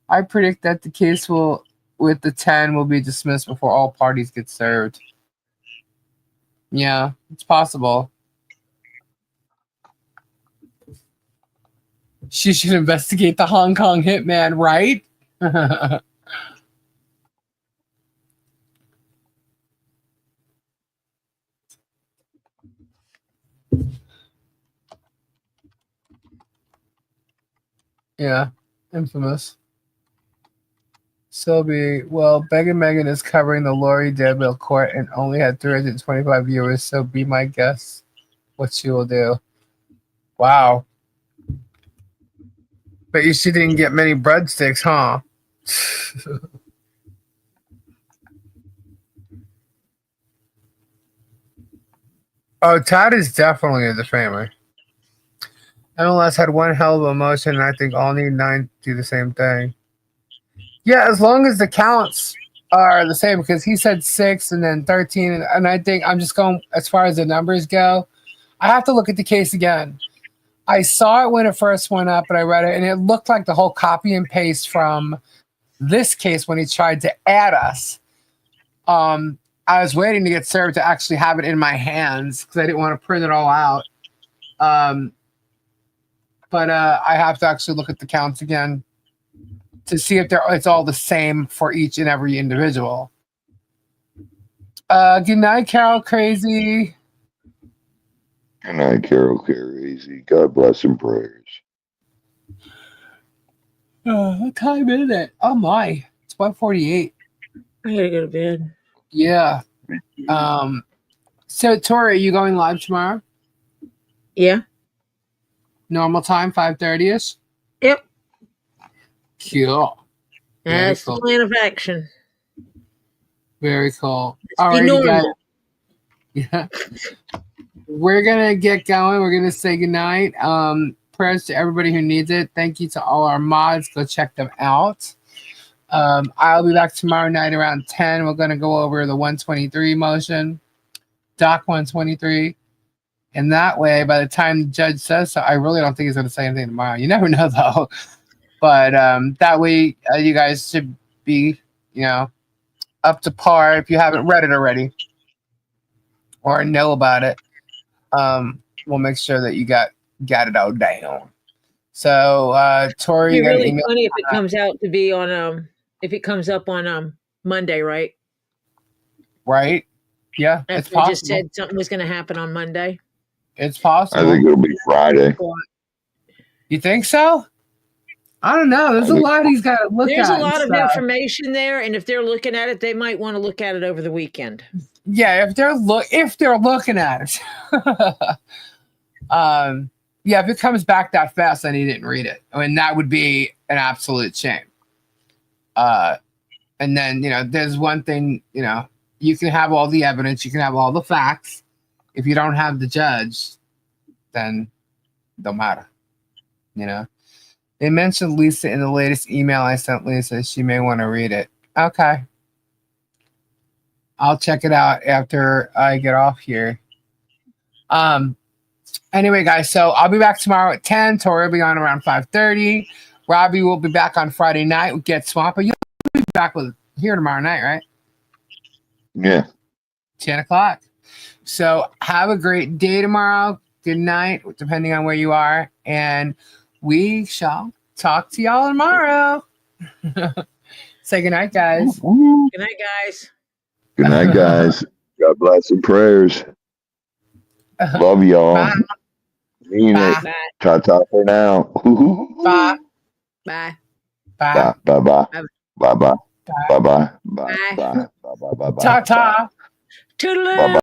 [SPEAKER 1] I predict that the case with the 10 will be dismissed before all parties get served. Yeah, it's possible. She should investigate the Hong Kong hitman, right? Yeah, infamous. Sylvie, well, Begging Megan is covering the Lori Deadbill court and only had 325 viewers, so be my guess what she will do. Wow. Bet you she didn't get many breadsticks, huh? Oh, Todd is definitely a defamer. MLS had one hell of a motion, and I think all need 9 to do the same thing. Yeah, as long as the counts are the same, because he said 6 and then 13, and I think I'm just going as far as the numbers go. I have to look at the case again. I saw it when it first went up, and I read it, and it looked like the whole copy and paste from this case when he tried to add us. I was waiting to get served to actually have it in my hands because I didn't want to print it all out. But I have to actually look at the counts again to see if it's all the same for each and every individual. Good night, Carol Crazy.
[SPEAKER 5] Good night, Carol Crazy. God bless and prayers.
[SPEAKER 1] What time is it? Oh my, it's 1:48.
[SPEAKER 3] I gotta go to bed.
[SPEAKER 1] Yeah. So Tori, are you going live tomorrow?
[SPEAKER 3] Yeah.
[SPEAKER 1] Normal time, 5:30ish?
[SPEAKER 3] Yep.
[SPEAKER 1] Cool.
[SPEAKER 3] That's the plan of action.
[SPEAKER 1] Very cool. All right, guys. Yeah. We're gonna get going. We're gonna say goodnight. Prayers to everybody who needs it. Thank you to all our mods. Go check them out. I'll be back tomorrow night around 10. We're gonna go over the 123 motion, Doc 123. And that way, by the time the judge says so, I really don't think he's going to say anything tomorrow. You never know, though. But that way, you guys should be, up to par if you haven't read it already or know about it. We'll make sure that you got it all down. So, Tori,
[SPEAKER 3] it'd be really funny if it comes out to be on if it comes up on Monday, right?
[SPEAKER 1] Right? Yeah,
[SPEAKER 3] After
[SPEAKER 1] it's possible.
[SPEAKER 3] I just said something was going to happen on Monday.
[SPEAKER 1] It's possible.
[SPEAKER 5] I think it'll be Friday.
[SPEAKER 1] You think so? I don't know. There's a lot he's got to look at.
[SPEAKER 3] There's a lot of information there, and if they're looking at it, they might want to look at it over the weekend.
[SPEAKER 1] Yeah, if they're looking at it. Yeah, if it comes back that fast and he didn't read it, I mean, that would be an absolute shame. And then, there's one thing, you can have all the evidence, you can have all the facts. If you don't have the judge, then it don't matter. They mentioned Lisa in the latest email I sent Lisa. She may want to read it. Okay. I'll check it out after I get off here. Anyway, guys, so I'll be back tomorrow at 10. Tori will be on around 5:30. Robbie will be back on Friday night with Get Swamp. But you'll be back here tomorrow night, right?
[SPEAKER 5] Yeah.
[SPEAKER 1] 10 o'clock. So have a great day tomorrow. Good night, depending on where you are. And we shall talk to y'all tomorrow. Say good night, guys.
[SPEAKER 3] Good night, guys.
[SPEAKER 5] Good night, guys. God bless and prayers. Love y'all.
[SPEAKER 1] Bye.
[SPEAKER 5] Mean it.
[SPEAKER 3] Bye.
[SPEAKER 5] Ta-ta for now.
[SPEAKER 1] Bye.
[SPEAKER 3] Bye.
[SPEAKER 5] Bye. Bye. Bye. Bye. Bye. Bye. Bye. Bye.
[SPEAKER 3] Bye.
[SPEAKER 5] Bye. Bye. Bye. Bye.
[SPEAKER 1] Ta-ta.
[SPEAKER 3] Toodaloo.
[SPEAKER 5] Bye.